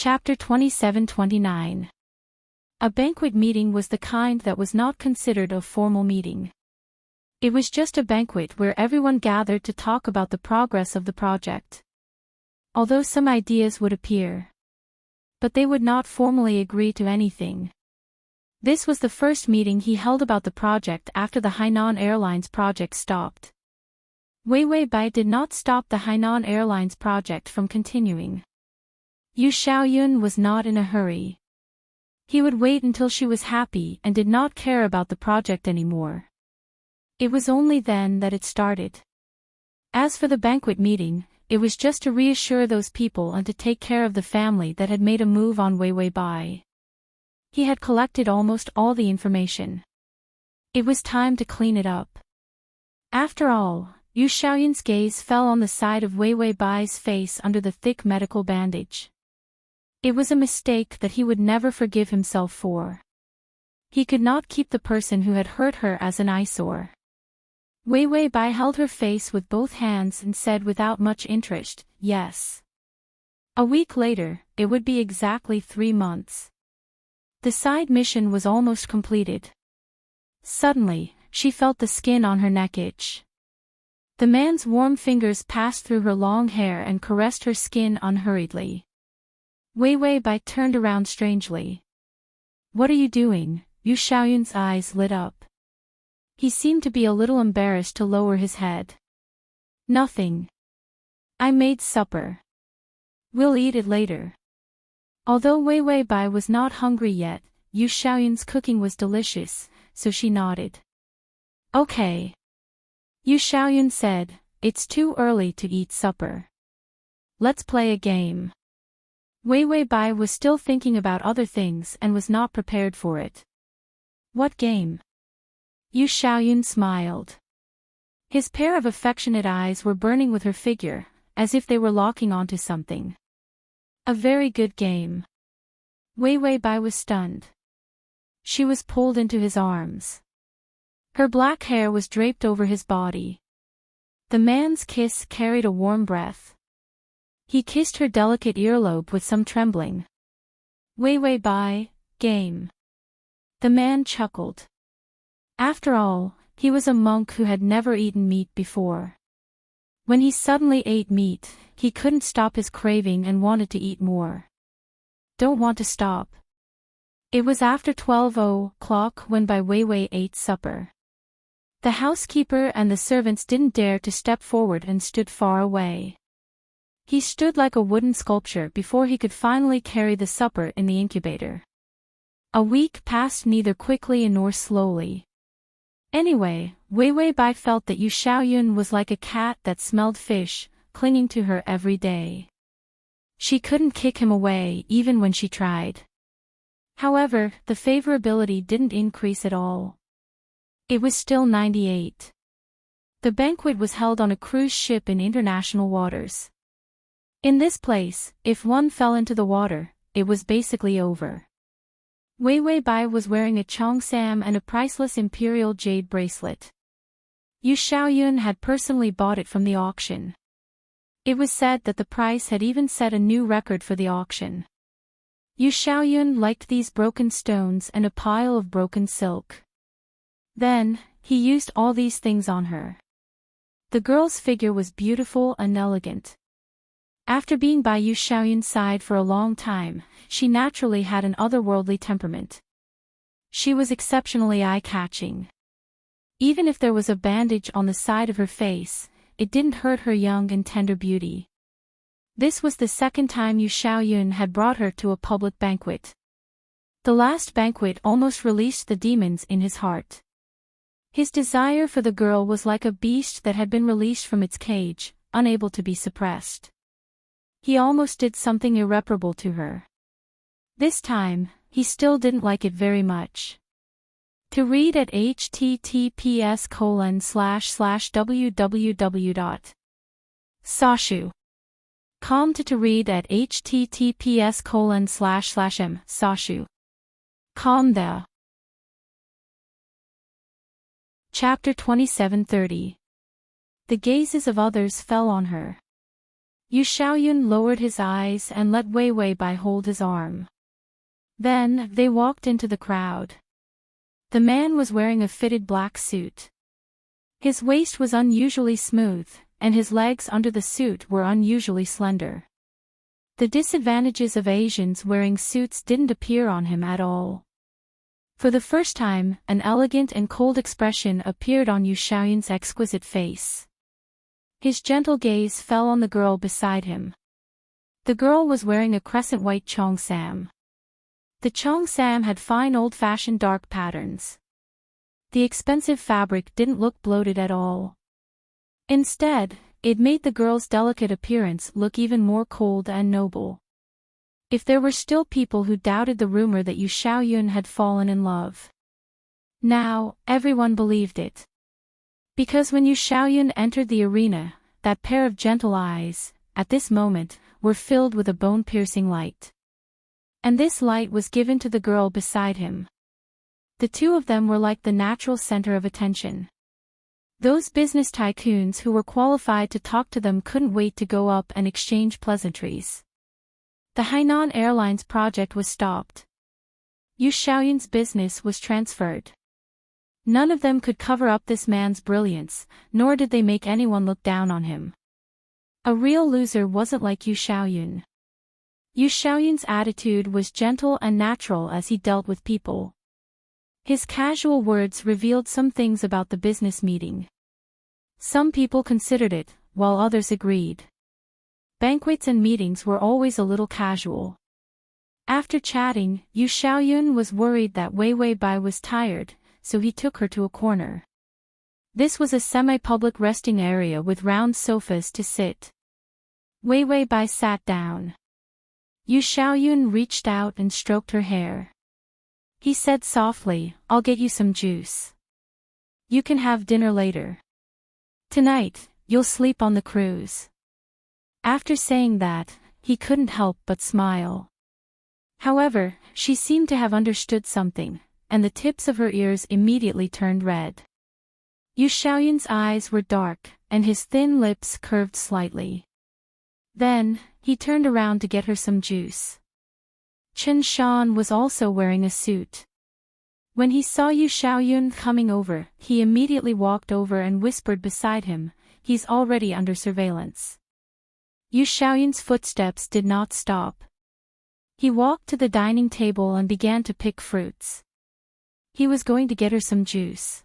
Chapter 27-29. A banquet meeting was the kind that was not considered a formal meeting. It was just a banquet where everyone gathered to talk about the progress of the project. Although some ideas would appear, but they would not formally agree to anything. This was the first meeting he held about the project after the Hainan Airlines project stopped. Wei Bai did not stop the Hainan Airlines project from continuing. Yu Xiaoyun was not in a hurry. He would wait until she was happy and did not care about the project anymore. It was only then that it started. As for the banquet meeting, it was just to reassure those people and to take care of the family that had made a move on Wei Bai. He had collected almost all the information. It was time to clean it up. After all, Yu Xiaoyun's gaze fell on the side of Wei Bai's face under the thick medical bandage. It was a mistake that he would never forgive himself for. He could not keep the person who had hurt her as an eyesore. Wei Bai held her face with both hands and said without much interest, "Yes." A week later, it would be exactly 3 months. The side mission was almost completed. Suddenly, she felt the skin on her neck itch. The man's warm fingers passed through her long hair and caressed her skin unhurriedly. Wei Bai turned around strangely. "What are you doing?" Yu Xiaoyun's eyes lit up. He seemed to be a little embarrassed to lower his head. "Nothing. I made supper. We'll eat it later." Although Wei Bai was not hungry yet, Yu Xiaoyun's cooking was delicious, so she nodded. "Okay." Yu Xiaoyun said, "It's too early to eat supper. Let's play a game." Wei Bai was still thinking about other things and was not prepared for it. "What game?" Yu Xiaoyun smiled. His pair of affectionate eyes were burning with her figure, as if they were locking onto something. "A very good game." Wei Bai was stunned. She was pulled into his arms. Her black hair was draped over his body. The man's kiss carried a warm breath. He kissed her delicate earlobe with some trembling. "Wei Bai, game." The man chuckled. After all, he was a monk who had never eaten meat before. When he suddenly ate meat, he couldn't stop his craving and wanted to eat more. "Don't want to stop." It was after 12 o'clock when Wei ate supper. The housekeeper and the servants didn't dare to step forward and stood far away. He stood like a wooden sculpture before he could finally carry the supper in the incubator. A week passed neither quickly nor slowly. Anyway, Wei Bai felt that Yu Xiaoyun was like a cat that smelled fish, clinging to her every day. She couldn't kick him away even when she tried. However, the favorability didn't increase at all. It was still 98. The banquet was held on a cruise ship in international waters. In this place, if one fell into the water, it was basically over. Wei Bai was wearing a cheongsam and a priceless imperial jade bracelet. Yu Xiaoyun had personally bought it from the auction. It was said that the price had even set a new record for the auction. Yu Xiaoyun liked these broken stones and a pile of broken silk. Then, he used all these things on her. The girl's figure was beautiful and elegant. After being by Yu Xiaoyun's side for a long time, she naturally had an otherworldly temperament. She was exceptionally eye-catching. Even if there was a bandage on the side of her face, it didn't hurt her young and tender beauty. This was the second time Yu Xiaoyun had brought her to a public banquet. The last banquet almost released the demons in his heart. His desire for the girl was like a beast that had been released from its cage, unable to be suppressed. He almost did something irreparable to her. This time, he still didn't like it very much. To read at https://www.sashu.com to read at https://m.sashu.com the. Chapter 27-30. The gazes of others fell on her. Yu Xiaoyun lowered his eyes and let Wei Wei Bai hold his arm. Then, they walked into the crowd. The man was wearing a fitted black suit. His waist was unusually smooth, and his legs under the suit were unusually slender. The disadvantages of Asians wearing suits didn't appear on him at all. For the first time, an elegant and cold expression appeared on Yu Xiaoyun's exquisite face. His gentle gaze fell on the girl beside him. The girl was wearing a crescent-white cheongsam. The cheongsam had fine old-fashioned dark patterns. The expensive fabric didn't look bloated at all. Instead, it made the girl's delicate appearance look even more cold and noble. If there were still people who doubted the rumor that Yu Xiaoyun had fallen in love, now, everyone believed it. Because when Yu Xiaoyun entered the arena, that pair of gentle eyes, at this moment, were filled with a bone-piercing light. And this light was given to the girl beside him. The two of them were like the natural center of attention. Those business tycoons who were qualified to talk to them couldn't wait to go up and exchange pleasantries. The Hainan Airlines project was stopped. Yu Xiaoyun's business was transferred. None of them could cover up this man's brilliance, nor did they make anyone look down on him. A real loser wasn't like Yu Xiaoyun. Yu Xiaoyun's attitude was gentle and natural as he dealt with people. His casual words revealed some things about the business meeting. Some people considered it, while others agreed. Banquets and meetings were always a little casual. After chatting, Yu Xiaoyun was worried that Wei Wei Bai was tired, so he took her to a corner. This was a semi-public resting area with round sofas to sit. Wei Wei Bai sat down. Yu Xiaoyun reached out and stroked her hair. He said softly, "I'll get you some juice. You can have dinner later. Tonight, you'll sleep on the cruise." After saying that, he couldn't help but smile. However, she seemed to have understood something, and the tips of her ears immediately turned red. Yu Xiaoyun's eyes were dark, and his thin lips curved slightly. Then, he turned around to get her some juice. Chen Shan was also wearing a suit. When he saw Yu Xiaoyun coming over, he immediately walked over and whispered beside him, "He's already under surveillance." Yu Xiaoyun's footsteps did not stop. He walked to the dining table and began to pick fruits. He was going to get her some juice.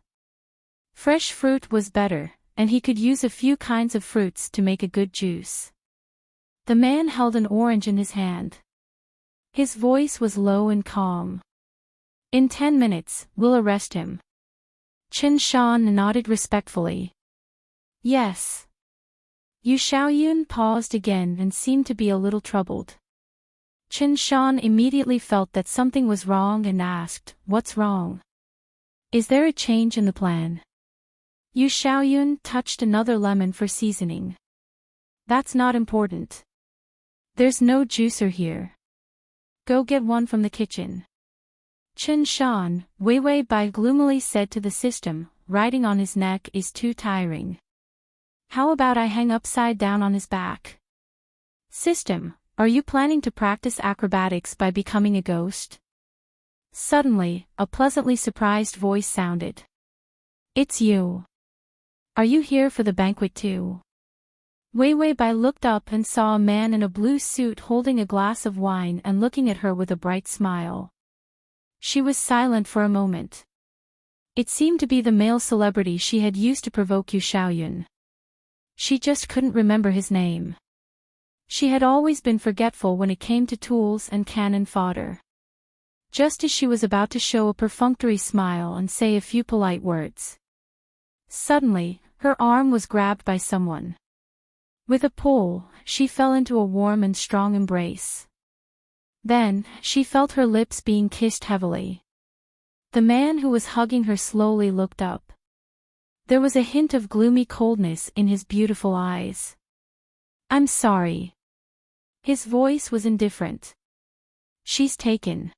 Fresh fruit was better, and he could use a few kinds of fruits to make a good juice. The man held an orange in his hand. His voice was low and calm. "In 10 minutes, we'll arrest him." Chen Shan nodded respectfully. "Yes." Yu Xiaoyun paused again and seemed to be a little troubled. Chen Shan immediately felt that something was wrong and asked, "What's wrong? Is there a change in the plan?" Yu Xiaoyun touched another lemon for seasoning. "That's not important. There's no juicer here. Go get one from the kitchen." Chen Shan, Wei Wei Bai gloomily said to the system, "Riding on his neck is too tiring. How about I hang upside down on his back?" "System, are you planning to practice acrobatics by becoming a ghost?" Suddenly, a pleasantly surprised voice sounded. "It's you. Are you here for the banquet too?" Wei Wei Bai looked up and saw a man in a blue suit holding a glass of wine and looking at her with a bright smile. She was silent for a moment. It seemed to be the male celebrity she had used to provoke Yu Xiaoyun. She just couldn't remember his name. She had always been forgetful when it came to tools and cannon fodder. Just as she was about to show a perfunctory smile and say a few polite words, suddenly, her arm was grabbed by someone. With a pull, she fell into a warm and strong embrace. Then, she felt her lips being kissed heavily. The man who was hugging her slowly looked up. There was a hint of gloomy coldness in his beautiful eyes. "I'm sorry." His voice was indifferent. "She's taken."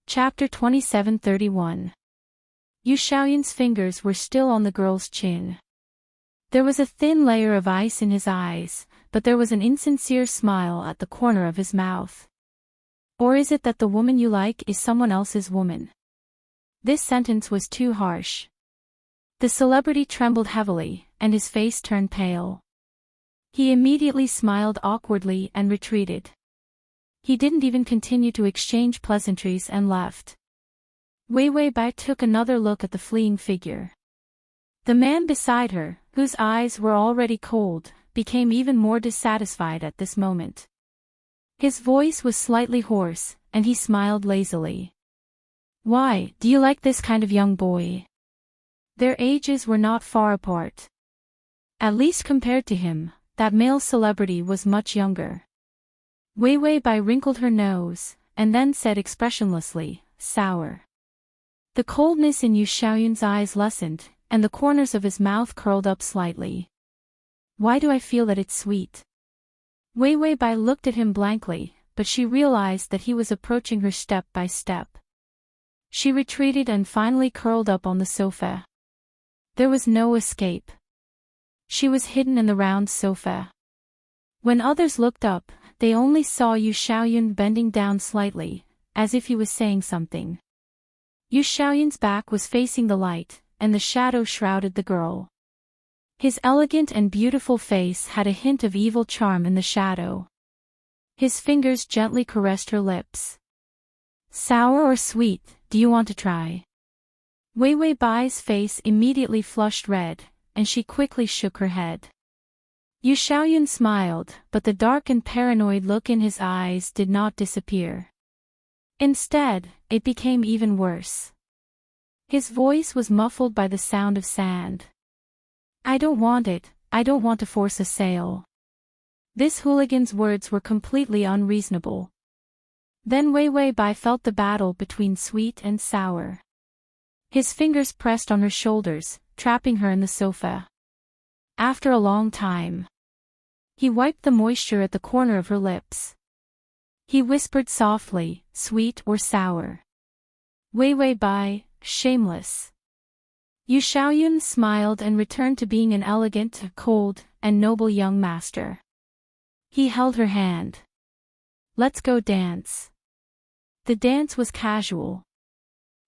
Chapter 27:31. Yu Xiaoyun's fingers were still on the girl's chin. There was a thin layer of ice in his eyes, but there was an insincere smile at the corner of his mouth. Or is it that the woman you like is someone else's woman? This sentence was too harsh. The celebrity trembled heavily, and his face turned pale. He immediately smiled awkwardly and retreated. He didn't even continue to exchange pleasantries and left. Wei Wei Bai took another look at the fleeing figure. The man beside her, whose eyes were already cold, became even more dissatisfied at this moment. His voice was slightly hoarse, and he smiled lazily. Why, do you like this kind of young boy? Their ages were not far apart. At least compared to him, that male celebrity was much younger. Wei Wei Bai wrinkled her nose, and then said expressionlessly, sour. The coldness in Yu Xiaoyun's eyes lessened, and the corners of his mouth curled up slightly. Why do I feel that it's sweet? Wei Wei Bai looked at him blankly, but she realized that he was approaching her step by step. She retreated and finally curled up on the sofa. There was no escape. She was hidden in the round sofa. When others looked up, they only saw Yu Xiaoyun bending down slightly, as if he was saying something. Yu Xiaoyun's back was facing the light, and the shadow shrouded the girl. His elegant and beautiful face had a hint of evil charm in the shadow. His fingers gently caressed her lips. Sour or sweet, do you want to try? Wei Wei Bai's face immediately flushed red, and she quickly shook her head. Yu Xiaoyun smiled, but the dark and paranoid look in his eyes did not disappear. Instead, it became even worse. His voice was muffled by the sound of sand. I don't want it, I don't want to force a sale. This hooligan's words were completely unreasonable. Then Wei Wei Bai felt the battle between sweet and sour. His fingers pressed on her shoulders, trapping her in the sofa. After a long time, he wiped the moisture at the corner of her lips. He whispered softly, sweet or sour? Wei Wei Bai, shameless. Yu Xiaoyun smiled and returned to being an elegant, cold, and noble young master. He held her hand. Let's go dance. The dance was casual.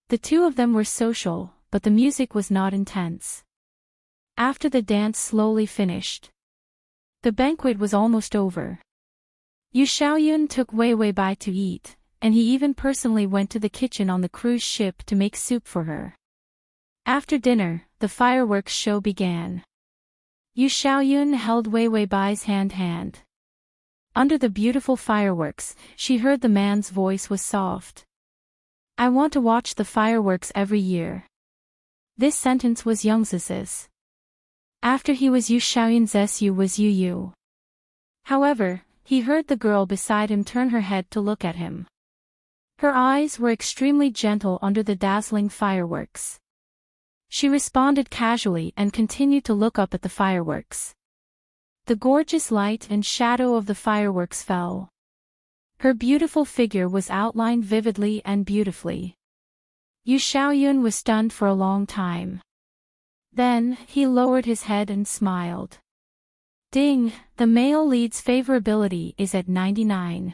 The two of them were social, but the music was not intense. After the dance slowly finished, the banquet was almost over. Yu Xiaoyun took Wei Wei Bai to eat, and he even personally went to the kitchen on the cruise ship to make soup for her. After dinner, the fireworks show began. Yu Xiaoyun held Wei Wei Bai's hand. Under the beautiful fireworks, she heard the man's voice was soft. I want to watch the fireworks every year. This sentence was Young's. After he was Yu Xiaoyun's Su was Yu. However, he heard the girl beside him turn her head to look at him. Her eyes were extremely gentle under the dazzling fireworks. She responded casually and continued to look up at the fireworks. The gorgeous light and shadow of the fireworks fell. Her beautiful figure was outlined vividly and beautifully. Yu Xiaoyun was stunned for a long time. Then, he lowered his head and smiled. Ding, the male lead's favorability is at 99.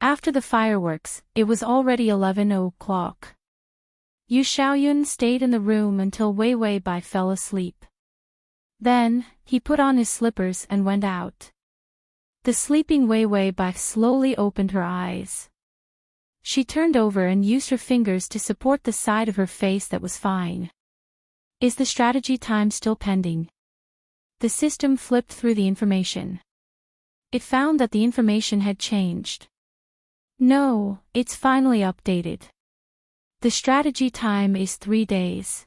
After the fireworks, it was already 11 o'clock. Yu Xiaoyun stayed in the room until Wei Wei Bai fell asleep. Then, he put on his slippers and went out. The sleeping Wei Wei Bai slowly opened her eyes. She turned over and used her fingers to support the side of her face that was fine. Is the strategy time still pending? The system flipped through the information. It found that the information had changed. No, it's finally updated. The strategy time is 3 days.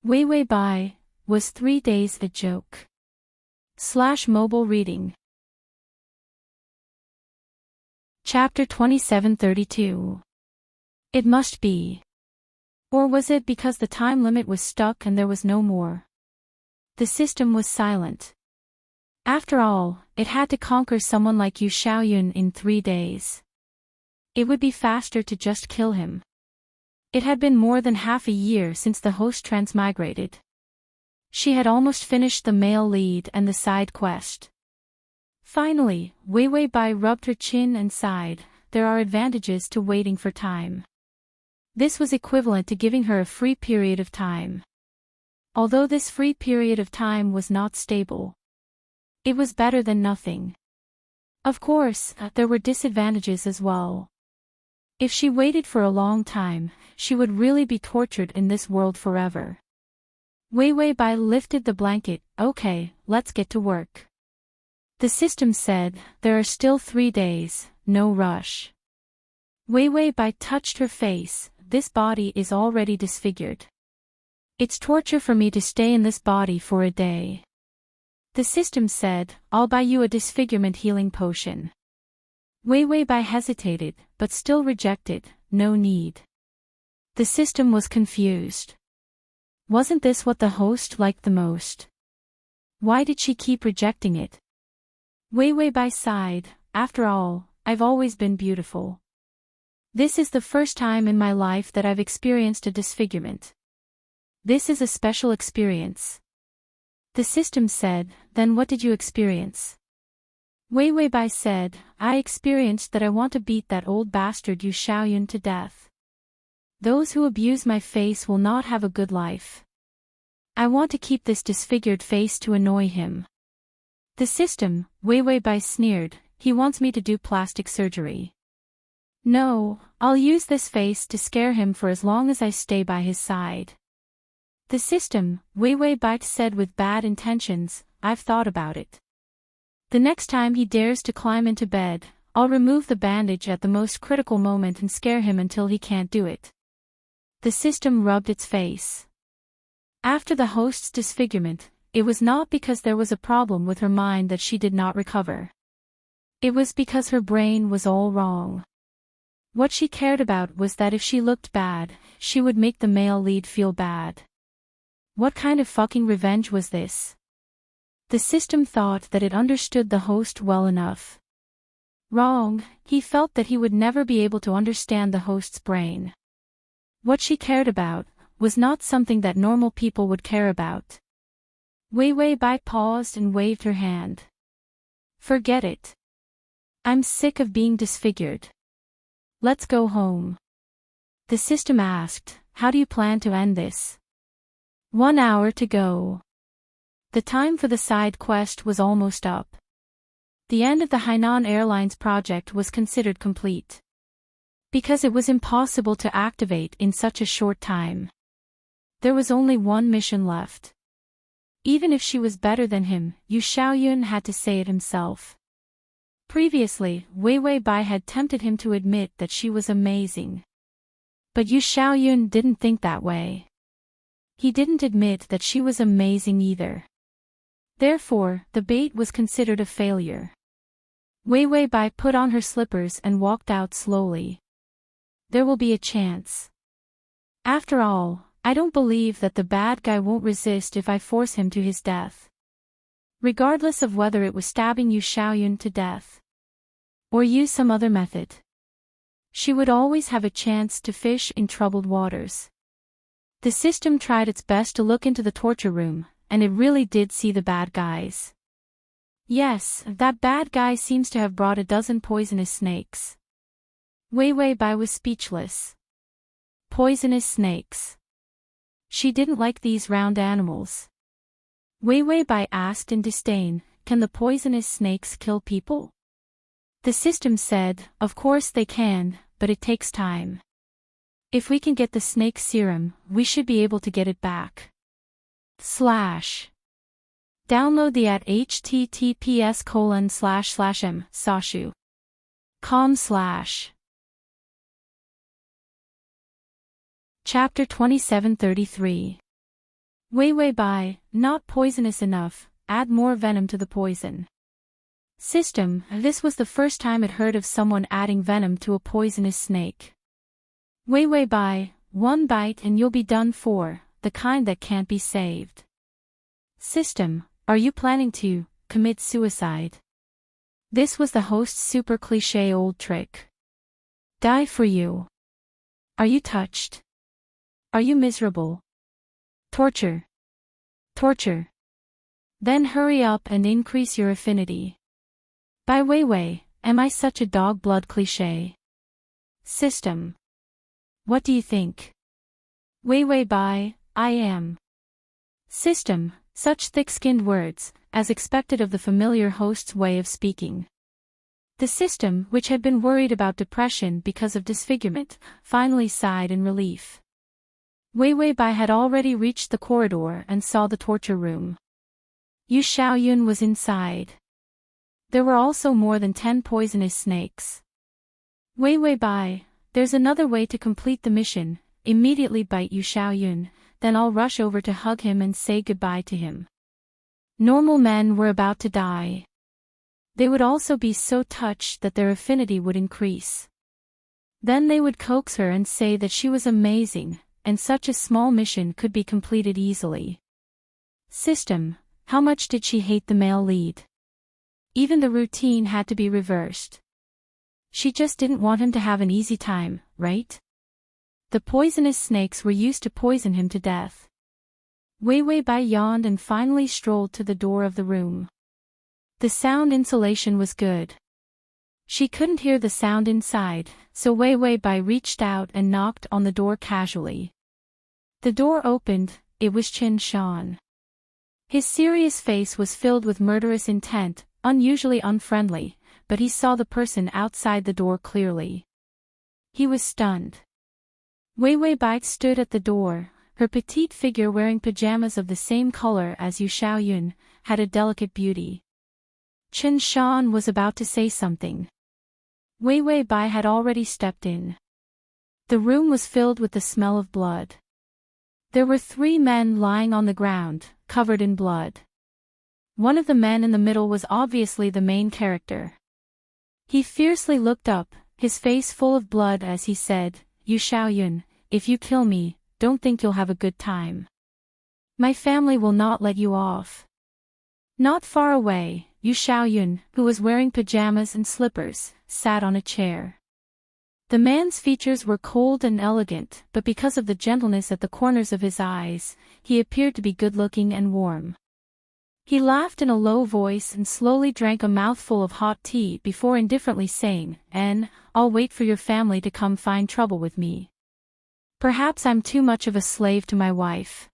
Wei Wei Bai, was 3 days a joke? /mobile reading. Chapter 2732. It must be. Or was it because the time limit was stuck and there was no more? The system was silent. After all, it had to conquer someone like Yu Xiaoyun in 3 days. It would be faster to just kill him. It had been more than half a year since the host transmigrated. She had almost finished the male lead and the side quest. Finally, Wei Wei Bai rubbed her chin and sighed. There are advantages to waiting for time. This was equivalent to giving her a free period of time. Although this free period of time was not stable, it was better than nothing. Of course, there were disadvantages as well. If she waited for a long time, she would really be tortured in this world forever. Wei Wei Bai lifted the blanket. Okay, let's get to work. The system said, there are still 3 days, no rush. Wei Wei Bai touched her face. This body is already disfigured. It's torture for me to stay in this body for a day. The system said, I'll buy you a disfigurement healing potion. Wei Wei Bai hesitated, but still rejected. No need. The system was confused. Wasn't this what the host liked the most? Why did she keep rejecting it? Wei Wei Bai sighed. After all, I've always been beautiful. This is the first time in my life that I've experienced a disfigurement. This is a special experience. The system said, then what did you experience? Wei Wei Bai said, I experienced that I want to beat that old bastard Yu Xiaoyun to death. Those who abuse my face will not have a good life. I want to keep this disfigured face to annoy him. The system, Wei Wei Bai sneered, he wants me to do plastic surgery. No, I'll use this face to scare him for as long as I stay by his side. The system, Wei Wei Bai said with bad intentions, I've thought about it. The next time he dares to climb into bed, I'll remove the bandage at the most critical moment and scare him until he can't do it. The system rubbed its face. After the host's disfigurement, it was not because there was a problem with her mind that she did not recover. It was because her brain was all wrong. What she cared about was that if she looked bad, she would make the male lead feel bad. What kind of fucking revenge was this? The system thought that it understood the host well enough. Wrong, he felt that he would never be able to understand the host's brain. What she cared about was not something that normal people would care about. Wei Wei Bai paused and waved her hand. Forget it. I'm sick of being disfigured. Let's go home. The system asked, how do you plan to end this? 1 hour to go. The time for the side quest was almost up. The end of the Hainan Airlines project was considered complete. Because it was impossible to activate in such a short time. There was only one mission left. Even if she was better than him, Yu Xiaoyun had to say it himself. Previously, Wei Wei Bai had tempted him to admit that she was amazing. But Yu Xiaoyun didn't think that way. He didn't admit that she was amazing either. Therefore, the bait was considered a failure. Wei Wei Bai put on her slippers and walked out slowly. There will be a chance. After all, I don't believe that the bad guy won't resist if I force him to his death. Regardless of whether it was stabbing Yu Xiaoyun to death. Or use some other method. She would always have a chance to fish in troubled waters. The system tried its best to look into the torture room, and it really did see the bad guys. Yes, that bad guy seems to have brought a dozen poisonous snakes. Wei Wei Bai was speechless. Poisonous snakes. She didn't like these round animals. Wei Wei Bai asked in disdain, can the poisonous snakes kill people? The system said, of course they can, but it takes time. If we can get the snake serum, we should be able to get it back. Download the at https://m/sashu.com/. Chapter 2733. Wei Wei Bai, not poisonous enough, add more venom to the poison. System, this was the first time it heard of someone adding venom to a poisonous snake. Wei Wei Bai, 1 bite and you'll be done for, the kind that can't be saved. System, are you planning to commit suicide? This was the host's super cliché old trick. Die for you. Are you touched? Are you miserable? Torture. Torture. Then hurry up and increase your affinity. By Weiwei, am I such a dog blood cliché? System. What do you think? Weiwei by, I am. System, such thick-skinned words, as expected of the familiar host's way of speaking. The system, which had been worried about depression because of disfigurement, finally sighed in relief. Weiwei Bai had already reached the corridor and saw the torture room. Yu Xiaoyun was inside. There were also more than 10 poisonous snakes. Weiwei Bai, there's another way to complete the mission, immediately bite Yu Xiaoyun, then I'll rush over to hug him and say goodbye to him. Normal men were about to die. They would also be so touched that their affinity would increase. Then they would coax her and say that she was amazing, and such a small mission could be completed easily. System, how much did she hate the male lead? Even the routine had to be reversed. She just didn't want him to have an easy time, right? The poisonous snakes were used to poison him to death. Weiwei Bai yawned and finally strolled to the door of the room. The sound insulation was good. She couldn't hear the sound inside, so Weiwei Bai reached out and knocked on the door casually. The door opened, it was Qin Shan. His serious face was filled with murderous intent, unusually unfriendly, but he saw the person outside the door clearly. He was stunned. Weiwei Bai stood at the door, her petite figure wearing pajamas of the same color as Yu Xiaoyun, had a delicate beauty. Qin Shan was about to say something. Weiwei Bai had already stepped in. The room was filled with the smell of blood. There were 3 men lying on the ground, covered in blood. One of the men in the middle was obviously the main character. He fiercely looked up, his face full of blood as he said, Yu Xiaoyun, if you kill me, don't think you'll have a good time. My family will not let you off. Not far away, Yu Xiaoyun, who was wearing pajamas and slippers, sat on a chair. The man's features were cold and elegant, but because of the gentleness at the corners of his eyes, he appeared to be good-looking and warm. He laughed in a low voice and slowly drank a mouthful of hot tea before indifferently saying, I'll wait for your family to come find trouble with me. Perhaps I'm too much of a slave to my wife.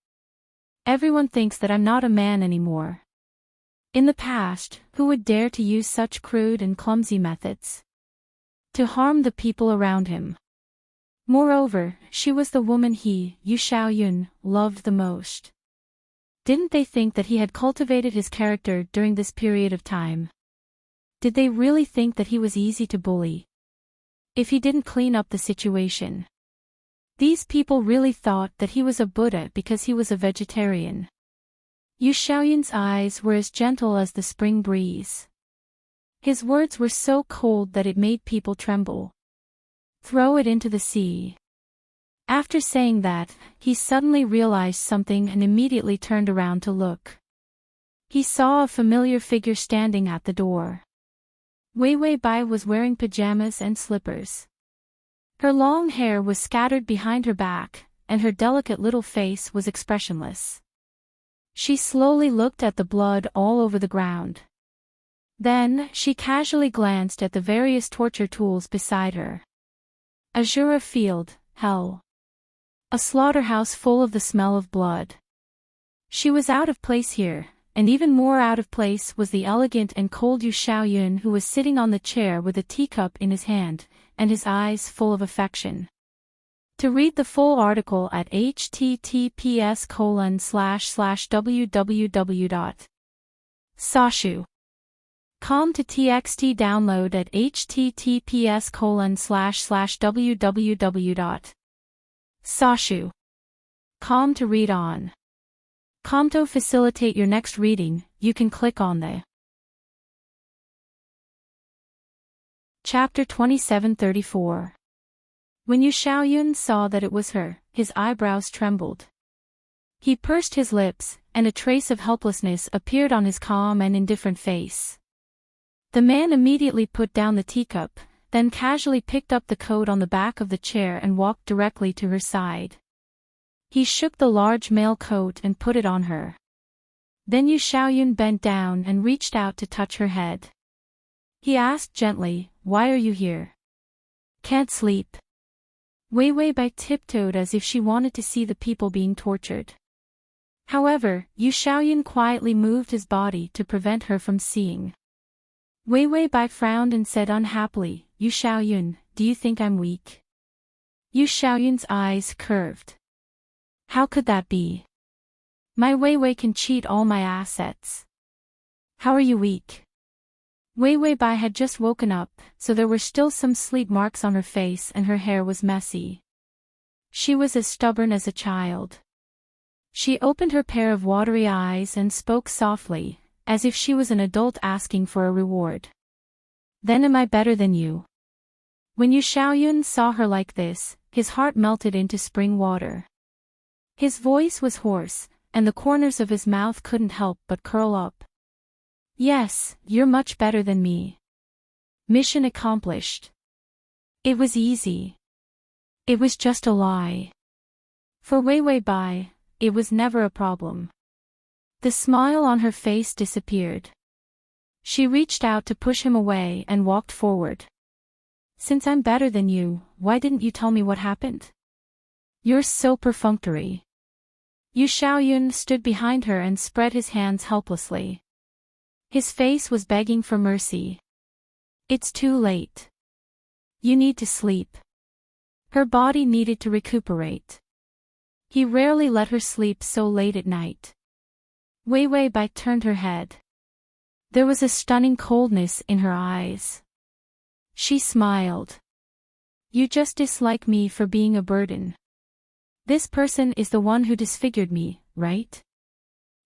Everyone thinks that I'm not a man anymore. In the past, who would dare to use such crude and clumsy methods? To harm the people around him. Moreover, she was the woman he, Yu Xiaoyun, loved the most. Didn't they think that he had cultivated his character during this period of time? Did they really think that he was easy to bully? If he didn't clean up the situation. These people really thought that he was a Buddha because he was a vegetarian. Yu Xiaoyun's eyes were as gentle as the spring breeze. His words were so cold that it made people tremble. Throw it into the sea. After saying that, he suddenly realized something and immediately turned around to look. He saw a familiar figure standing at the door. Weiwei Bai was wearing pajamas and slippers. Her long hair was scattered behind her back, and her delicate little face was expressionless. She slowly looked at the blood all over the ground. Then, she casually glanced at the various torture tools beside her. Azura field, hell. A slaughterhouse full of the smell of blood. She was out of place here, and even more out of place was the elegant and cold Yu Xiaoyun who was sitting on the chair with a teacup in his hand, and his eyes full of affection. To read the full article at https://www.sashu.com to txt download at https://www.sashu.com to read on. To facilitate your next reading, you can click on the Chapter 2734. When Yu Xiaoyun saw that it was her, his eyebrows trembled. He pursed his lips, and a trace of helplessness appeared on his calm and indifferent face. The man immediately put down the teacup, then casually picked up the coat on the back of the chair and walked directly to her side. He shook the large mail coat and put it on her. Then Yu Xiaoyun bent down and reached out to touch her head. He asked gently, "Why are you here?" "Can't sleep." Wei Wei Bai tiptoed as if she wanted to see the people being tortured. However, Yu Xiaoyun quietly moved his body to prevent her from seeing. Wei Wei Bai frowned and said unhappily, "Yu Xiaoyun, do you think I'm weak?" Yu Xiaoyun's eyes curved. "How could that be? My Wei Wei can cheat all my assets. How are you weak?" Wei Wei Bai had just woken up, so there were still some sleep marks on her face and her hair was messy. She was as stubborn as a child. She opened her pair of watery eyes and spoke softly, as if she was an adult asking for a reward. "Then am I better than you?" When Yu Xiaoyun saw her like this, his heart melted into spring water. His voice was hoarse, and the corners of his mouth couldn't help but curl up. "Yes, you're much better than me." Mission accomplished. It was easy. It was just a lie. For Wei Wei Bai, it was never a problem. The smile on her face disappeared. She reached out to push him away and walked forward. "Since I'm better than you, why didn't you tell me what happened? You're so perfunctory." Yu Xiaoyun stood behind her and spread his hands helplessly. His face was begging for mercy. "It's too late. You need to sleep." Her body needed to recuperate. He rarely let her sleep so late at night. Wei Wei Bai turned her head. There was a stunning coldness in her eyes. She smiled. "You just dislike me for being a burden. This person is the one who disfigured me, right?"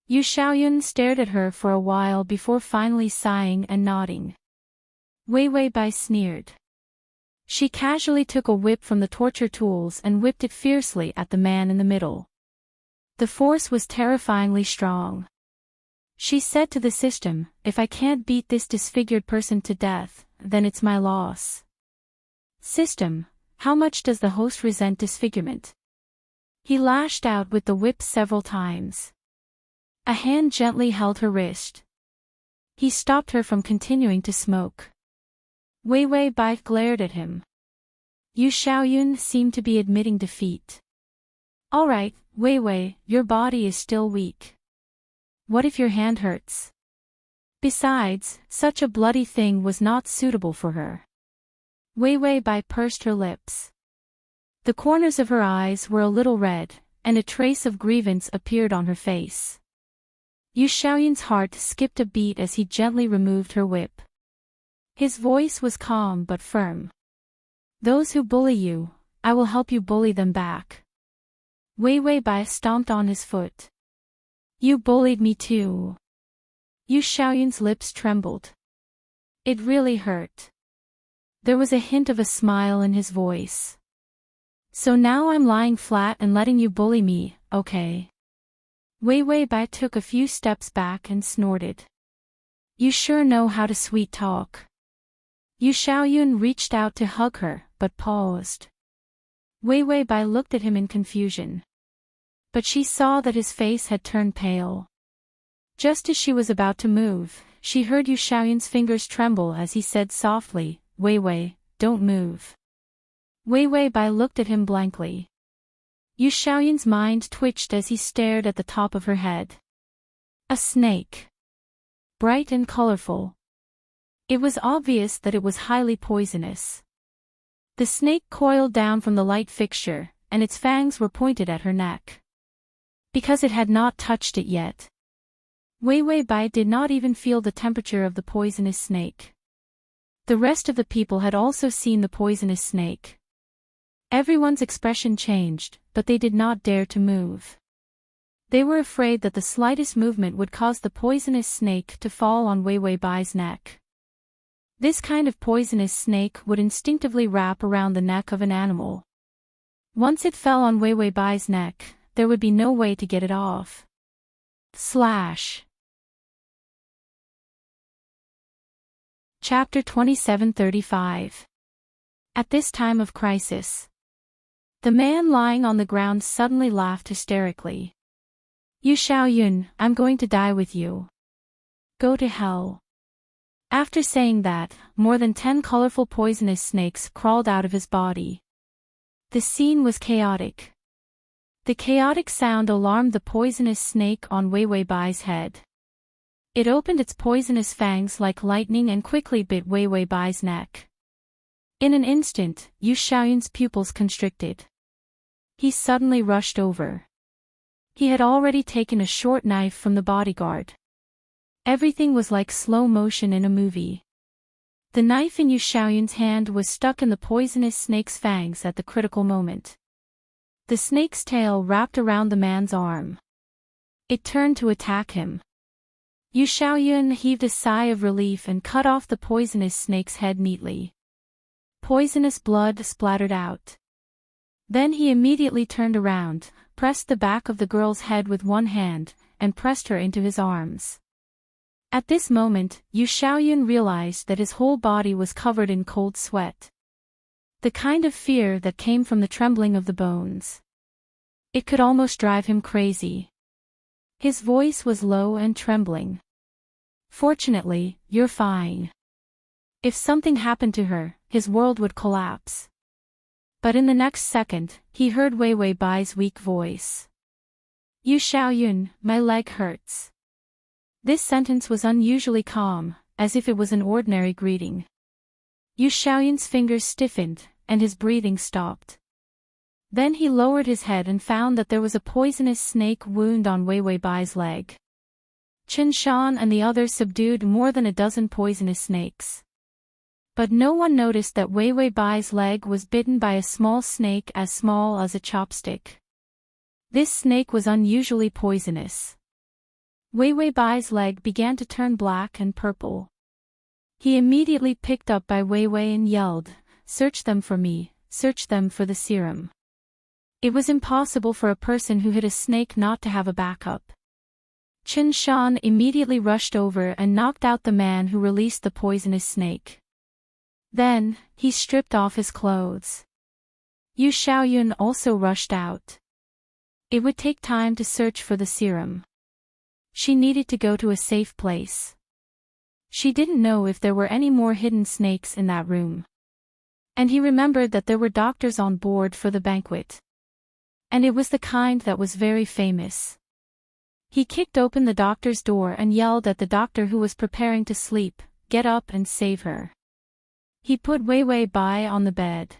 Yu Xiaoyun stared at her for a while before finally sighing and nodding. Wei Wei Bai sneered. She casually took a whip from the torture tools and whipped it fiercely at the man in the middle. The force was terrifyingly strong. She said to the system, "If I can't beat this disfigured person to death, then it's my loss." System, how much does the host resent disfigurement? He lashed out with the whip several times. A hand gently held her wrist. He stopped her from continuing to smoke. Wei Wei Bai glared at him. Yu Xiaoyun seemed to be admitting defeat. "All right, Wei Wei, your body is still weak. What if your hand hurts?" Besides, such a bloody thing was not suitable for her. Wei Wei Bai pursed her lips. The corners of her eyes were a little red, and a trace of grievance appeared on her face. Yu Xiaoyun's heart skipped a beat as he gently removed her whip. His voice was calm but firm. "Those who bully you, I will help you bully them back." Wei Wei Bai stomped on his foot. "You bullied me too." Yu Xiaoyun's lips trembled. It really hurt. There was a hint of a smile in his voice. "So now I'm lying flat and letting you bully me, okay?" Wei Wei Bai took a few steps back and snorted. "You sure know how to sweet talk." Yu Xiaoyun reached out to hug her, but paused. Wei Wei Bai looked at him in confusion. But she saw that his face had turned pale. Just as she was about to move, she heard Yu Xiaoyun's fingers tremble as he said softly, "Wei Wei, don't move." Wei Wei Bai looked at him blankly. Yu Xiaoyun's mind twitched as he stared at the top of her head. A snake. Bright and colorful. It was obvious that it was highly poisonous. The snake coiled down from the light fixture, and its fangs were pointed at her neck. Because it had not touched it yet. Wei Wei Bai did not even feel the temperature of the poisonous snake. The rest of the people had also seen the poisonous snake. Everyone's expression changed, but they did not dare to move. They were afraid that the slightest movement would cause the poisonous snake to fall on Wei Wei Bai's neck. This kind of poisonous snake would instinctively wrap around the neck of an animal. Once it fell on Wei Wei Bai's neck, there would be no way to get it off. Slash. Chapter 2735. At this time of crisis. The man lying on the ground suddenly laughed hysterically. Yu Xiaoyun, I'm going to die with you. Go to hell. After saying that, more than 10 colorful poisonous snakes crawled out of his body. The scene was chaotic. The chaotic sound alarmed the poisonous snake on Wei Wei Bai's head. It opened its poisonous fangs like lightning and quickly bit Wei Wei Bai's neck. In an instant, Yu Xiaoyun's pupils constricted. He suddenly rushed over. He had already taken a short knife from the bodyguard. Everything was like slow motion in a movie. The knife in Yu Xiaoyun's hand was stuck in the poisonous snake's fangs at the critical moment. The snake's tail wrapped around the man's arm. It turned to attack him. Yu Xiaoyun heaved a sigh of relief and cut off the poisonous snake's head neatly. Poisonous blood splattered out. Then he immediately turned around, pressed the back of the girl's head with one hand, and pressed her into his arms. At this moment, Yu Xiaoyun realized that his whole body was covered in cold sweat. The kind of fear that came from the trembling of the bones. It could almost drive him crazy. His voice was low and trembling. Fortunately, you're fine. If something happened to her, his world would collapse. But in the next second, he heard Wei Wei Bai's weak voice. Yu Xiaoyun, my leg hurts. This sentence was unusually calm, as if it was an ordinary greeting. Yu Xiaoyun's fingers stiffened, and his breathing stopped. Then he lowered his head and found that there was a poisonous snake wound on Wei Wei Bai's leg. Chen Shan and the others subdued more than a dozen poisonous snakes. But no one noticed that Wei Wei Bai's leg was bitten by a small snake as small as a chopstick. This snake was unusually poisonous. Wei Wei Bai's leg began to turn black and purple. He immediately picked up Bai Wei Wei and yelled, "Search them for me, search them for the serum." It was impossible for a person who hit a snake not to have a backup. Chen Shan immediately rushed over and knocked out the man who released the poisonous snake. Then, he stripped off his clothes. Yu Xiaoyun also rushed out. It would take time to search for the serum. She needed to go to a safe place. She didn't know if there were any more hidden snakes in that room. And he remembered that there were doctors on board for the banquet. And it was the kind that was very famous. He kicked open the doctor's door and yelled at the doctor who was preparing to sleep, "Get up and save her." He put Wei Wei Bai on the bed.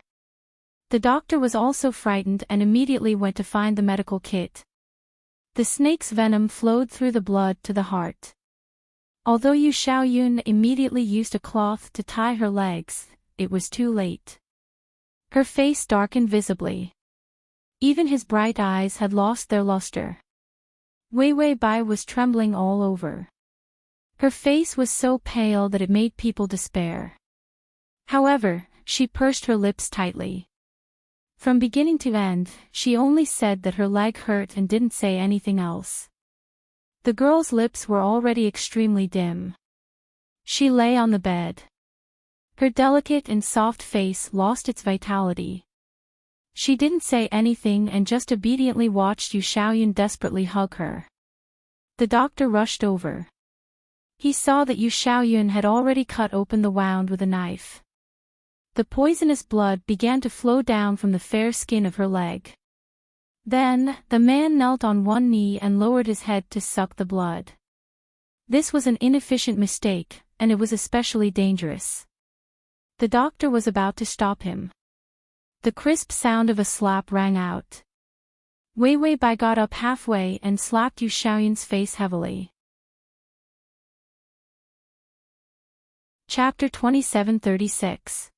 The doctor was also frightened and immediately went to find the medical kit. The snake's venom flowed through the blood to the heart. Although Yu Xiaoyun immediately used a cloth to tie her legs, it was too late. Her face darkened visibly. Even his bright eyes had lost their luster. Wei Wei Bai was trembling all over. Her face was so pale that it made people despair. However, she pursed her lips tightly. From beginning to end, she only said that her leg hurt and didn't say anything else. The girl's lips were already extremely dim. She lay on the bed. Her delicate and soft face lost its vitality. She didn't say anything and just obediently watched Yu Xiaoyun desperately hug her. The doctor rushed over. He saw that Yu Xiaoyun had already cut open the wound with a knife. The poisonous blood began to flow down from the fair skin of her leg. Then, the man knelt on one knee and lowered his head to suck the blood. This was an inefficient mistake, and it was especially dangerous. The doctor was about to stop him. The crisp sound of a slap rang out. Wei Wei Bai got up halfway and slapped Yu Xiaoyun's face heavily. Chapter 2736.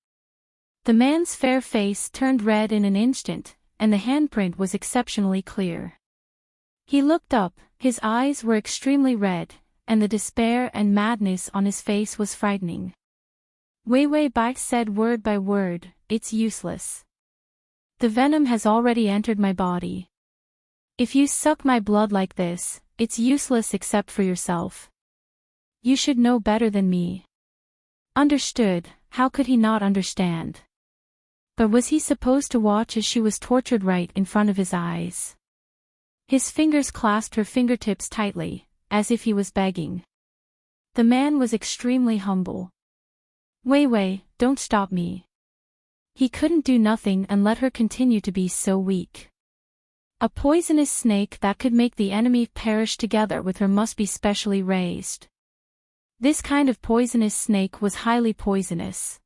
The man's fair face turned red in an instant, and the handprint was exceptionally clear. He looked up, his eyes were extremely red, and the despair and madness on his face was frightening. Wei Wei Bai said word by word, "It's useless. The venom has already entered my body. If you suck my blood like this, it's useless except for yourself. You should know better than me." Understood, how could he not understand? But was he supposed to watch as she was tortured right in front of his eyes? His fingers clasped her fingertips tightly, as if he was begging. The man was extremely humble. Wei Wei, don't stop me. He couldn't do nothing and let her continue to be so weak. A poisonous snake that could make the enemy perish together with her must be specially raised. This kind of poisonous snake was highly poisonous.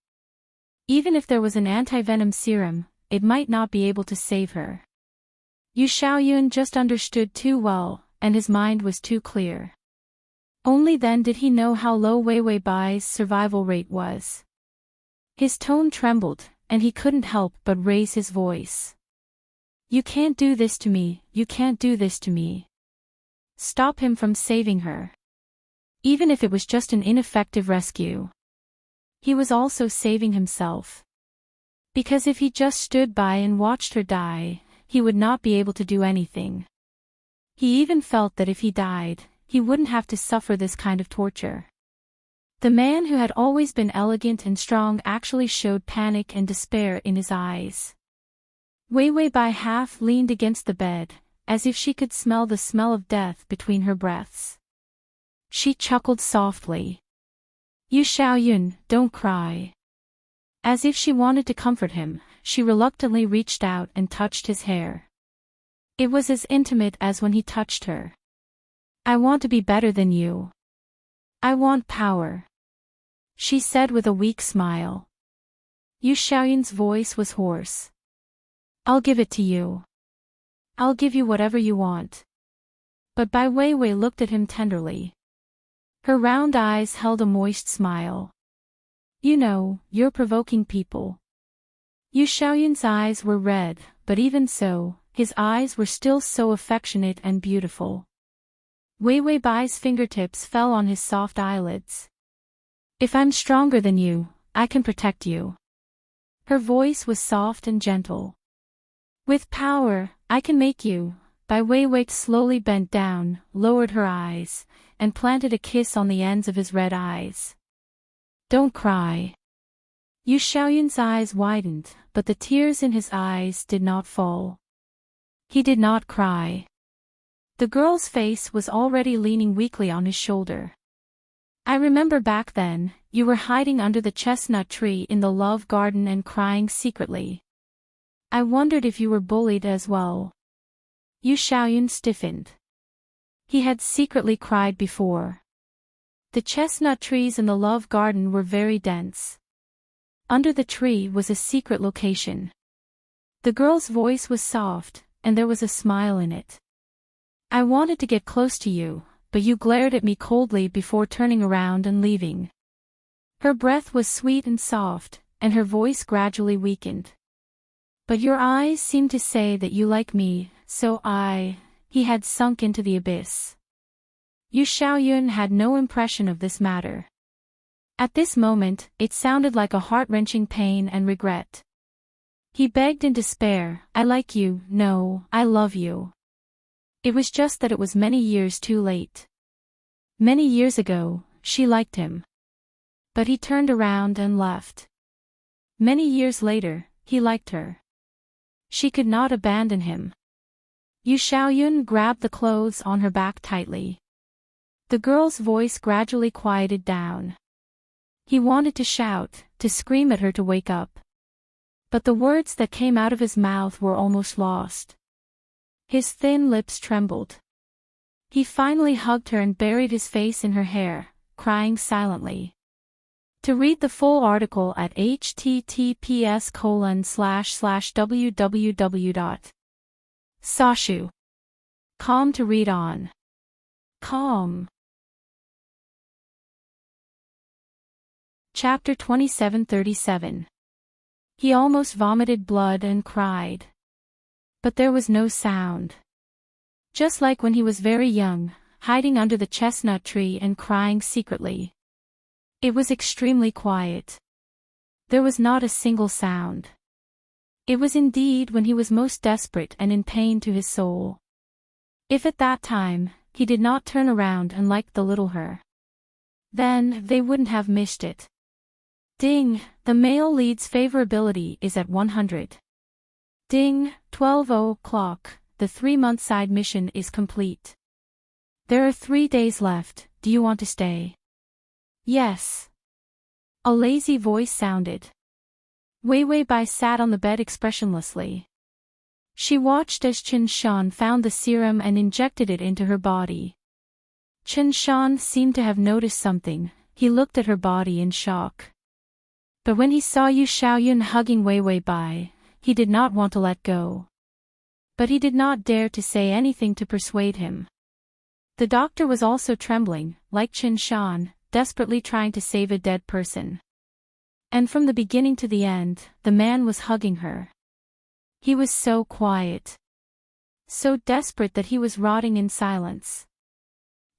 Even if there was an anti-venom serum, it might not be able to save her. Yu Xiaoyun just understood too well, and his mind was too clear. Only then did he know how low Wei Wei Bai's survival rate was. His tone trembled, and he couldn't help but raise his voice. You can't do this to me, you can't do this to me. Stop him from saving her. Even if it was just an ineffective rescue. He was also saving himself. Because if he just stood by and watched her die, he would not be able to do anything. He even felt that if he died, he wouldn't have to suffer this kind of torture. The man who had always been elegant and strong actually showed panic and despair in his eyes. Wei Wei Bai half leaned against the bed, as if she could smell the smell of death between her breaths. She chuckled softly. Yu Xiaoyun, don't cry. As if she wanted to comfort him, she reluctantly reached out and touched his hair. It was as intimate as when he touched her. I want to be better than you. I want power. She said with a weak smile. Yu Xiaoyun's voice was hoarse. I'll give it to you. I'll give you whatever you want. But Bai Weiwei looked at him tenderly. Her round eyes held a moist smile. You know, you're provoking people. Yu Xiaoyun's eyes were red, but even so, his eyes were still so affectionate and beautiful. Wei Wei Bai's fingertips fell on his soft eyelids. If I'm stronger than you, I can protect you. Her voice was soft and gentle. With power, I can make you. Bai Weiwei slowly bent down, lowered her eyes, and planted a kiss on the ends of his red eyes. Don't cry. Yu Xiaoyun's eyes widened, but the tears in his eyes did not fall. He did not cry. The girl's face was already leaning weakly on his shoulder. I remember back then, you were hiding under the chestnut tree in the love garden and crying secretly. I wondered if you were bullied as well. Yu Xiaoyun stiffened. He had secretly cried before. The chestnut trees in the love garden were very dense. Under the tree was a secret location. The girl's voice was soft, and there was a smile in it. I wanted to get close to you, but you glared at me coldly before turning around and leaving. Her breath was sweet and soft, and her voice gradually weakened. But your eyes seemed to say that you like me, so he had sunk into the abyss. Yu Xiaoyun had no impression of this matter. At this moment, it sounded like a heart-wrenching pain and regret. He begged in despair, I like you, no, I love you. It was just that it was many years too late. Many years ago, she liked him. But he turned around and left. Many years later, he liked her. She could not abandon him. Yu Xiaoyun grabbed the clothes on her back tightly. The girl's voice gradually quieted down. He wanted to shout, to scream at her to wake up. But the words that came out of his mouth were almost lost. His thin lips trembled. He finally hugged her and buried his face in her hair, crying silently. To read the full article at https://www.sashu.com to read on. Calm. Chapter 2737. He almost vomited blood and cried. But there was no sound. Just like when he was very young, hiding under the chestnut tree and crying secretly. It was extremely quiet. There was not a single sound. It was indeed when he was most desperate and in pain to his soul. If at that time, he did not turn around and like the little her, then they wouldn't have missed it. Ding, the male lead's favorability is at 100. Ding, 12 o'clock, the 3-month side mission is complete. There are 3 days left, do you want to stay? Yes. A lazy voice sounded. Wei Wei Bai sat on the bed expressionlessly. She watched as Chen Shan found the serum and injected it into her body. Chen Shan seemed to have noticed something. He looked at her body in shock. But when he saw Yu Xiaoyun hugging Wei Wei Bai, he did not want to let go. But he did not dare to say anything to persuade him. The doctor was also trembling, like Chen Shan, desperately trying to save a dead person. And from the beginning to the end, the man was hugging her. He was so quiet. So desperate that he was rotting in silence.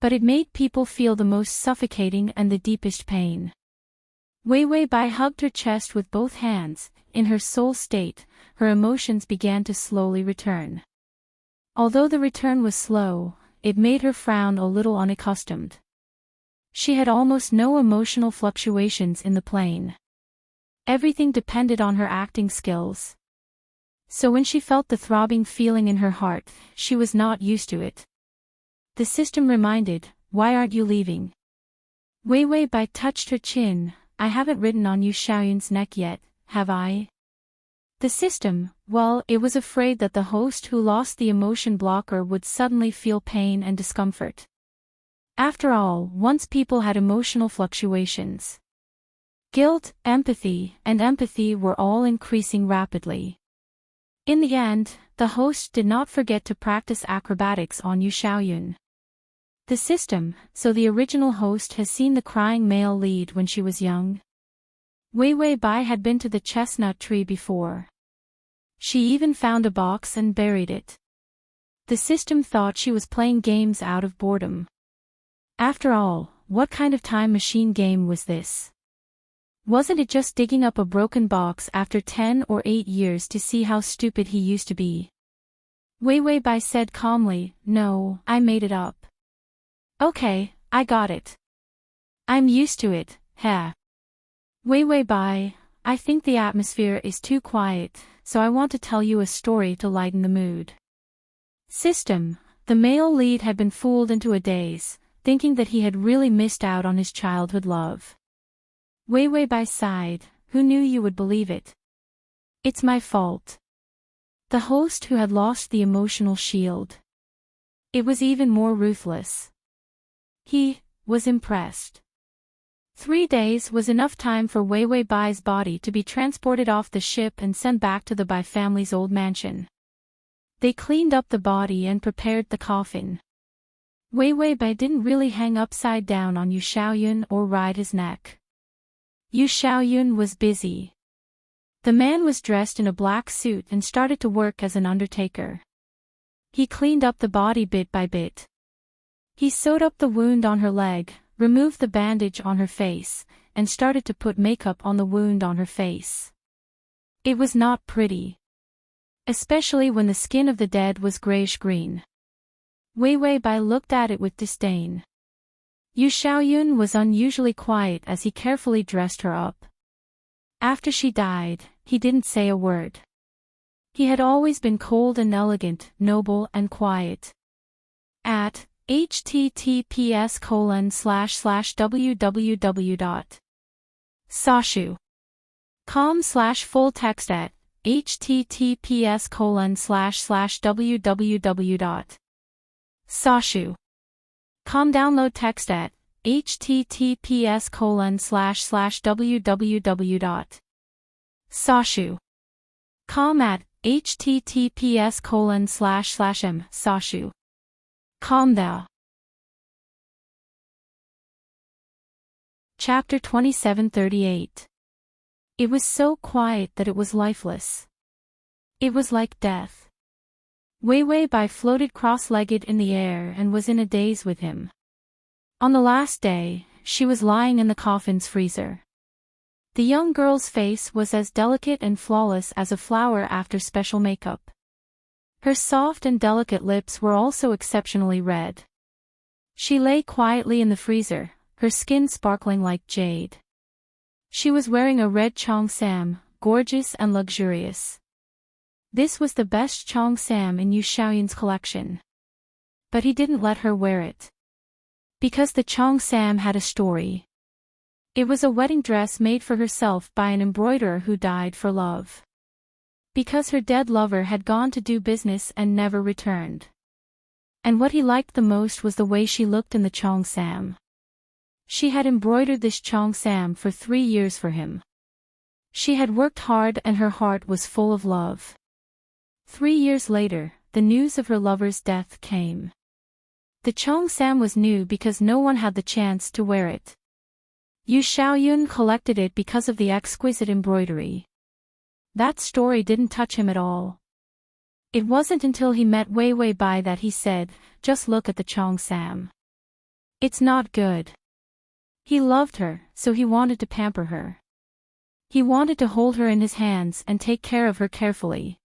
But it made people feel the most suffocating and the deepest pain. Wei Wei Bai hugged her chest with both hands. In her soul state, her emotions began to slowly return. Although the return was slow, it made her frown a little unaccustomed. She had almost no emotional fluctuations in the plane. Everything depended on her acting skills. So when she felt the throbbing feeling in her heart, she was not used to it. The system reminded, "Why aren't you leaving?" Wei Wei Bai touched her chin. "I haven't ridden on Yu Xiaoyun's neck yet, have I?" The system, well, it was afraid that the host who lost the emotion blocker would suddenly feel pain and discomfort. After all, once people had emotional fluctuations. Guilt, empathy, and empathy were all increasing rapidly. In the end, the host did not forget to practice acrobatics on Yu Xiaoyun. The system, so the original host has seen the crying male lead when she was young. Wei Wei Bai had been to the chestnut tree before. She even found a box and buried it. The system thought she was playing games out of boredom. After all, what kind of time machine game was this? Wasn't it just digging up a broken box after 10 or 8 years to see how stupid he used to be? Wei Wei Bai said calmly, "No, I made it up." "Okay, I got it. I'm used to it, heh." Wei Wei Bai, "I think the atmosphere is too quiet, so I want to tell you a story to lighten the mood." System, the male lead had been fooled into a daze, thinking that he had really missed out on his childhood love. Wei Wei Bai sighed, "Who knew you would believe it? It's my fault." The host who had lost the emotional shield. It was even more ruthless. He was impressed. 3 days was enough time for Wei Wei Bai's body to be transported off the ship and sent back to the Bai family's old mansion. They cleaned up the body and prepared the coffin. Wei Wei Bai didn't really hang upside down on Yu Xiaoyun or ride his neck. Yu Xiaoyun was busy. The man was dressed in a black suit and started to work as an undertaker. He cleaned up the body bit by bit. He sewed up the wound on her leg, removed the bandage on her face, and started to put makeup on the wound on her face. It was not pretty. Especially when the skin of the dead was grayish-green. Wei Wei Bai looked at it with disdain. Yu Xiaoyun was unusually quiet as he carefully dressed her up. After she died, he didn't say a word. He had always been cold and elegant, noble and quiet. At https://www.sashu.com/full text at https://www.sashu.com download text at https://www.sashu.com at https://m/sashu.com thou. Chapter 2738. It was so quiet that it was lifeless. It was like death. Wei Wei Bai floated cross-legged in the air and was in a daze with him. On the last day, she was lying in the coffin's freezer. The young girl's face was as delicate and flawless as a flower after special makeup. Her soft and delicate lips were also exceptionally red. She lay quietly in the freezer, her skin sparkling like jade. She was wearing a red cheongsam, gorgeous and luxurious. This was the best cheongsam in Yu Xiaoyun's collection. But he didn't let her wear it. Because the cheongsam had a story. It was a wedding dress made for herself by an embroiderer who died for love. Because her dead lover had gone to do business and never returned. And what he liked the most was the way she looked in the cheongsam. She had embroidered this cheongsam for 3 years for him. She had worked hard and her heart was full of love. 3 years later, the news of her lover's death came. The cheongsam was new because no one had the chance to wear it. Yu Xiaoyun collected it because of the exquisite embroidery. That story didn't touch him at all. It wasn't until he met Wei Wei Bai that he said, "Just look at the cheongsam. It's not good." He loved her, so he wanted to pamper her. He wanted to hold her in his hands and take care of her carefully.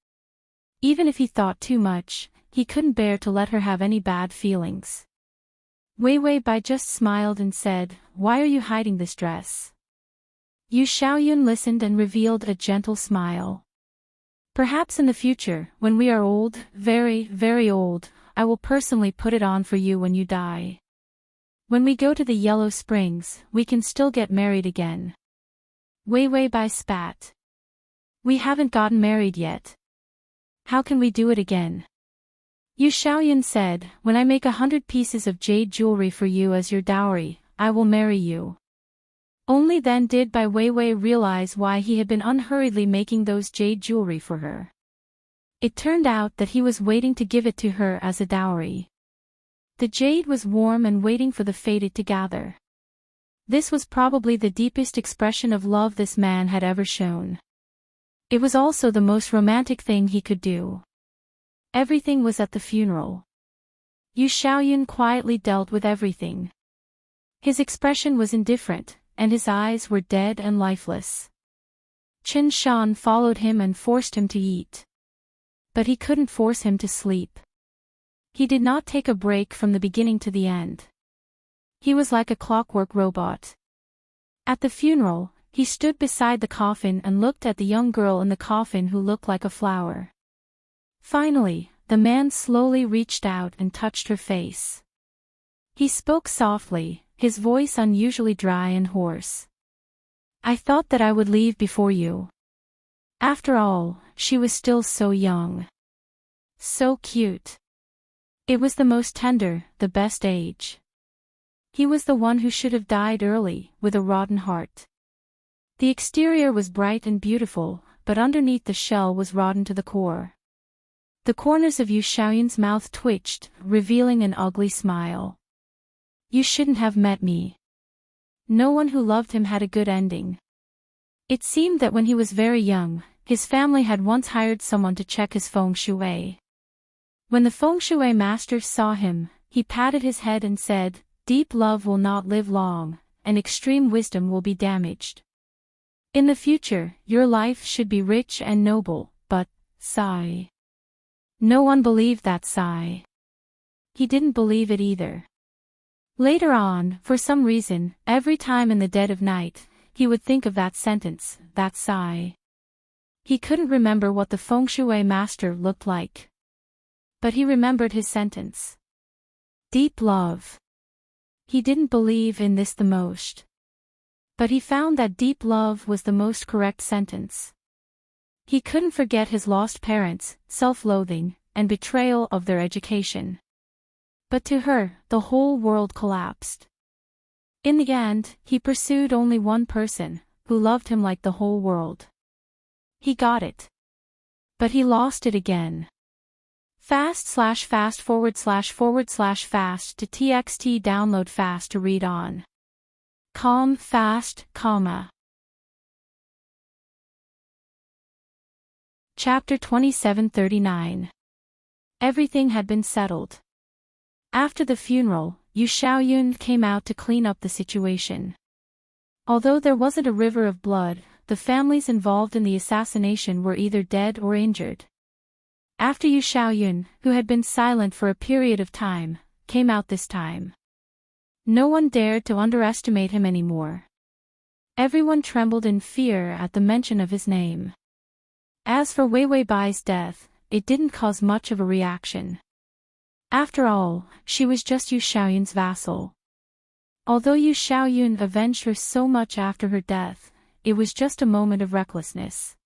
Even if he thought too much, he couldn't bear to let her have any bad feelings. Wei Wei Bai just smiled and said, "Why are you hiding this dress?" Yu Xiaoyun listened and revealed a gentle smile. "Perhaps in the future, when we are old, very, very old, I will personally put it on for you when you die. When we go to the Yellow Springs, we can still get married again." Wei Wei Bai spat. "We haven't gotten married yet. How can we do it again?" Yu Xiaoyun said, "When I make 100 pieces of jade jewelry for you as your dowry, I will marry you." Only then did Bai Weiwei realize why he had been unhurriedly making those jade jewelry for her. It turned out that he was waiting to give it to her as a dowry. The jade was warm and waiting for the fated to gather. This was probably the deepest expression of love this man had ever shown. It was also the most romantic thing he could do. Everything was at the funeral. Yu Xiaoyun quietly dealt with everything. His expression was indifferent, and his eyes were dead and lifeless. Chen Shan followed him and forced him to eat. But he couldn't force him to sleep. He did not take a break from the beginning to the end. He was like a clockwork robot. At the funeral, he stood beside the coffin and looked at the young girl in the coffin who looked like a flower. Finally, the man slowly reached out and touched her face. He spoke softly, his voice unusually dry and hoarse. "I thought that I would leave before you. After all, she was still so young. So cute. It was the most tender, the best age. He was the one who should have died early, with a rotten heart." The exterior was bright and beautiful, but underneath the shell was rotten to the core. The corners of Yu Xiaoyun's mouth twitched, revealing an ugly smile. "You shouldn't have met me." No one who loved him had a good ending. It seemed that when he was very young, his family had once hired someone to check his feng shui. When the feng shui master saw him, he patted his head and said, "Deep love will not live long, and extreme wisdom will be damaged. In the future, your life should be rich and noble, but, sigh." No one believed that sigh. He didn't believe it either. Later on, for some reason, every time in the dead of night, he would think of that sentence, that sigh. He couldn't remember what the feng shui master looked like. But he remembered his sentence. Deep love. He didn't believe in this the most. But he found that deep love was the most correct sentence. He couldn't forget his lost parents, self-loathing, and betrayal of their education. But to her, the whole world collapsed. In the end, he pursued only one person, who loved him like the whole world. He got it. But he lost it again. /fast/fast //fast to txt download fast to read on. Fast, comma. Chapter 2739. Everything had been settled. After the funeral, Yu Xiaoyun came out to clean up the situation. Although there wasn't a river of blood, the families involved in the assassination were either dead or injured. After Yu Xiaoyun, who had been silent for a period of time, came out this time. No one dared to underestimate him anymore. Everyone trembled in fear at the mention of his name. As for Wei Wei Bai's death, it didn't cause much of a reaction. After all, she was just Yu Xiaoyun's vassal. Although Yu Xiaoyun avenged her so much after her death, it was just a moment of recklessness.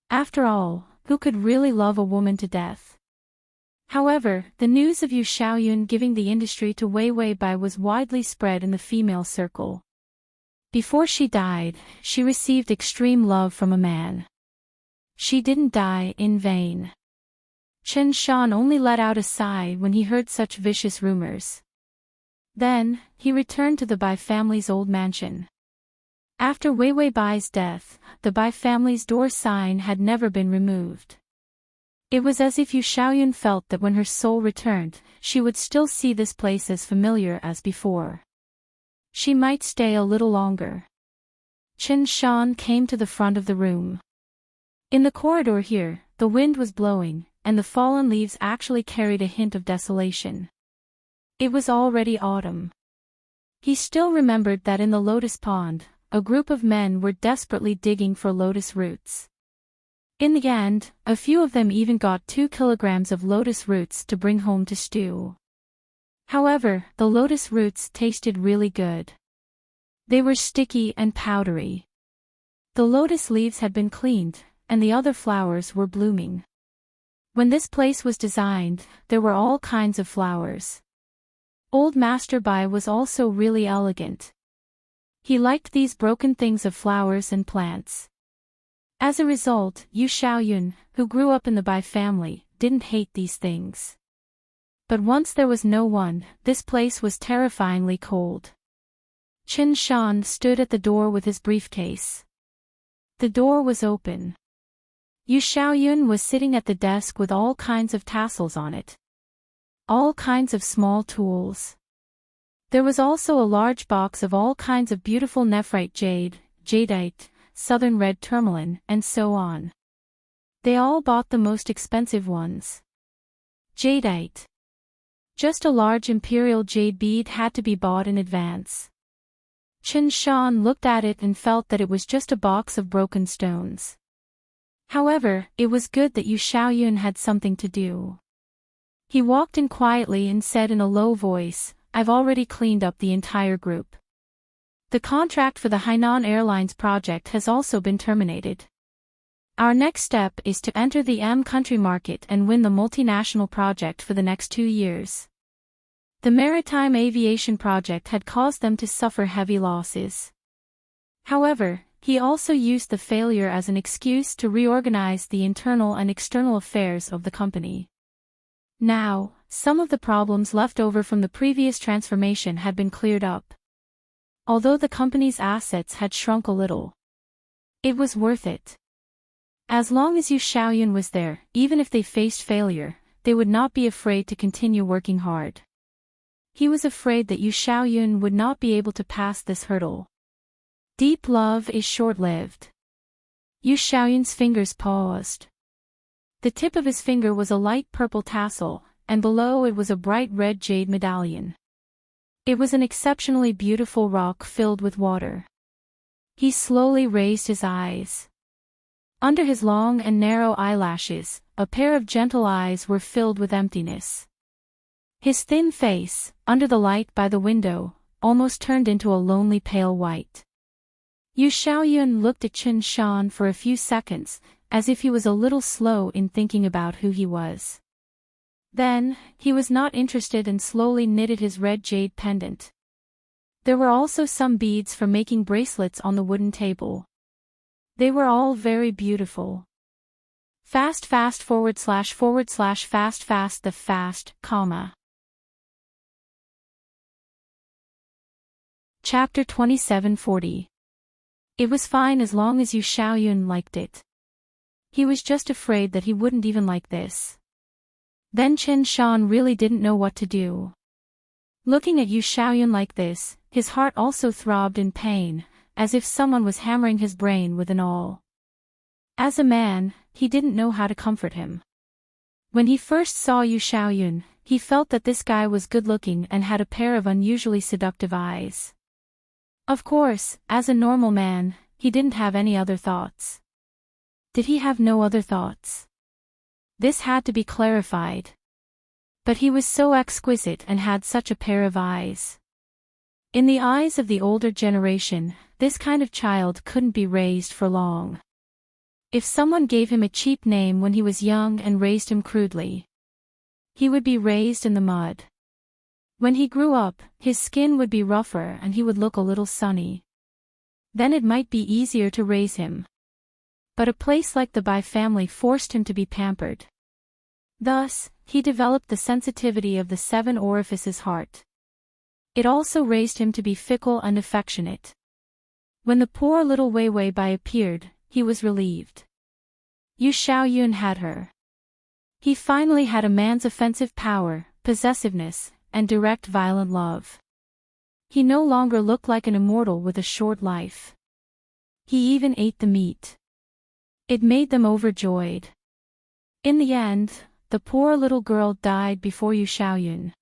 After all, who could really love a woman to death? However, the news of Yu Xiaoyun giving the industry to Wei Wei Bai was widely spread in the female circle. Before she died, she received extreme love from a man. She didn't die in vain. Chen Shan only let out a sigh when he heard such vicious rumors. Then, he returned to the Bai family's old mansion. After Wei Wei Bai's death, the Bai family's door sign had never been removed. It was as if Yu Xiaoyun felt that when her soul returned, she would still see this place as familiar as before. She might stay a little longer. Chen Shan came to the front of the room. In the corridor here, the wind was blowing, and the fallen leaves actually carried a hint of desolation. It was already autumn. He still remembered that in the lotus pond, a group of men were desperately digging for lotus roots. In the end, a few of them even got 2 kilograms of lotus roots to bring home to stew. However, the lotus roots tasted really good. They were sticky and powdery. The lotus leaves had been cleaned, and the other flowers were blooming. When this place was designed, there were all kinds of flowers. Old Master Bai was also really elegant. He liked these broken things of flowers and plants. As a result, Yu Xiaoyun, who grew up in the Bai family, didn't hate these things. But once there was no one, this place was terrifyingly cold. Chen Shan stood at the door with his briefcase. The door was open. Yu Xiaoyun was sitting at the desk with all kinds of tassels on it. All kinds of small tools. There was also a large box of all kinds of beautiful nephrite jade, jadeite, southern red tourmaline, and so on. They all bought the most expensive ones. Jadeite. Just a large imperial jade bead had to be bought in advance. Chen Shan looked at it and felt that it was just a box of broken stones. However, it was good that Yu Xiaoyun had something to do. He walked in quietly and said in a low voice, "I've already cleaned up the entire group. The contract for the Hainan Airlines project has also been terminated. Our next step is to enter the country market and win the multinational project for the next 2 years." The maritime aviation project had caused them to suffer heavy losses. However, he also used the failure as an excuse to reorganize the internal and external affairs of the company. Now, some of the problems left over from the previous transformation had been cleared up. Although the company's assets had shrunk a little, it was worth it. As long as Yu Xiaoyun was there, even if they faced failure, they would not be afraid to continue working hard. He was afraid that Yu Xiaoyun would not be able to pass this hurdle. Deep love is short-lived. Yu Xiaoyun's fingers paused. The tip of his finger was a light purple tassel, and below it was a bright red jade medallion. It was an exceptionally beautiful rock filled with water. He slowly raised his eyes. Under his long and narrow eyelashes, a pair of gentle eyes were filled with emptiness. His thin face, under the light by the window, almost turned into a lonely pale white. Yu Xiaoyun looked at Chen Shan for a few seconds, as if he was a little slow in thinking about who he was. Then, he was not interested and slowly knitted his red jade pendant. There were also some beads for making bracelets on the wooden table. They were all very beautiful. Fast / fast the fast, comma. Chapter 2740. It was fine as long as Yu Xiaoyun liked it. He was just afraid that he wouldn't even like this. Then Chen Shan really didn't know what to do. Looking at Yu Xiaoyun like this, his heart also throbbed in pain, as if someone was hammering his brain with an awl. As a man, he didn't know how to comfort him. When he first saw Yu Xiaoyun, he felt that this guy was good-looking and had a pair of unusually seductive eyes. Of course, as a normal man, he didn't have any other thoughts. Did he have no other thoughts? This had to be clarified. But he was so exquisite and had such a pair of eyes. In the eyes of the older generation, this kind of child couldn't be raised for long. If someone gave him a cheap name when he was young and raised him crudely, he would be raised in the mud. When he grew up, his skin would be rougher and he would look a little sunny. Then it might be easier to raise him. But a place like the Bai family forced him to be pampered. Thus, he developed the sensitivity of the 7 orifices heart. It also raised him to be fickle and affectionate. When the poor little Wei Wei Bai appeared, he was relieved. Yu Xiaoyun had her. He finally had a man's offensive power, possessiveness, and direct violent love. He no longer looked like an immortal with a short life. He even ate the meat. It made them overjoyed. In the end, the poor little girl died before Yu Xiaoyun.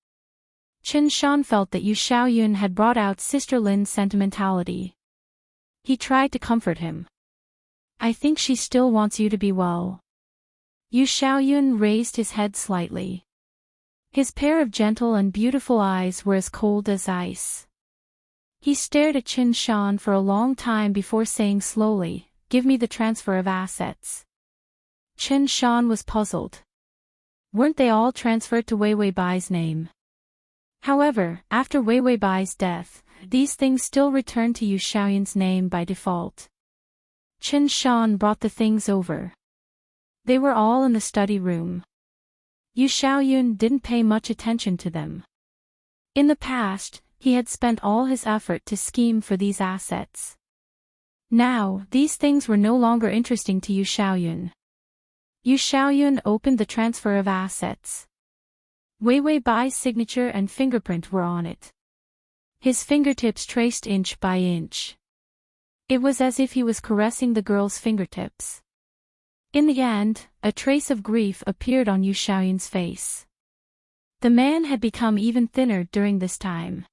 Chen Shan felt that Yu Xiaoyun had brought out Sister Lin's sentimentality. He tried to comfort him. I think she still wants you to be well. Yu Xiaoyun raised his head slightly. His pair of gentle and beautiful eyes were as cold as ice. He stared at Chen Shan for a long time before saying slowly, "Give me the transfer of assets." Chen Shan was puzzled. Weren't they all transferred to Wei Wei Bai's name? However, after Wei Wei Bai's death, these things still returned to Yu Xiaoyun's name by default. Chen Shan brought the things over. They were all in the study room. Yu Xiaoyun didn't pay much attention to them. In the past, he had spent all his effort to scheme for these assets. Now, these things were no longer interesting to Yu Xiaoyun. Yu Xiaoyun opened the transfer of assets. Wei Wei Bai's signature and fingerprint were on it. His fingertips traced inch by inch. It was as if he was caressing the girl's fingertips. In the end, a trace of grief appeared on Yu Xiaoyun's face. The man had become even thinner during this time.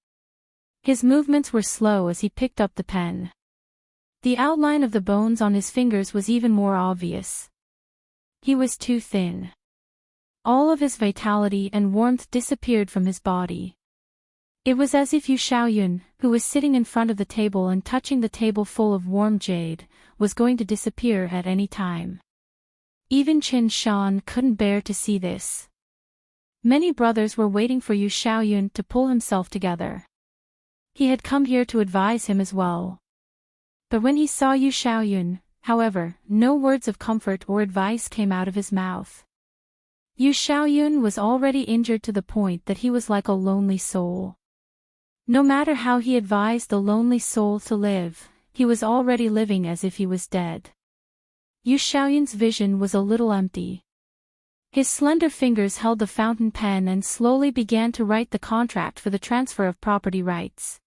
His movements were slow as he picked up the pen. The outline of the bones on his fingers was even more obvious. He was too thin. All of his vitality and warmth disappeared from his body. It was as if Yu Xiaoyun, who was sitting in front of the table and touching the table full of warm jade, was going to disappear at any time. Even Chen Shan couldn't bear to see this. Many brothers were waiting for Yu Xiaoyun to pull himself together. He had come here to advise him as well. But when he saw Yu Xiaoyun, however, no words of comfort or advice came out of his mouth. Yu Xiaoyun was already injured to the point that he was like a lonely soul. No matter how he advised the lonely soul to live, he was already living as if he was dead. Yu Xiaoyun's vision was a little empty. His slender fingers held the fountain pen and slowly began to write the contract for the transfer of property rights.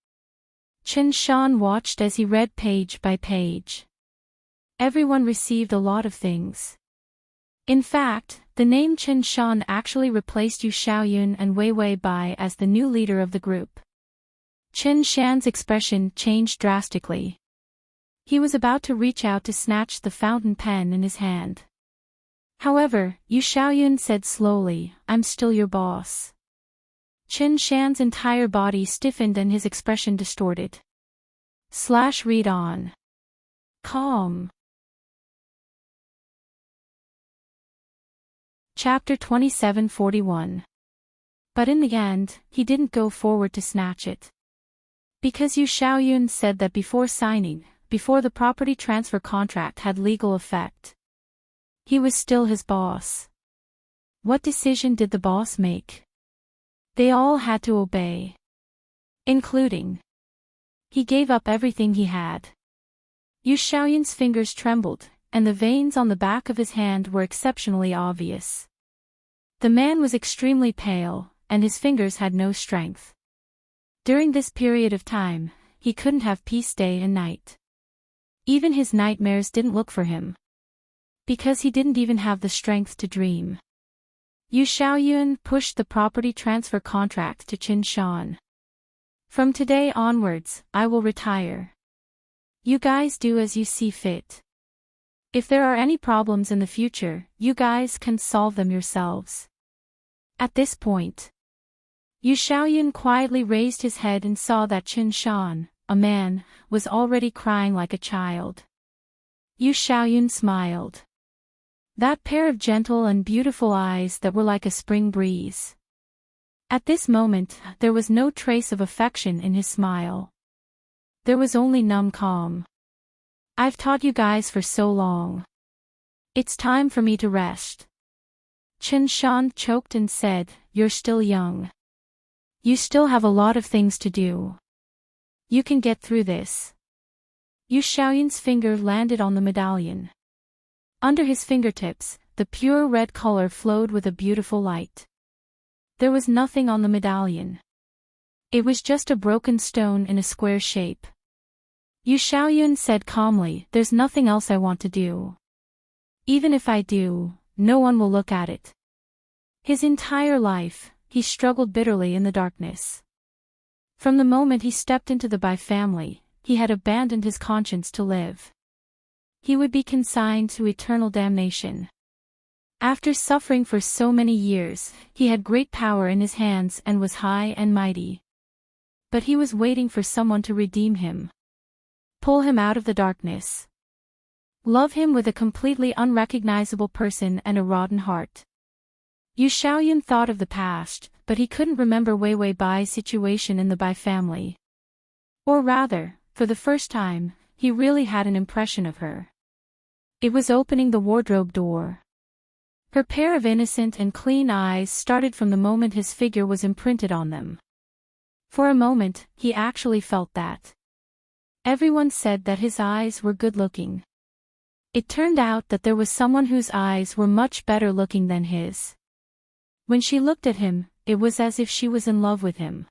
Chen Shan watched as he read page by page. Everyone received a lot of things. In fact, the name Chen Shan actually replaced Yu Xiaoyun and Wei Wei Bai as the new leader of the group. Chen Shan's expression changed drastically. He was about to reach out to snatch the fountain pen in his hand. However, Yu Xiaoyun said slowly, "I'm still your boss." Chen Shan's entire body stiffened and his expression distorted. Read on. Calm. Chapter 2741. But in the end, he didn't go forward to snatch it. Because Yu Xiaoyun said that before signing, before the property transfer contract had legal effect, he was still his boss. What decision did the boss make? They all had to obey. Including. He gave up everything he had. Yu Xiaoyun's fingers trembled, and the veins on the back of his hand were exceptionally obvious. The man was extremely pale, and his fingers had no strength. During this period of time, he couldn't have peace day and night. Even his nightmares didn't look for him. Because he didn't even have the strength to dream. Yu Xiaoyun pushed the property transfer contract to Chen Shan. From today onwards, I will retire. You guys do as you see fit. If there are any problems in the future, you guys can solve them yourselves. At this point, Yu Xiaoyun quietly raised his head and saw that Qin Shan, a man, was already crying like a child. Yu Xiaoyun smiled. That pair of gentle and beautiful eyes that were like a spring breeze. At this moment, there was no trace of affection in his smile. There was only numb calm. I've taught you guys for so long. It's time for me to rest. Qin Shan choked and said, "You're still young. You still have a lot of things to do. You can get through this." Yu Xiaoyun's finger landed on the medallion. Under his fingertips, the pure red color flowed with a beautiful light. There was nothing on the medallion. It was just a broken stone in a square shape. Yu Xiaoyun said calmly, "There's nothing else I want to do. Even if I do, no one will look at it." His entire life, he struggled bitterly in the darkness. From the moment he stepped into the Bai family, he had abandoned his conscience to live. He would be consigned to eternal damnation. After suffering for so many years, he had great power in his hands and was high and mighty. But he was waiting for someone to redeem him. Pull him out of the darkness. Love him with a completely unrecognizable person and a rotten heart. Yu Xiaoyun thought of the past, but he couldn't remember Wei Wei Bai's situation in the Bai family. Or rather, for the first time, he really had an impression of her. It was opening the wardrobe door. Her pair of innocent and clean eyes started from the moment his figure was imprinted on them. For a moment, he actually felt that. Everyone said that his eyes were good-looking. It turned out that there was someone whose eyes were much better looking than his. When she looked at him, it was as if she was in love with him.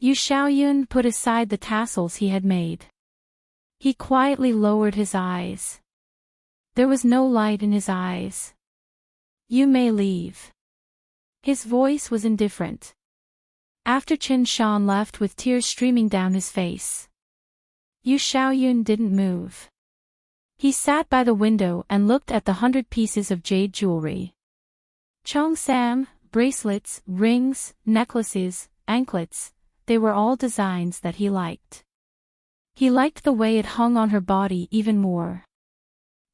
Yu Xiaoyun put aside the tassels he had made. He quietly lowered his eyes. There was no light in his eyes. "You may leave." His voice was indifferent. After Qin Shan left with tears streaming down his face, Yu Xiaoyun didn't move. He sat by the window and looked at the 100 pieces of jade jewelry. Cheongsam, bracelets, rings, necklaces, anklets, they were all designs that he liked. He liked the way it hung on her body even more.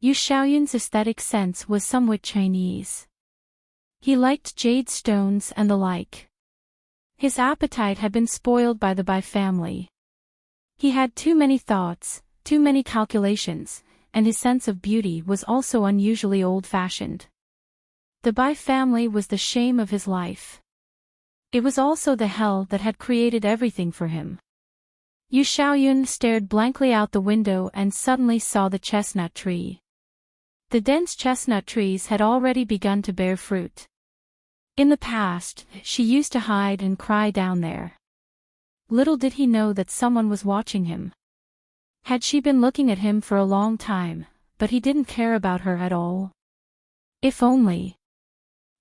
Yu Xiaoyun's aesthetic sense was somewhat Chinese. He liked jade stones and the like. His appetite had been spoiled by the Bai family. He had too many thoughts, too many calculations, and his sense of beauty was also unusually old-fashioned. The Bai family was the shame of his life. It was also the hell that had created everything for him. Yu Xiaoyun stared blankly out the window and suddenly saw the chestnut tree. The dense chestnut trees had already begun to bear fruit. In the past, she used to hide and cry down there. Little did he know that someone was watching him. Had she been looking at him for a long time, but he didn't care about her at all. If only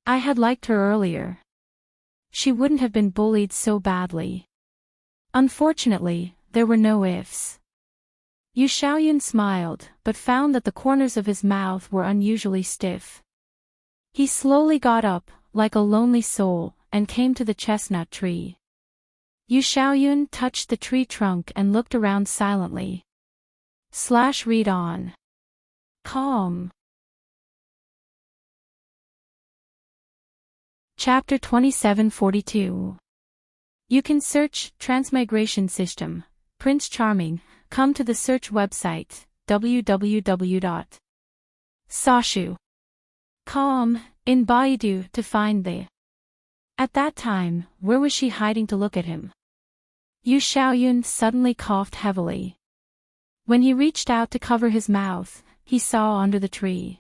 I had liked her earlier, she wouldn't have been bullied so badly. Unfortunately, there were no ifs. Yu Xiaoyun smiled, but found that the corners of his mouth were unusually stiff. He slowly got up, like a lonely soul, and came to the chestnut tree. Yu Xiaoyun touched the tree trunk and looked around silently. Read on. Calm. Chapter 2742. You can search Transmigration System, Prince Charming. Come to the search website, www.sashu.com, in Baidu to find the. At that time, where was she hiding to look at him? Yu Xiaoyun suddenly coughed heavily. When he reached out to cover his mouth, he saw under the tree.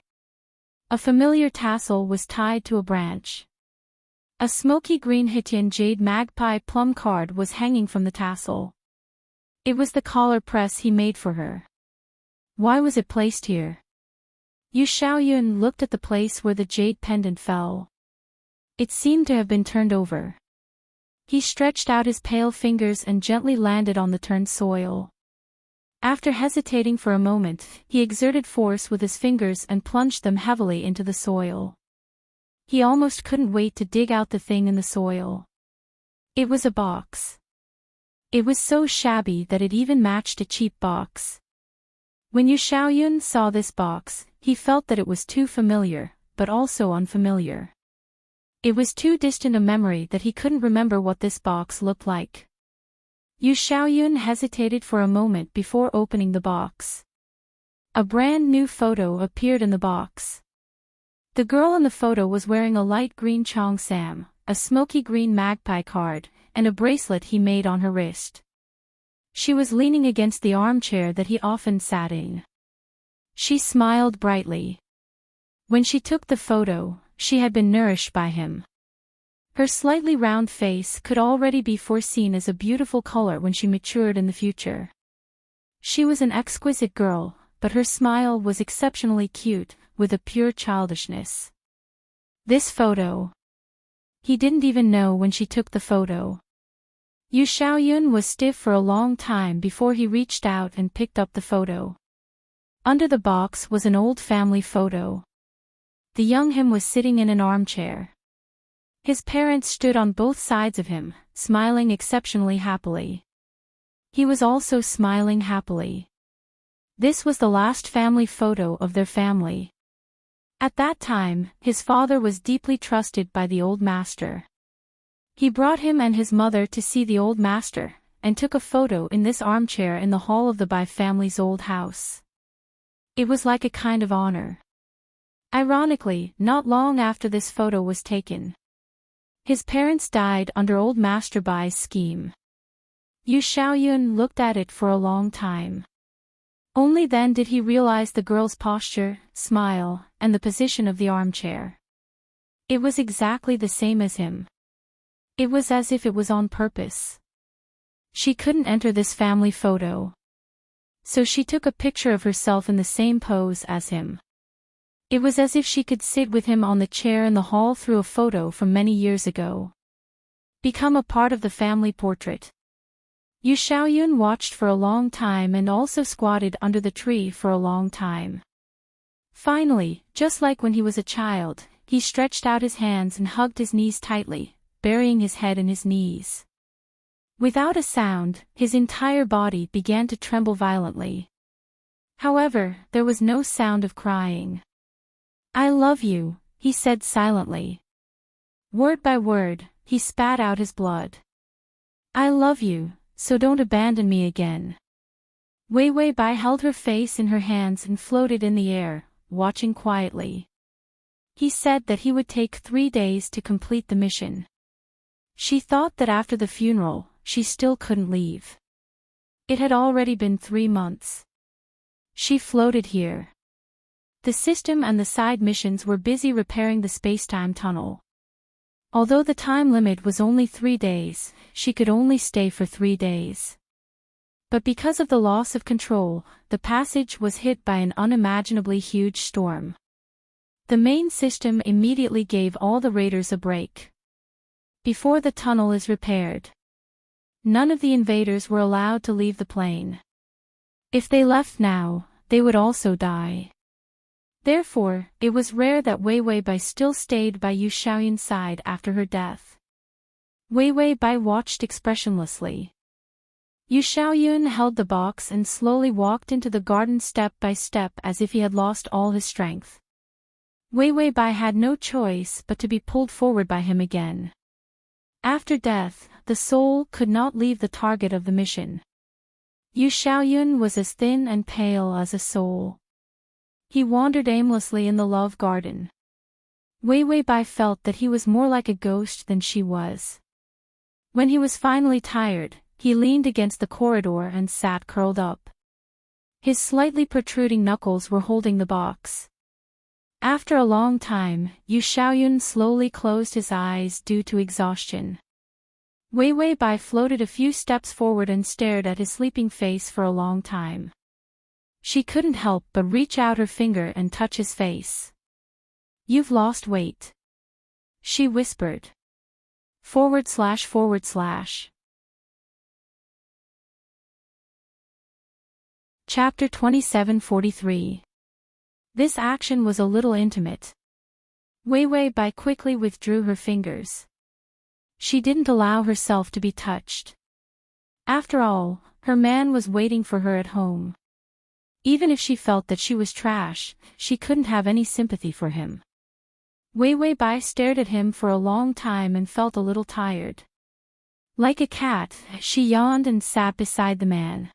A familiar tassel was tied to a branch. A smoky green Hitian jade magpie plum card was hanging from the tassel. It was the collar press he made for her. Why was it placed here? Yu Xiaoyun looked at the place where the jade pendant fell. It seemed to have been turned over. He stretched out his pale fingers and gently landed on the turned soil. After hesitating for a moment, he exerted force with his fingers and plunged them heavily into the soil. He almost couldn't wait to dig out the thing in the soil. It was a box. It was so shabby that it even matched a cheap box. When Yu Xiaoyun saw this box, he felt that it was too familiar, but also unfamiliar. It was too distant a memory that he couldn't remember what this box looked like. Yu Xiaoyun hesitated for a moment before opening the box. A brand new photo appeared in the box. The girl in the photo was wearing a light green cheongsam, a smoky green magpie card, and a bracelet he made on her wrist. She was leaning against the armchair that he often sat in. She smiled brightly. When she took the photo, she had been nourished by him. Her slightly round face could already be foreseen as a beautiful color when she matured in the future. She was an exquisite girl, but her smile was exceptionally cute, with a pure childishness. This photo. He didn't even know when she took the photo. Yu Xiaoyun was stiff for a long time before he reached out and picked up the photo. Under the box was an old family photo. The young him was sitting in an armchair. His parents stood on both sides of him, smiling exceptionally happily. He was also smiling happily. This was the last family photo of their family. At that time, his father was deeply trusted by the old master. He brought him and his mother to see the old master, and took a photo in this armchair in the hall of the Bai family's old house. It was like a kind of honor. Ironically, not long after this photo was taken, his parents died under old Master Bai's scheme. Yu Xiaoyun looked at it for a long time. Only then did he realize the girl's posture, smile, and the position of the armchair. It was exactly the same as him. It was as if it was on purpose. She couldn't enter this family photo. So she took a picture of herself in the same pose as him. It was as if she could sit with him on the chair in the hall through a photo from many years ago. Become a part of the family portrait. Yu Xiaoyun watched for a long time and also squatted under the tree for a long time. Finally, just like when he was a child, he stretched out his hands and hugged his knees tightly, burying his head in his knees. Without a sound, his entire body began to tremble violently. However, there was no sound of crying. "I love you," he said silently. Word by word, he spat out his blood. "I love you, so don't abandon me again." Wei Bai held her face in her hands and floated in the air, watching quietly. He said that he would take 3 days to complete the mission. She thought that after the funeral, she still couldn't leave. It had already been 3 months. She floated here. The system and the side missions were busy repairing the spacetime tunnel. Although the time limit was only 3 days, she could only stay for 3 days. But because of the loss of control, the passage was hit by an unimaginably huge storm. The main system immediately gave all the raiders a break. Before the tunnel is repaired, none of the invaders were allowed to leave the plane. If they left now, they would also die. Therefore, it was rare that Wei Bai still stayed by Yu Xiaoyun's side after her death. Wei Bai watched expressionlessly. Yu Xiaoyun held the box and slowly walked into the garden step by step as if he had lost all his strength. Wei Bai had no choice but to be pulled forward by him again. After death, the soul could not leave the target of the mission. Yu Xiaoyun was as thin and pale as a soul. He wandered aimlessly in the love garden. Wei Bai felt that he was more like a ghost than she was. When he was finally tired, he leaned against the corridor and sat curled up. His slightly protruding knuckles were holding the box. After a long time, Yu Xiaoyun slowly closed his eyes due to exhaustion. Wei Bai floated a few steps forward and stared at his sleeping face for a long time. She couldn't help but reach out her finger and touch his face. "You've lost weight," she whispered. // Chapter 2743. This action was a little intimate. Wei Wei Bai quickly withdrew her fingers. She didn't allow herself to be touched. After all, her man was waiting for her at home. Even if she felt that she was trash, she couldn't have any sympathy for him. Wei Wei Bai stared at him for a long time and felt a little tired. Like a cat, she yawned and sat beside the man.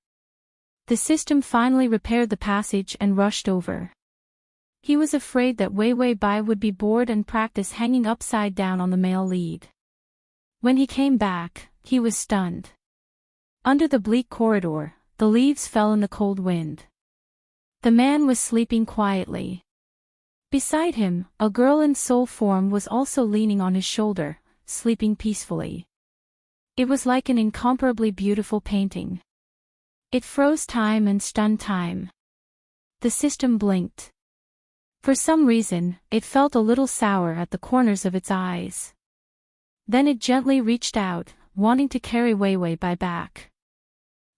The system finally repaired the passage and rushed over. He was afraid that Wei Wei Bai would be bored and practice hanging upside down on the male lead. When he came back, he was stunned. Under the bleak corridor, the leaves fell in the cold wind. The man was sleeping quietly. Beside him, a girl in soul form was also leaning on his shoulder, sleeping peacefully. It was like an incomparably beautiful painting. It froze time and stunned time. The system blinked. For some reason, it felt a little sour at the corners of its eyes. Then it gently reached out, wanting to carry Wei Wei Bai back.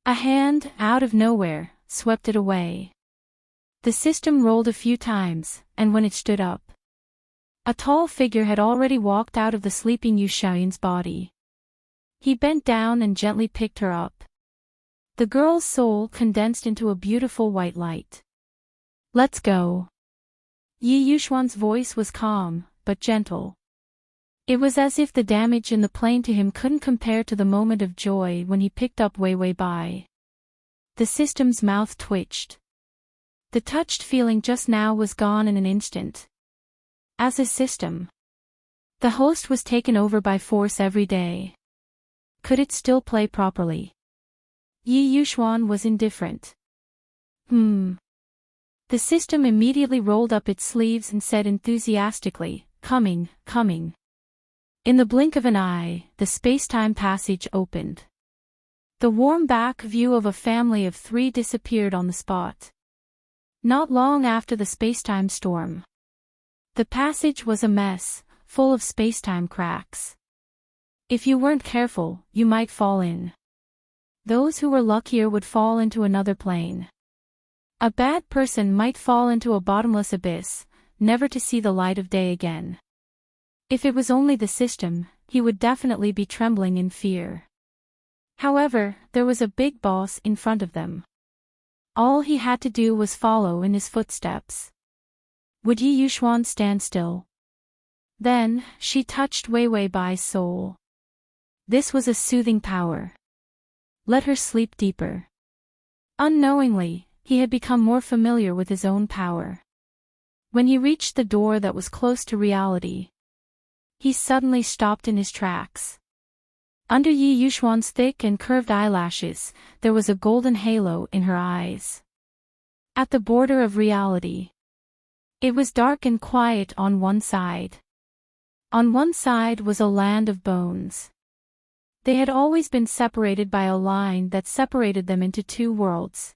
A hand, out of nowhere, swept it away. The system rolled a few times, and when it stood up, a tall figure had already walked out of the sleeping Yu Xiaoyun's body. He bent down and gently picked her up. The girl's soul condensed into a beautiful white light. "Let's go." Yi Yuxuan's voice was calm, but gentle. It was as if the damage in the plane to him couldn't compare to the moment of joy when he picked up Wei Wei Bai. The system's mouth twitched. The touched feeling just now was gone in an instant. As a system, the host was taken over by force every day. Could it still play properly? Yi Yuxuan was indifferent. The system immediately rolled up its sleeves and said enthusiastically, "Coming, coming." In the blink of an eye, the space-time passage opened. The warm back view of a family of 3 disappeared on the spot. Not long after the space-time storm, the passage was a mess, full of space-time cracks. If you weren't careful, you might fall in. Those who were luckier would fall into another plane. A bad person might fall into a bottomless abyss, never to see the light of day again. If it was only the system, he would definitely be trembling in fear. However, there was a big boss in front of them. All he had to do was follow in his footsteps. Would Yi Yuxuan stand still? Then, she touched Wei Wei Bai's soul. This was a soothing power. Let her sleep deeper. Unknowingly, he had become more familiar with his own power. When he reached the door that was close to reality, he suddenly stopped in his tracks. Under Yi Yuxuan's thick and curved eyelashes, there was a golden halo in her eyes. At the border of reality, it was dark and quiet on one side. On one side was a land of bones. They had always been separated by a line that separated them into 2 worlds.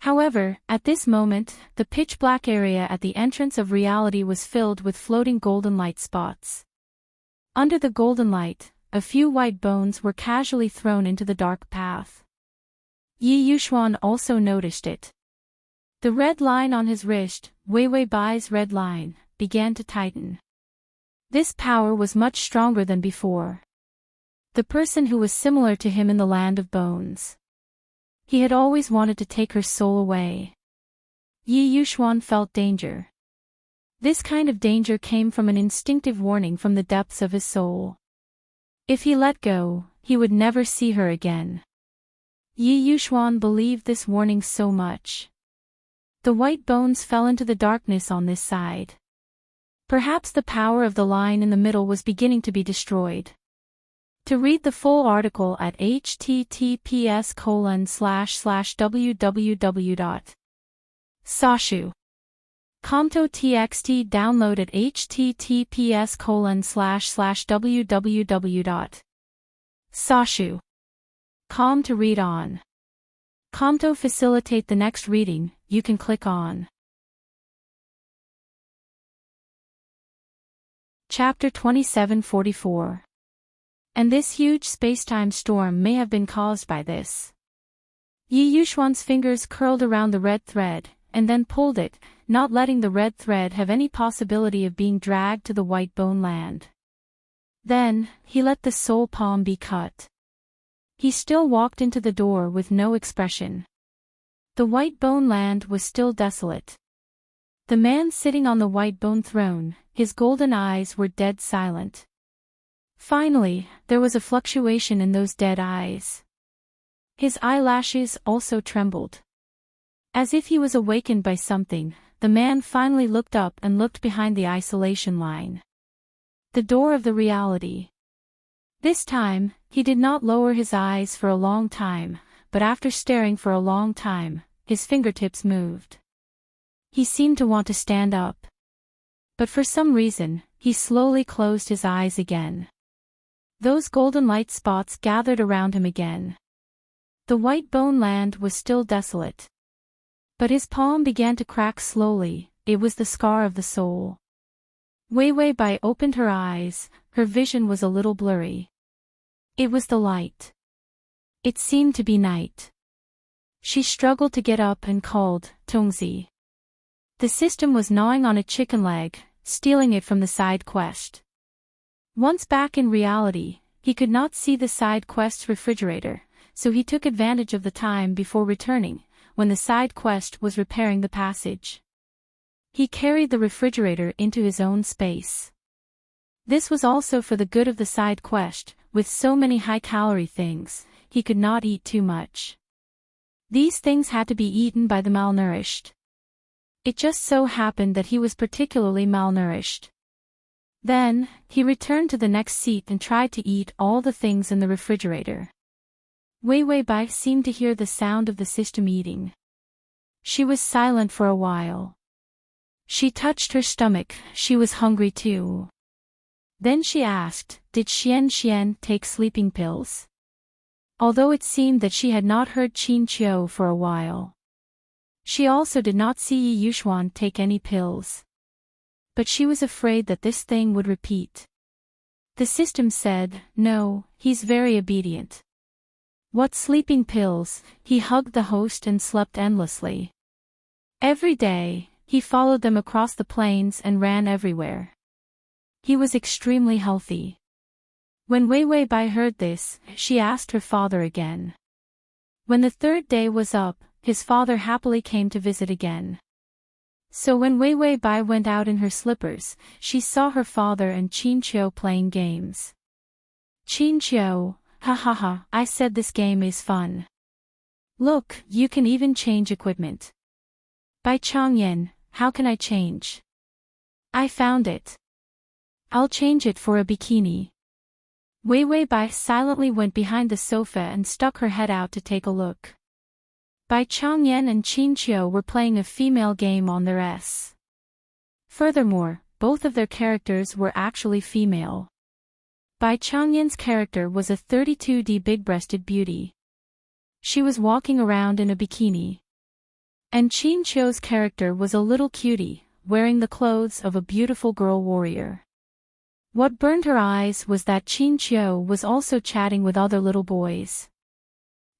However, at this moment, the pitch-black area at the entrance of reality was filled with floating golden light spots. Under the golden light, a few white bones were casually thrown into the dark path. Yi Yuxuan also noticed it. The red line on his wrist, Wei Wei Bai's red line, began to tighten. This power was much stronger than before. The person who was similar to him in the land of bones. He had always wanted to take her soul away. Yi Yuxuan felt danger. This kind of danger came from an instinctive warning from the depths of his soul. If he let go, he would never see her again. Yi Yuxuan believed this warning so much. The white bones fell into the darkness on this side. Perhaps the power of the line in the middle was beginning to be destroyed. To read the full article at https://www.sashu.com.txt, download at https://www.sashu.com to read on. To facilitate the next reading, you can click on Chapter 2744. And this huge spacetime storm may have been caused by this. Yi Yuxuan's fingers curled around the red thread, and then pulled it, not letting the red thread have any possibility of being dragged to the white bone land. Then, he let the soul palm be cut. He still walked into the door with no expression. The white bone land was still desolate. The man sitting on the white bone throne, his golden eyes were dead silent. Finally, there was a fluctuation in those dead eyes. His eyelashes also trembled. As if he was awakened by something, the man finally looked up and looked behind the isolation line. The door of the reality. This time, he did not lower his eyes for a long time, but after staring for a long time, his fingertips moved. He seemed to want to stand up. But for some reason, he slowly closed his eyes again. Those golden light spots gathered around him again. The white bone land was still desolate. But his palm began to crack slowly. It was the scar of the soul. Wei Wei Bai opened her eyes, her vision was a little blurry. It was the light. It seemed to be night. She struggled to get up and called, Tongzi. The system was gnawing on a chicken leg, stealing it from the side quest. Once back in reality, he could not see the side quest's refrigerator, so he took advantage of the time before returning, when the side quest was repairing the passage. He carried the refrigerator into his own space. This was also for the good of the side quest. With so many high-calorie things, he could not eat too much. These things had to be eaten by the malnourished. It just so happened that he was particularly malnourished. Then, he returned to the next seat and tried to eat all the things in the refrigerator. Wei Wei Bai seemed to hear the sound of the system eating. She was silent for a while. She touched her stomach, she was hungry too. Then she asked, did Xian take sleeping pills? Although it seemed that she had not heard Qin Qiu for a while. She also did not see Yi Yuxuan take any pills. But she was afraid that this thing would repeat. The system said, no, he's very obedient. What sleeping pills? He hugged the host and slept endlessly. Every day, he followed them across the plains and ran everywhere. He was extremely healthy. When Wei Wei Bai heard this, she asked her father again. When the third day was up, his father happily came to visit again. So when Wei Wei Bai went out in her slippers, she saw her father and Qin Qiu playing games. Qin Qiu, ha ha ha, I said this game is fun. Look, you can even change equipment. Bai Changyan, how can I change? I found it. I'll change it for a bikini. Wei Wei Bai silently went behind the sofa and stuck her head out to take a look. Bai Changyan and Qin Qiu were playing a female game on their S. Furthermore, both of their characters were actually female. Bai Changyan's character was a 32D big-breasted beauty. She was walking around in a bikini. And Qin Qiu's character was a little cutie, wearing the clothes of a beautiful girl warrior. What burned her eyes was that Qin Qiu was also chatting with other little boys.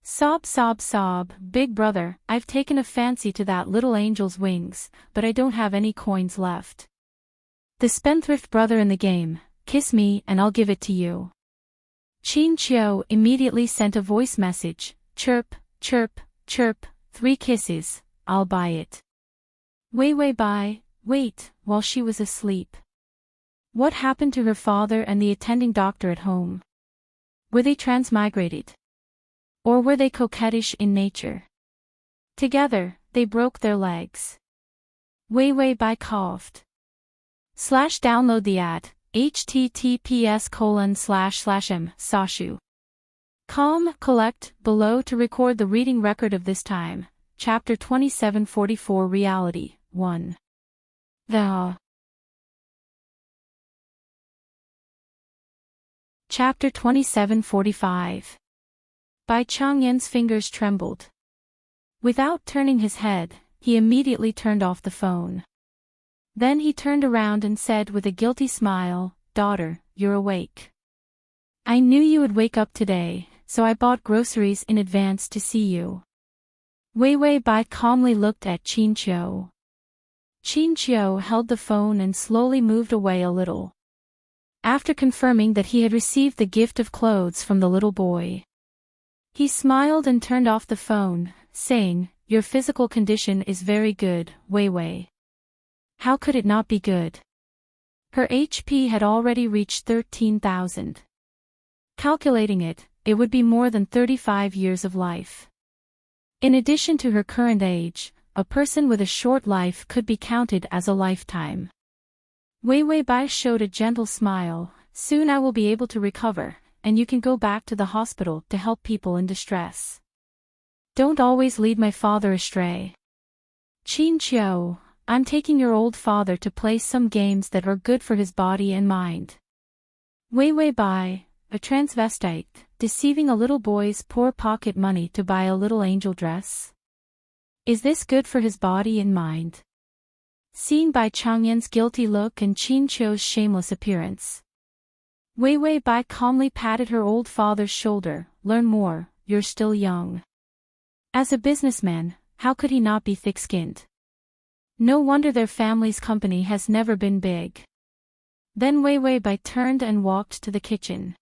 Sob sob sob, big brother, I've taken a fancy to that little angel's wings, but I don't have any coins left. The spendthrift brother in the game, kiss me and I'll give it to you. Qin Qiu immediately sent a voice message, chirp, chirp, chirp, 3 kisses, I'll buy it. Wei Wei Bai, wait, while she was asleep. What happened to her father and the attending doctor at home? Were they transmigrated? Or were they coquettish in nature? Together, they broke their legs. Wei Wei Bai coughed. /download the ad, https://m, Sashu. Collect, below to record the reading record of this time, Chapter 2744 Reality, 1. Chapter 2745. Bai Changyan's fingers trembled. Without turning his head, he immediately turned off the phone. Then he turned around and said with a guilty smile, daughter, you're awake. I knew you would wake up today, so I bought groceries in advance to see you. Wei Wei Bai calmly looked at Qin Qiu. Qin Qiu held the phone and slowly moved away a little. After confirming that he had received the gift of clothes from the little boy, he smiled and turned off the phone, saying, "Your physical condition is very good, Wei Wei." How could it not be good? Her HP had already reached 13,000. Calculating it, it would be more than 35 years of life. In addition to her current age, a person with a short life could be counted as a lifetime. Wei Wei Bai showed a gentle smile. "Soon I will be able to recover, and you can go back to the hospital to help people in distress. Don't always lead my father astray." "Qin Qiu, I'm taking your old father to play some games that are good for his body and mind." Wei Wei Bai, a transvestite, deceiving a little boy's poor pocket money to buy a little angel dress? Is this good for his body and mind? Seeing Bai Changyan's guilty look and Qin Qiu's shameless appearance, Wei Wei Bai calmly patted her old father's shoulder. "Learn more, you're still young." As a businessman, how could he not be thick-skinned? No wonder their family's company has never been big. Then Wei Wei Bai turned and walked to the kitchen.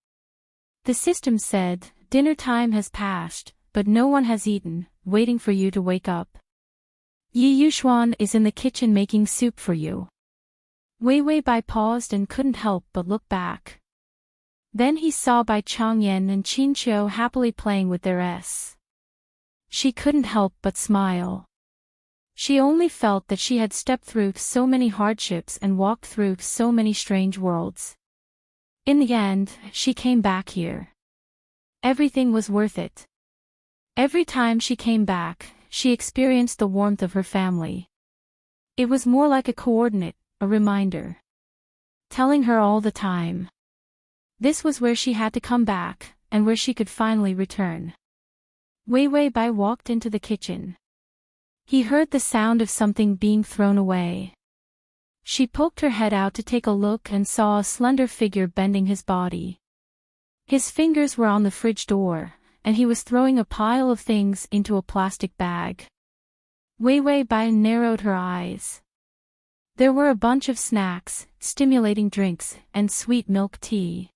The system said, "Dinner time has passed, but no one has eaten, waiting for you to wake up. Yi Yuxuan is in the kitchen making soup for you." Wei Wei Bai paused and couldn't help but look back. Then he saw Bai Changyan and Qin Qiu happily playing with their S. She couldn't help but smile. She only felt that she had stepped through so many hardships and walked through so many strange worlds. In the end, she came back here. Everything was worth it. Every time she came back, she experienced the warmth of her family. It was more like a coordinate, a reminder, telling her all the time. This was where she had to come back, and where she could finally return. Wei Wei Bai walked into the kitchen. He heard the sound of something being thrown away. She poked her head out to take a look and saw a slender figure bending his body. His fingers were on the fridge door, and he was throwing a pile of things into a plastic bag. Wei Wei Bai narrowed her eyes. There were a bunch of snacks, stimulating drinks, and sweet milk tea.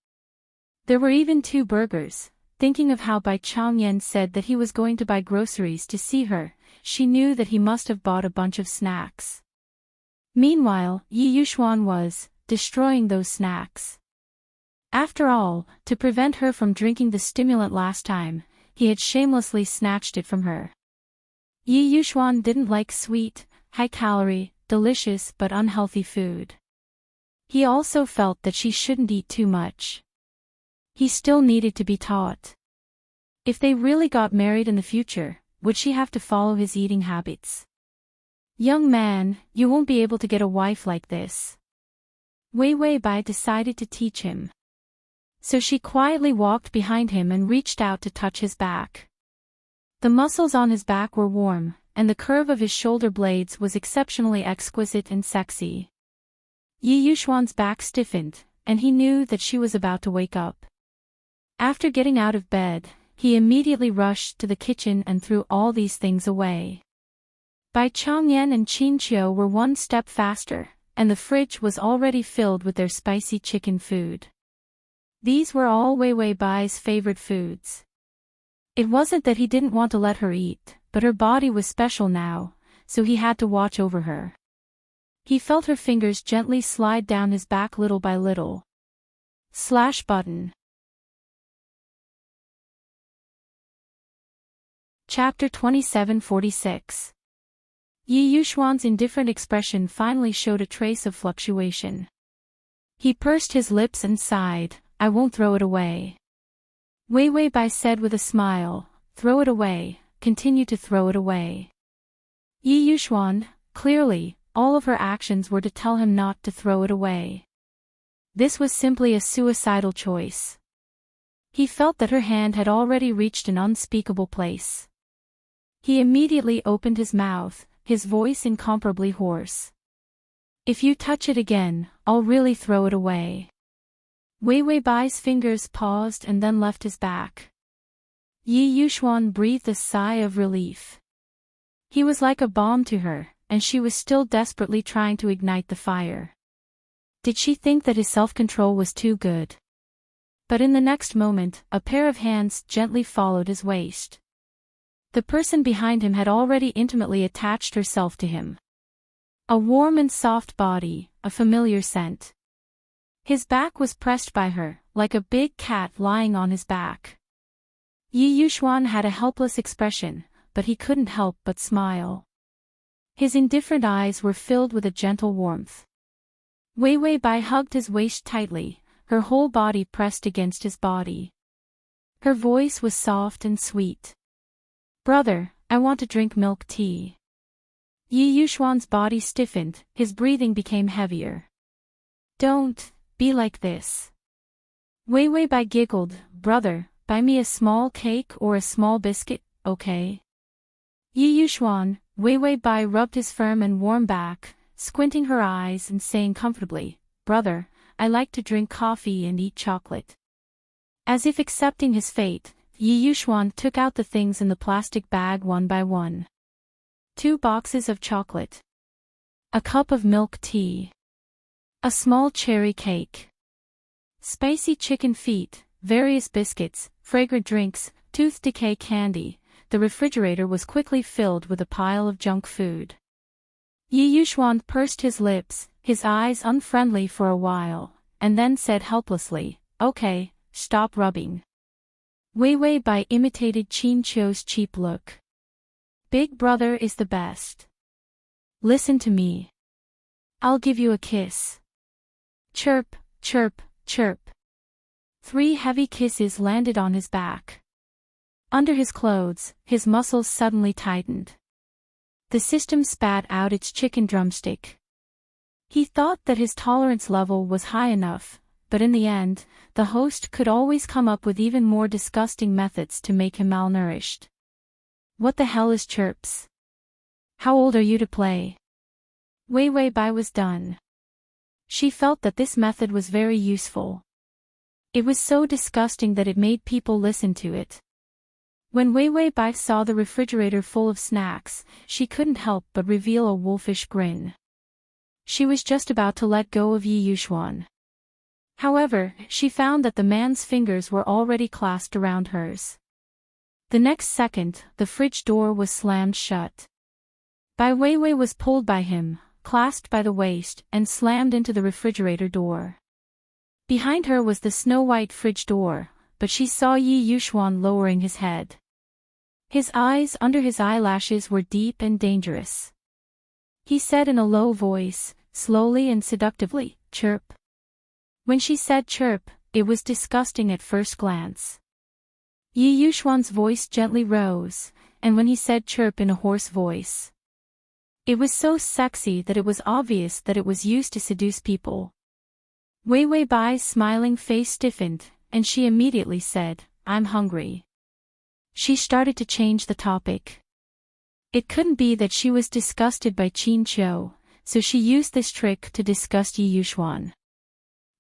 There were even 2 burgers. Thinking of how Bai Changyan said that he was going to buy groceries to see her, she knew that he must have bought a bunch of snacks. Meanwhile, Yi Yuxuan was destroying those snacks. After all, to prevent her from drinking the stimulant last time, he had shamelessly snatched it from her. Yi Yuxuan didn't like sweet, high-calorie, delicious but unhealthy food. He also felt that she shouldn't eat too much. He still needed to be taught. If they really got married in the future, would she have to follow his eating habits? "Young man, you won't be able to get a wife like this." Wei Wei Bai decided to teach him. So she quietly walked behind him and reached out to touch his back. The muscles on his back were warm, and the curve of his shoulder blades was exceptionally exquisite and sexy. Yi Yuxuan's back stiffened, and he knew that she was about to wake up. After getting out of bed, he immediately rushed to the kitchen and threw all these things away. Bai Changyan and Qin Qiu were one step faster, and the fridge was already filled with their spicy chicken food. These were all Wei Wei Bai's favorite foods. It wasn't that he didn't want to let her eat, but her body was special now, so he had to watch over her. He felt her fingers gently slide down his back little by little. /button. Chapter 2746. Yi Yuxuan's indifferent expression finally showed a trace of fluctuation. He pursed his lips and sighed. "I won't throw it away." Wei Wei Bai said with a smile, "Throw it away, continue to throw it away." Yi Yuxuan, clearly, all of her actions were to tell him not to throw it away. This was simply a suicidal choice. He felt that her hand had already reached an unspeakable place. He immediately opened his mouth, his voice incomparably hoarse. "If you touch it again, I'll really throw it away." Wei Wei Bai's fingers paused and then left his back. Yi Yuxuan breathed a sigh of relief. He was like a bomb to her, and she was still desperately trying to ignite the fire. Did she think that his self-control was too good? But in the next moment, a pair of hands gently followed his waist. The person behind him had already intimately attached herself to him. A warm and soft body, a familiar scent. His back was pressed by her, like a big cat lying on his back. Yi Yuxuan had a helpless expression, but he couldn't help but smile. His indifferent eyes were filled with a gentle warmth. Wei Wei Bai hugged his waist tightly, her whole body pressed against his body. Her voice was soft and sweet. "Brother, I want to drink milk tea." Yi Yuxuan's body stiffened, his breathing became heavier. "Don't be like this." Wei Wei Bai giggled. "Brother, buy me a small cake or a small biscuit, okay?" Yi Yuxuan, Wei Wei Bai rubbed his firm and warm back, squinting her eyes and saying comfortably, "Brother, I like to drink coffee and eat chocolate." As if accepting his fate, Yi Yuxuan took out the things in the plastic bag one by one. 2 boxes of chocolate. A cup of milk tea. A small cherry cake. Spicy chicken feet, various biscuits, fragrant drinks, tooth decay candy. The refrigerator was quickly filled with a pile of junk food. Yi Yuxuan pursed his lips, his eyes unfriendly for a while, and then said helplessly, "Okay, stop rubbing." Wei Wei Bai imitated Qin Qiu's cheap look. "Big brother is the best. Listen to me. I'll give you a kiss." Chirp, chirp, chirp. 3 heavy kisses landed on his back. Under his clothes, his muscles suddenly tightened. The system spat out its chicken drumstick. He thought that his tolerance level was high enough, but in the end, the host could always come up with even more disgusting methods to make him malnourished. What the hell is chirps? How old are you to play? Wei Wei Bai was done. She felt that this method was very useful. It was so disgusting that it made people listen to it. When Wei Wei Bai saw the refrigerator full of snacks, she couldn't help but reveal a wolfish grin. She was just about to let go of Yi Yuxuan. However, she found that the man's fingers were already clasped around hers. The next second, the fridge door was slammed shut. Bai Weiwei was pulled by him, clasped by the waist, and slammed into the refrigerator door. Behind her was the snow-white fridge door, but she saw Yi Yuxuan lowering his head. His eyes under his eyelashes were deep and dangerous. He said in a low voice, slowly and seductively, "Chirp." When she said chirp, it was disgusting at first glance. Yi Yuxuan's voice gently rose, and when he said chirp in a hoarse voice, it was so sexy that it was obvious that it was used to seduce people. Wei Wei Bai's smiling face stiffened, and she immediately said, "I'm hungry." She started to change the topic. It couldn't be that she was disgusted by Qin Qiu, so she used this trick to disgust Yi Yuxuan.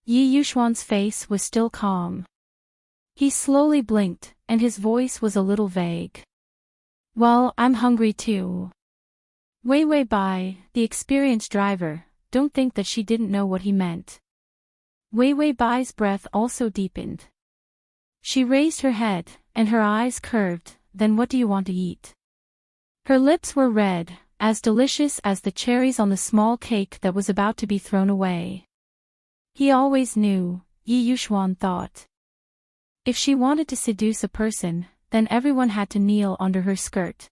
Yi Yuxuan's face was still calm. He slowly blinked, and his voice was a little vague. "Well, I'm hungry too." Wei Wei Bai, the experienced driver, don't think that she didn't know what he meant. Wei Wei Bai's breath also deepened. She raised her head, and her eyes curved. "Then what do you want to eat?" Her lips were red, as delicious as the cherries on the small cake that was about to be thrown away. He always knew, Yi Yuxuan thought. If she wanted to seduce a person, then everyone had to kneel under her skirt.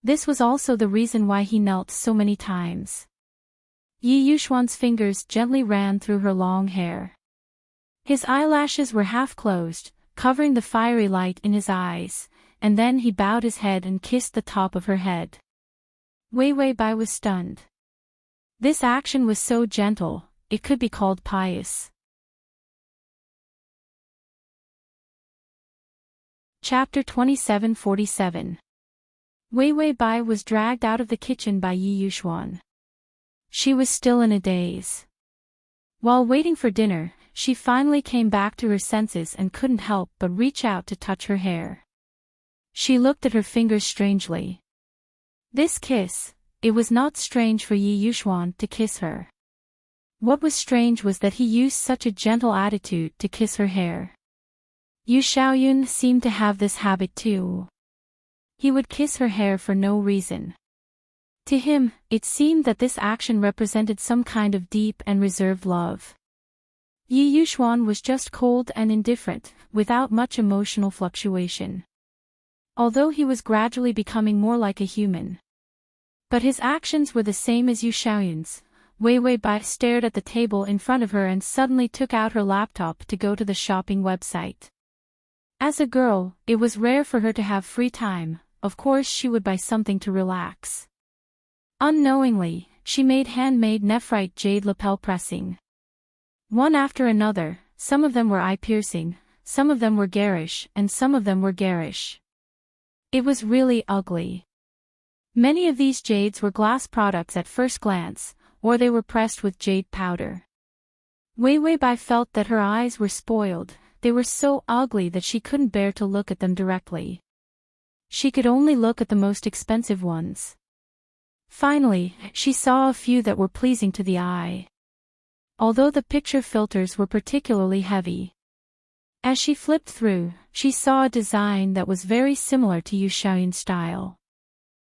This was also the reason why he knelt so many times. Yi Yuxuan's fingers gently ran through her long hair. His eyelashes were half closed, covering the fiery light in his eyes, and then he bowed his head and kissed the top of her head. Wei Wei Bai was stunned. This action was so gentle, it could be called pious. Chapter 2747. Wei Wei Bai was dragged out of the kitchen by Yi Yuxuan. She was still in a daze. While waiting for dinner, she finally came back to her senses and couldn't help but reach out to touch her hair. She looked at her fingers strangely. This kiss, it was not strange for Yi Yuxuan to kiss her. What was strange was that he used such a gentle attitude to kiss her hair. Yu Xiaoyun seemed to have this habit too. He would kiss her hair for no reason. To him, it seemed that this action represented some kind of deep and reserved love. Yi Yuxuan was just cold and indifferent, without much emotional fluctuation. Although he was gradually becoming more like a human. But his actions were the same as Yu Xiaoyun's. Wei Bai stared at the table in front of her and suddenly took out her laptop to go to the shopping website. As a girl, it was rare for her to have free time. Of course she would buy something to relax. Unknowingly, she made handmade nephrite jade lapel pressing. One after another, some of them were eye-piercing, some of them were garish, and some of them were garish. It was really ugly. Many of these jades were glass products at first glance, or they were pressed with jade powder. Wei Bai felt that her eyes were spoiled. They were so ugly that she couldn't bear to look at them directly. She could only look at the most expensive ones. Finally, she saw a few that were pleasing to the eye. Although the picture filters were particularly heavy. As she flipped through, she saw a design that was very similar to Yu Xiaoyun's style.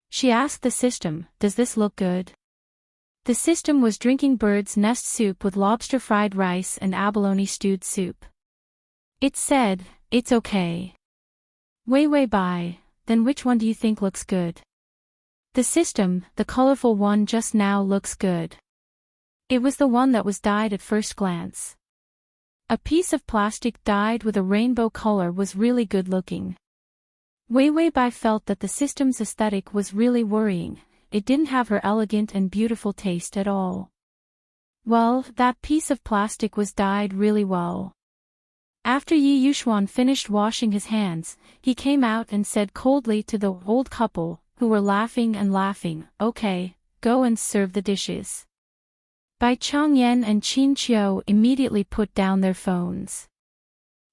She asked the system, "Does this look good?" The system was drinking bird's nest soup with lobster fried rice and abalone stewed soup. It said, "It's okay." Wei Bai, then which one do you think looks good? The system, the colorful one just now looks good. It was the one that was dyed at first glance. A piece of plastic dyed with a rainbow color was really good looking. Wei Bai felt that the system's aesthetic was really worrying. It didn't have her elegant and beautiful taste at all. Well, that piece of plastic was dyed really well. After Yi Yuxuan finished washing his hands, he came out and said coldly to the old couple, who were laughing and laughing, "Okay, go and serve the dishes." Bai Changyan and Qin Qiu immediately put down their phones.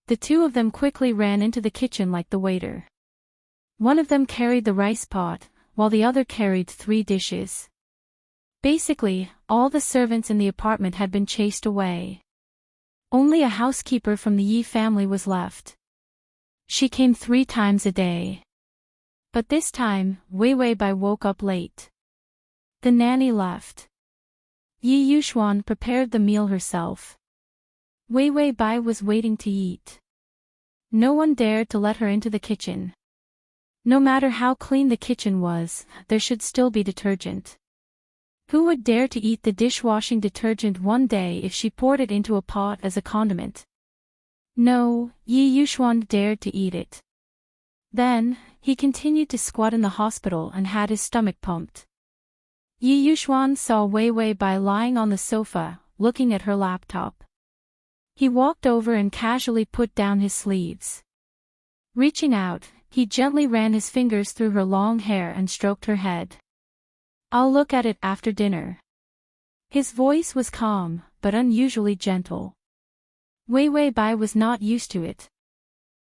The two of them quickly ran into the kitchen like the waiter. One of them carried the rice pot, while the other carried 3 dishes. Basically, all the servants in the apartment had been chased away. Only a housekeeper from the Yi family was left. She came 3 times a day. But this time, Wei Bai woke up late. The nanny left. Yi Yuxuan prepared the meal herself. Wei Bai was waiting to eat. No one dared to let her into the kitchen. No matter how clean the kitchen was, there should still be detergent. Who would dare to eat the dishwashing detergent one day if she poured it into a pot as a condiment? No, Yi Yuxuan dared to eat it. Then, he continued to squat in the hospital and had his stomach pumped. Yi Yuxuan saw Wei Bai lying on the sofa, looking at her laptop. He walked over and casually put down his sleeves. Reaching out, he gently ran his fingers through her long hair and stroked her head. "I'll look at it after dinner." His voice was calm, but unusually gentle. Wei Bai was not used to it.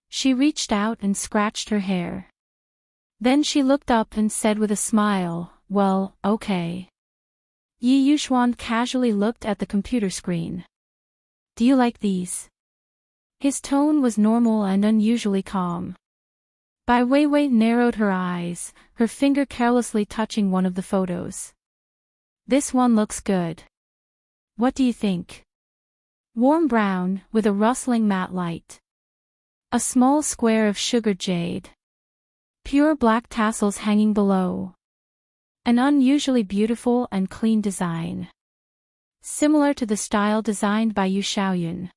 She reached out and scratched her hair. Then she looked up and said with a smile, "Well, okay." Yi Yuxuan casually looked at the computer screen. "Do you like these?" His tone was normal and unusually calm. Bai Wei narrowed her eyes, her finger carelessly touching one of the photos. "This one looks good. What do you think?" Warm brown, with a rustling matte light. A small square of sugar jade. Pure black tassels hanging below. An unusually beautiful and clean design. Similar to the style designed by Yu Xiaoyun.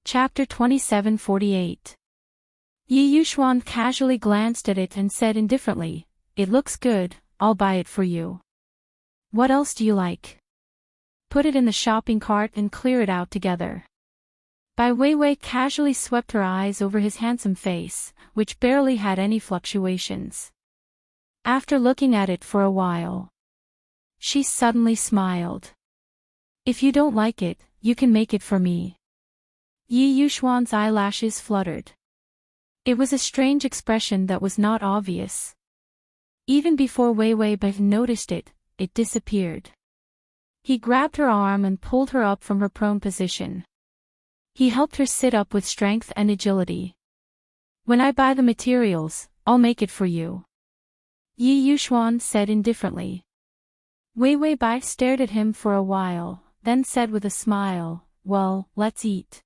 Chapter 2748. Yi Yuxuan casually glanced at it and said indifferently, "It looks good, I'll buy it for you. What else do you like? Put it in the shopping cart and clear it out together." Bai Wei casually swept her eyes over his handsome face, which barely had any fluctuations. After looking at it for a while, she suddenly smiled. "If you don't like it, you can make it for me." Yi Yuxuan's eyelashes fluttered. It was a strange expression that was not obvious. Even before Wei Wei Bai noticed it, it disappeared. He grabbed her arm and pulled her up from her prone position. He helped her sit up with strength and agility. When I buy the materials, I'll make it for you, Yi Yuxuan said indifferently. Wei Wei Bai stared at him for a while, then said with a smile, well, let's eat.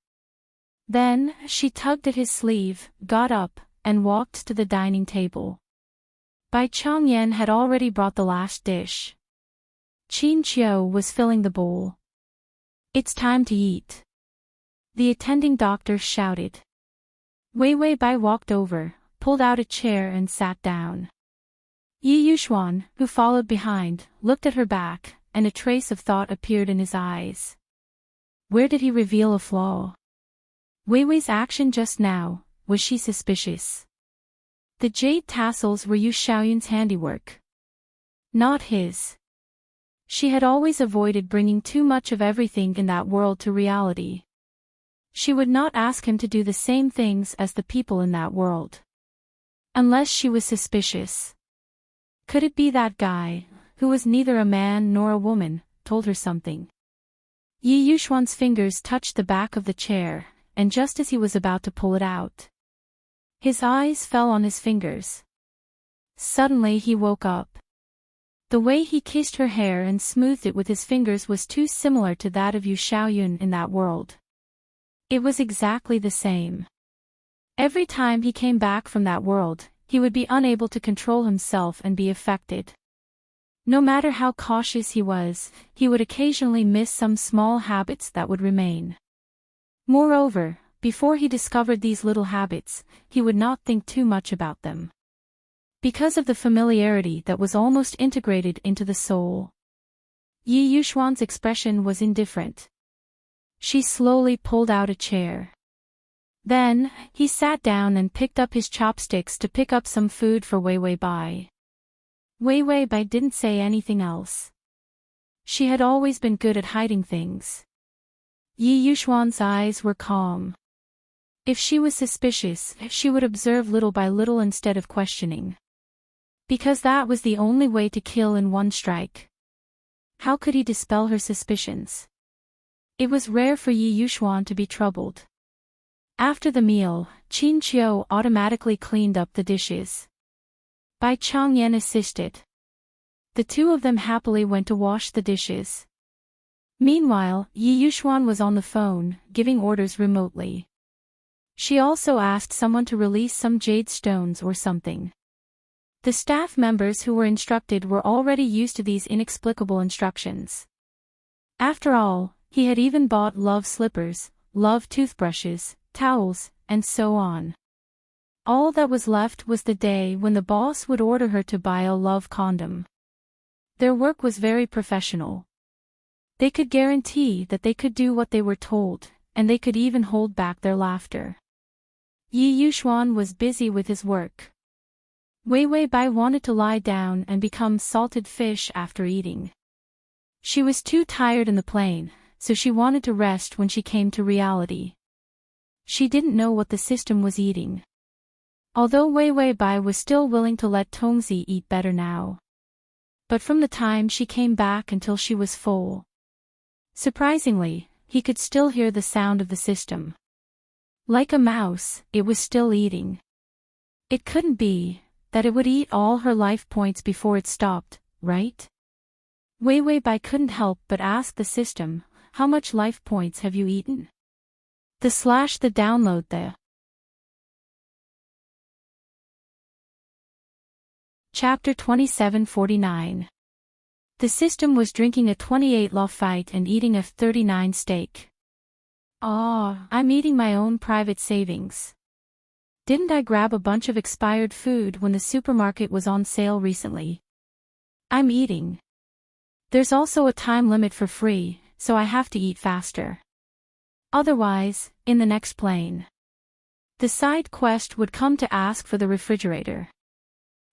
Then, she tugged at his sleeve, got up, and walked to the dining table. Bai Changyan had already brought the last dish. Qin Qiu was filling the bowl. It's time to eat, the attending doctor shouted. Wei Wei Bai walked over, pulled out a chair and sat down. Yi Yuxuan, who followed behind, looked at her back, and a trace of thought appeared in his eyes. Where did he reveal a flaw? Wei Wei's action just now, was she suspicious? The jade tassels were Yu Xiaoyun's handiwork, not his. She had always avoided bringing too much of everything in that world to reality. She would not ask him to do the same things as the people in that world, unless she was suspicious. Could it be that guy, who was neither a man nor a woman, told her something? Yi Yuxuan's fingers touched the back of the chair, and just as he was about to pull it out, his eyes fell on his fingers. Suddenly he woke up. The way he kissed her hair and smoothed it with his fingers was too similar to that of Yu Xiaoyun in that world. It was exactly the same. Every time he came back from that world, he would be unable to control himself and be affected. No matter how cautious he was, he would occasionally miss some small habits that would remain. Moreover, before he discovered these little habits, he would not think too much about them, because of the familiarity that was almost integrated into the soul. Yi Yuxuan's expression was indifferent. She slowly pulled out a chair. Then, he sat down and picked up his chopsticks to pick up some food for Wei Wei Bai. Wei Wei Bai didn't say anything else. She had always been good at hiding things. Yi Yuxuan's eyes were calm. If she was suspicious, she would observe little by little instead of questioning, because that was the only way to kill in one strike. How could he dispel her suspicions? It was rare for Yi Yuxuan to be troubled. After the meal, Qin Qiu automatically cleaned up the dishes. Bai Changyan assisted. The two of them happily went to wash the dishes. Meanwhile, Yi Yuxuan was on the phone, giving orders remotely. She also asked someone to release some jade stones or something. The staff members who were instructed were already used to these inexplicable instructions. After all, he had even bought love slippers, love toothbrushes, towels, and so on. All that was left was the day when the boss would order her to buy a love condom. Their work was very professional. They could guarantee that they could do what they were told, and they could even hold back their laughter. Yi Yuxuan was busy with his work. Wei Wei Bai wanted to lie down and become salted fish after eating. She was too tired in the plane, so she wanted to rest when she came to reality. She didn't know what the system was eating. Although Wei Wei Bai was still willing to let Tongzi eat better now. But from the time she came back until she was full, surprisingly, he could still hear the sound of the system. Like a mouse, it was still eating. It couldn't be that it would eat all her life points before it stopped, right? Wei Wei Bai couldn't help but ask the system, how much life points have you eaten? The download the. Chapter 2749. The system was drinking a 28 Lafite and eating a 39 steak. I'm eating my own private savings. Didn't I grab a bunch of expired food when the supermarket was on sale recently? I'm eating. There's also a time limit for free, so I have to eat faster. Otherwise, in the next plane, the side quest would come to ask for the refrigerator.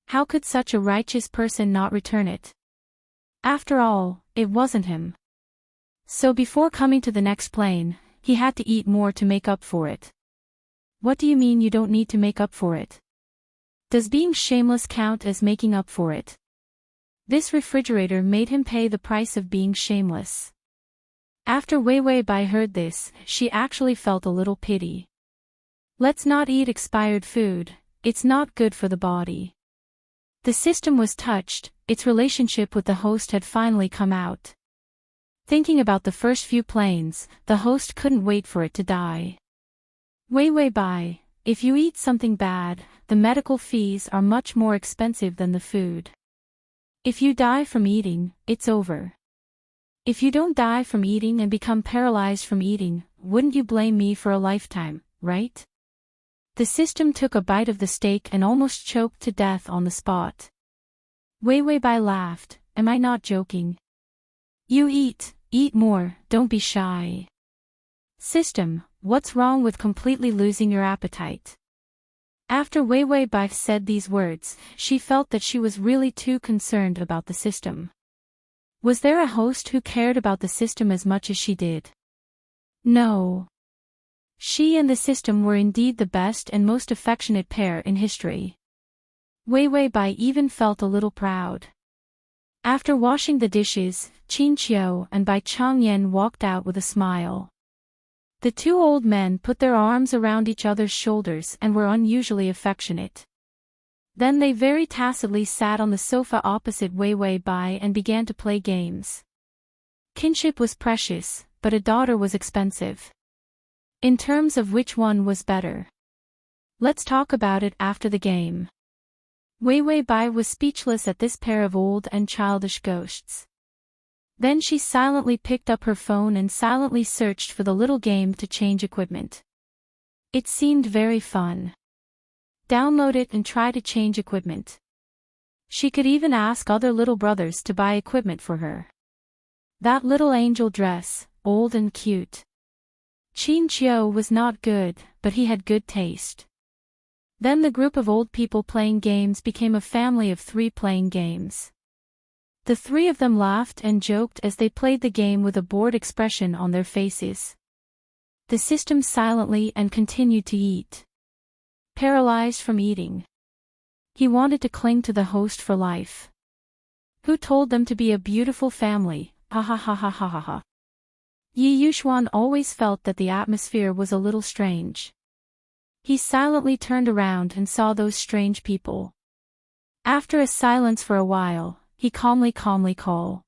How could such a righteous person not return it? After all, it wasn't him. So before coming to the next plane, he had to eat more to make up for it. What do you mean you don't need to make up for it? Does being shameless count as making up for it? This refrigerator made him pay the price of being shameless. After Wei Wei Bai heard this, she actually felt a little pity. Let's not eat expired food, it's not good for the body. The system was touched, its relationship with the host had finally come out. Thinking about the first few planes, the host couldn't wait for it to die. Wei Wei Bai, if you eat something bad, the medical fees are much more expensive than the food. If you die from eating, it's over. If you don't die from eating and become paralyzed from eating, wouldn't you blame me for a lifetime, right? The system took a bite of the steak and almost choked to death on the spot. Wei Wei Bai laughed, am I not joking? You eat more, don't be shy. System, what's wrong with completely losing your appetite? After Wei Wei Bai said these words, she felt that she was really too concerned about the system. Was there a host who cared about the system as much as she did? No. She and the system were indeed the best and most affectionate pair in history. Wei Wei Bai even felt a little proud. After washing the dishes, Qin Qiu and Bai Changyan walked out with a smile. The two old men put their arms around each other's shoulders and were unusually affectionate. Then they very tacitly sat on the sofa opposite Wei Wei Bai and began to play games. Kinship was precious, but a daughter was expensive. In terms of which one was better? Let's talk about it after the game. Wei Wei Bai was speechless at this pair of old and childish ghosts. Then she silently picked up her phone and silently searched for the little game to change equipment. It seemed very fun. Download it and try to change equipment. She could even ask other little brothers to buy equipment for her. That little angel dress, old and cute. Qin Qiu was not good, but he had good taste. Then the group of old people playing games became a family of 3 playing games. The 3 of them laughed and joked as they played the game with a bored expression on their faces. The system silently and continued to eat. Paralyzed from eating. He wanted to cling to the host for life. Who told them to be a beautiful family? Ha ha ha ha ha ha ha. Yi Yuxuan always felt that the atmosphere was a little strange. He silently turned around and saw those strange people. After a silence for a while, he calmly called.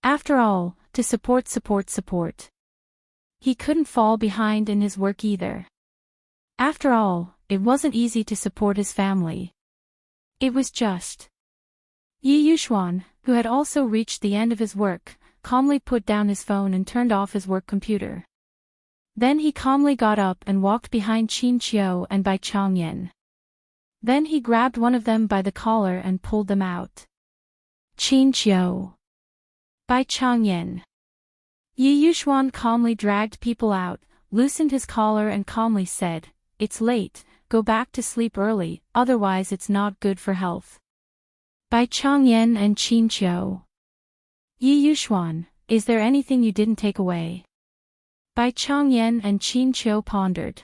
After all, to support. He couldn't fall behind in his work either. After all, it wasn't easy to support his family. It was just. Yi Yuxuan, who had also reached the end of his work, calmly put down his phone and turned off his work computer. Then he calmly got up and walked behind Qin Qiu and Bai Changyan. Then he grabbed one of them by the collar and pulled them out. Qin Qiu. Bai Changyan. Yi Yuxuan calmly dragged people out, loosened his collar and calmly said, "It's late, go back to sleep early, otherwise it's not good for health." Bai Changyan and Qin Qiu. Yi Yuxuan, is there anything you didn't take away? Bai Changyan and Qin Qiu pondered.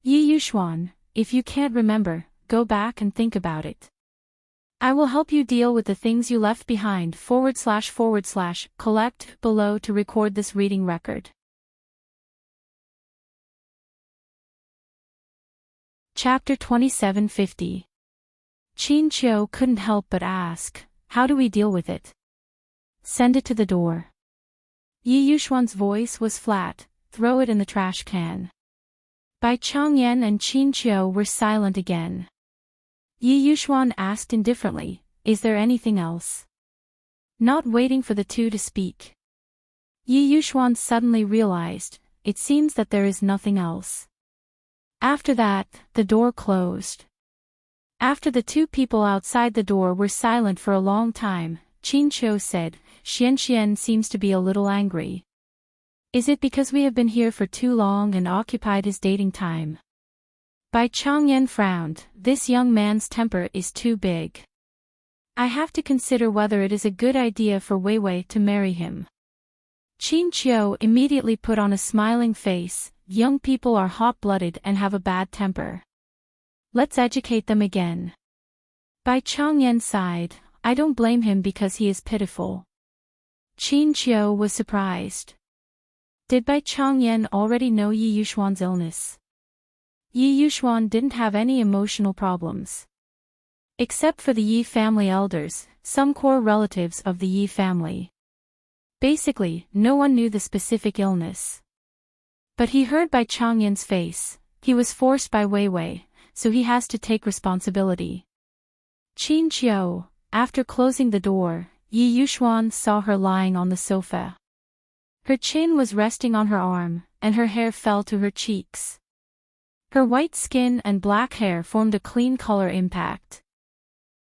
Yi Yuxuan, if you can't remember, go back and think about it. I will help you deal with the things you left behind // collect below to record this reading record. Chapter 2750. Qin Qiu couldn't help but ask, how do we deal with it? Send it to the door. Yi Yuxuan's voice was flat, throw it in the trash can. Bai Changyan and Qin Qiu were silent again. Yi Yuxuan asked indifferently, is there anything else? Not waiting for the two to speak. Yi Yuxuan suddenly realized, it seems that there is nothing else. After that, the door closed. After the two people outside the door were silent for a long time, Qin Qiu said, Xian seems to be a little angry. Is it because we have been here for too long and occupied his dating time? Bai Changyan frowned, this young man's temper is too big. I have to consider whether it is a good idea for Wei Wei to marry him. Qin Qiu immediately put on a smiling face, young people are hot-blooded and have a bad temper. Let's educate them again. Bai Changyan sighed, I don't blame him because he is pitiful. Qin Qiu was surprised. Did Bai Changyan already know Yi Yuxuan's illness? Yi Yuxuan didn't have any emotional problems. Except for the Yi family elders, some core relatives of the Yi family. Basically, no one knew the specific illness. But he heard Bai Changyan's face, he was forced by Wei Wei, so he has to take responsibility. Qin Qiu, after closing the door, Yi Yuxuan saw her lying on the sofa. Her chin was resting on her arm, and her hair fell to her cheeks. Her white skin and black hair formed a clean color impact.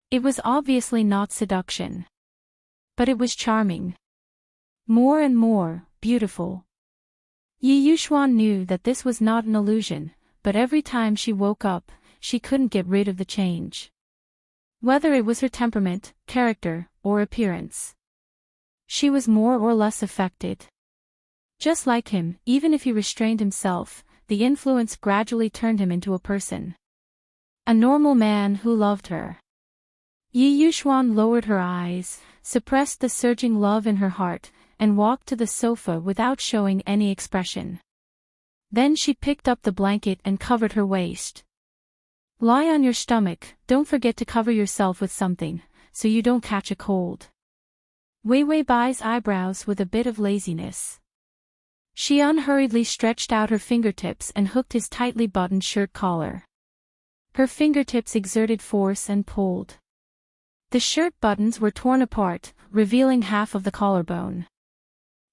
It was obviously not seduction. But it was charming. More and more, beautiful. Yi Yuxuan knew that this was not an illusion, but every time she woke up, she couldn't get rid of the change. Whether it was her temperament, character, or appearance. She was more or less affected. Just like him, even if he restrained himself, the influence gradually turned him into a person. A normal man who loved her. Yi Yuxuan lowered her eyes, suppressed the surging love in her heart, and walked to the sofa without showing any expression. Then she picked up the blanket and covered her waist. Lie on your stomach, don't forget to cover yourself with something, so you don't catch a cold. Wei Wei Bai's eyebrows with a bit of laziness. She unhurriedly stretched out her fingertips and hooked his tightly buttoned shirt collar. Her fingertips exerted force and pulled. The shirt buttons were torn apart, revealing half of the collarbone.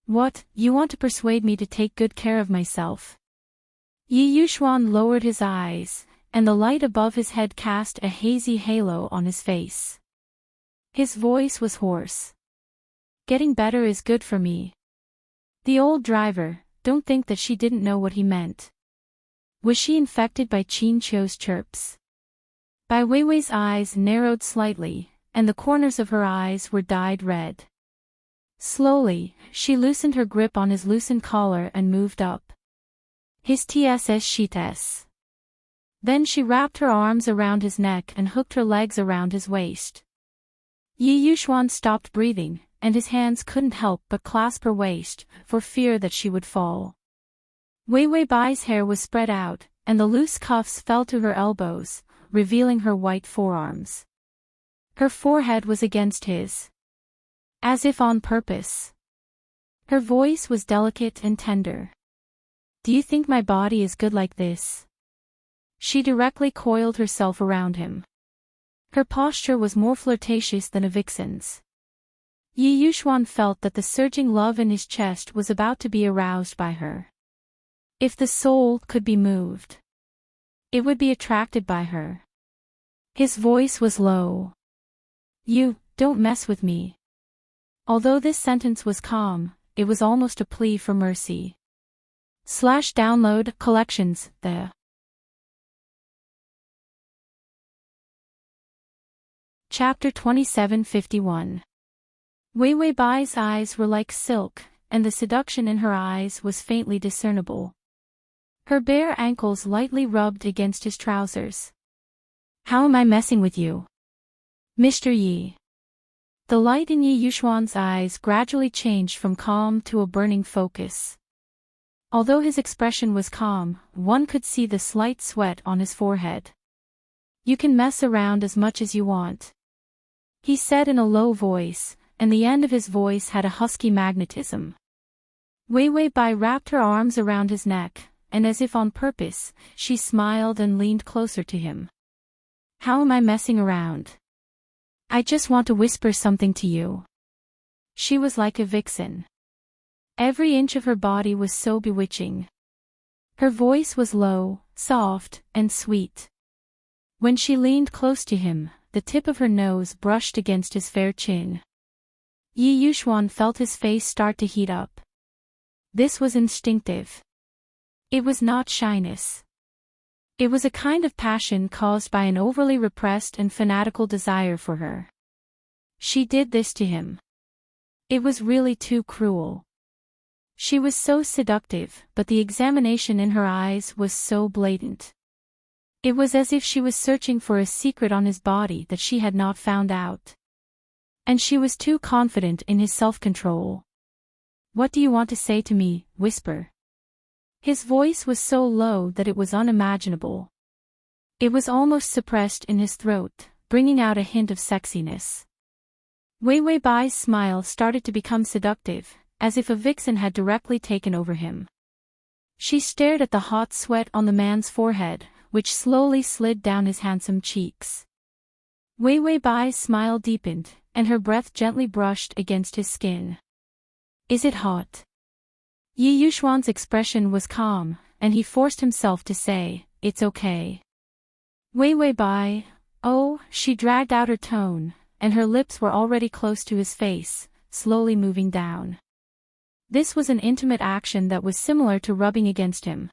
What, you want to persuade me to take good care of myself? Yi Yuxuan lowered his eyes, and the light above his head cast a hazy halo on his face. His voice was hoarse. Getting better is good for me. The old driver, don't think that she didn't know what he meant. Was she infected by Qin Qiu's chirps? Bai Weiwei's eyes narrowed slightly, and the corners of her eyes were dyed red. Slowly, she loosened her grip on his loosened collar and moved up. His TSS sheetes. Then she wrapped her arms around his neck and hooked her legs around his waist. Yi Yuxuan stopped breathing, and his hands couldn't help but clasp her waist, for fear that she would fall. Wei Wei Bai's hair was spread out, and the loose cuffs fell to her elbows, revealing her white forearms. Her forehead was against his. As if on purpose. Her voice was delicate and tender. Do you think my body is good like this? She directly coiled herself around him. Her posture was more flirtatious than a vixen's. Yi Yuxuan felt that the surging love in his chest was about to be aroused by her. If the soul could be moved, it would be attracted by her. His voice was low. You, don't mess with me. Although this sentence was calm, it was almost a plea for mercy. /download collections, the Chapter 2751. Wei Wei Bai's eyes were like silk, and the seduction in her eyes was faintly discernible. Her bare ankles lightly rubbed against his trousers. How am I messing with you? Mr. Yi. The light in Yi Yuxuan's eyes gradually changed from calm to a burning focus. Although his expression was calm, one could see the slight sweat on his forehead. You can mess around as much as you want, he said in a low voice, and the end of his voice had a husky magnetism. Wei Wei Bai wrapped her arms around his neck, and as if on purpose, she smiled and leaned closer to him. How am I messing around? I just want to whisper something to you. She was like a vixen. Every inch of her body was so bewitching. Her voice was low, soft, and sweet. When she leaned close to him, the tip of her nose brushed against his fair chin. Yi Yuxuan felt his face start to heat up. This was instinctive. It was not shyness. It was a kind of passion caused by an overly repressed and fanatical desire for her. She did this to him. It was really too cruel. She was so seductive, but the examination in her eyes was so blatant. It was as if she was searching for a secret on his body that she had not found out. And she was too confident in his self-control. "What do you want to say to me, whisper?" His voice was so low that it was unimaginable. It was almost suppressed in his throat, bringing out a hint of sexiness. Wei Wei Bai's smile started to become seductive, as if a vixen had directly taken over him. She stared at the hot sweat on the man's forehead, which slowly slid down his handsome cheeks. Wei Wei Bai's smile deepened, and her breath gently brushed against his skin. "Is it hot?" Yi Yuxuan's expression was calm, and he forced himself to say, "It's okay." Wei Wei Bai, oh, she dragged out her tone, and her lips were already close to his face, slowly moving down. This was an intimate action that was similar to rubbing against him.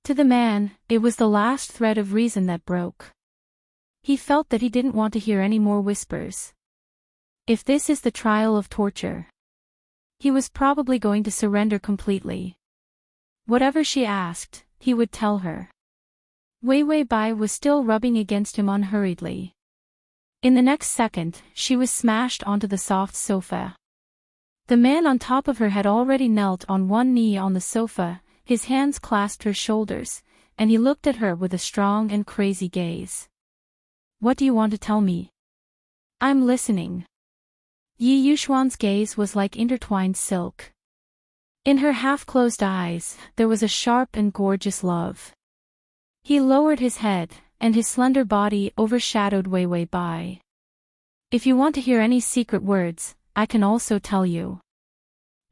To the man, it was the last thread of reason that broke. He felt that he didn't want to hear any more whispers. If this is the trial of torture, he was probably going to surrender completely. Whatever she asked, he would tell her. Wei Wei Bai was still rubbing against him unhurriedly. In the next second, she was smashed onto the soft sofa. The man on top of her had already knelt on one knee on the sofa, his hands clasped her shoulders, and he looked at her with a strong and crazy gaze. "What do you want to tell me?" "I'm listening." Yi Yuxuan's gaze was like intertwined silk. In her half-closed eyes, there was a sharp and gorgeous love. He lowered his head, and his slender body overshadowed Wei Wei Bai. "If you want to hear any secret words, I can also tell you,"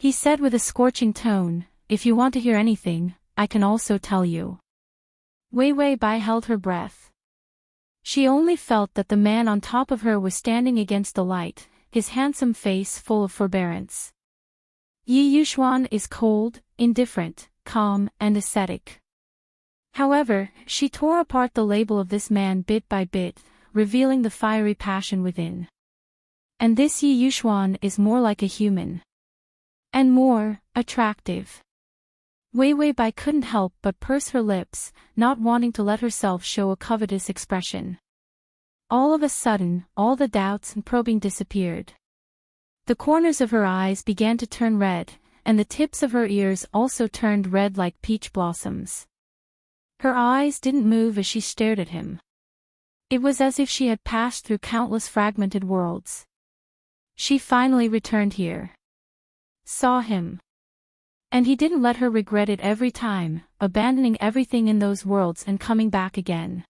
he said with a scorching tone. "If you want to hear anything, I can also tell you." Wei Wei Bai held her breath. She only felt that the man on top of her was standing against the light, his handsome face full of forbearance. Yi Yuxuan is cold, indifferent, calm, and ascetic. However, she tore apart the label of this man bit by bit, revealing the fiery passion within. And this Yi Yuxuan is more like a human. And more attractive. Wei Wei Bai couldn't help but purse her lips, not wanting to let herself show a covetous expression. All of a sudden, all the doubts and probing disappeared. The corners of her eyes began to turn red, and the tips of her ears also turned red like peach blossoms. Her eyes didn't move as she stared at him. It was as if she had passed through countless fragmented worlds. She finally returned here. Saw him. And he didn't let her regret it every time, abandoning everything in those worlds and coming back again.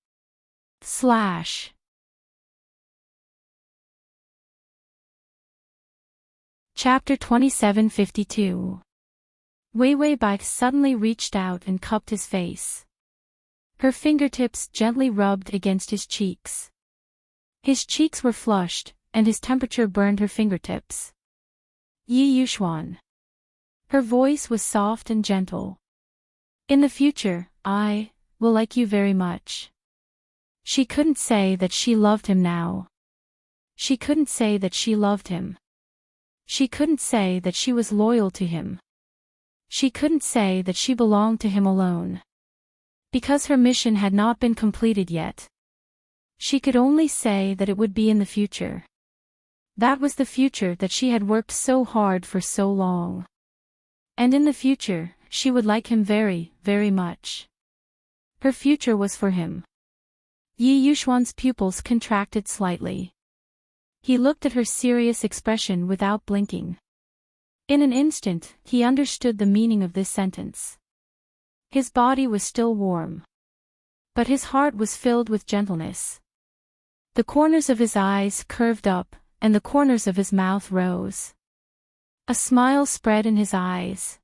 Slash. Chapter 2752. Wei Wei Bai suddenly reached out and cupped his face. Her fingertips gently rubbed against his cheeks. His cheeks were flushed, and his temperature burned her fingertips. Yi Yuxuan. Her voice was soft and gentle. "In the future, I will like you very much." She couldn't say that she loved him now. She couldn't say that she loved him. She couldn't say that she was loyal to him. She couldn't say that she belonged to him alone. Because her mission had not been completed yet. She could only say that it would be in the future. That was the future that she had worked so hard for so long. And in the future, she would like him very, very much. Her future was for him. Yi Yuxuan's pupils contracted slightly. He looked at her serious expression without blinking. In an instant, he understood the meaning of this sentence. His body was still warm. But his heart was filled with gentleness. The corners of his eyes curved up, and the corners of his mouth rose. A smile spread in his eyes.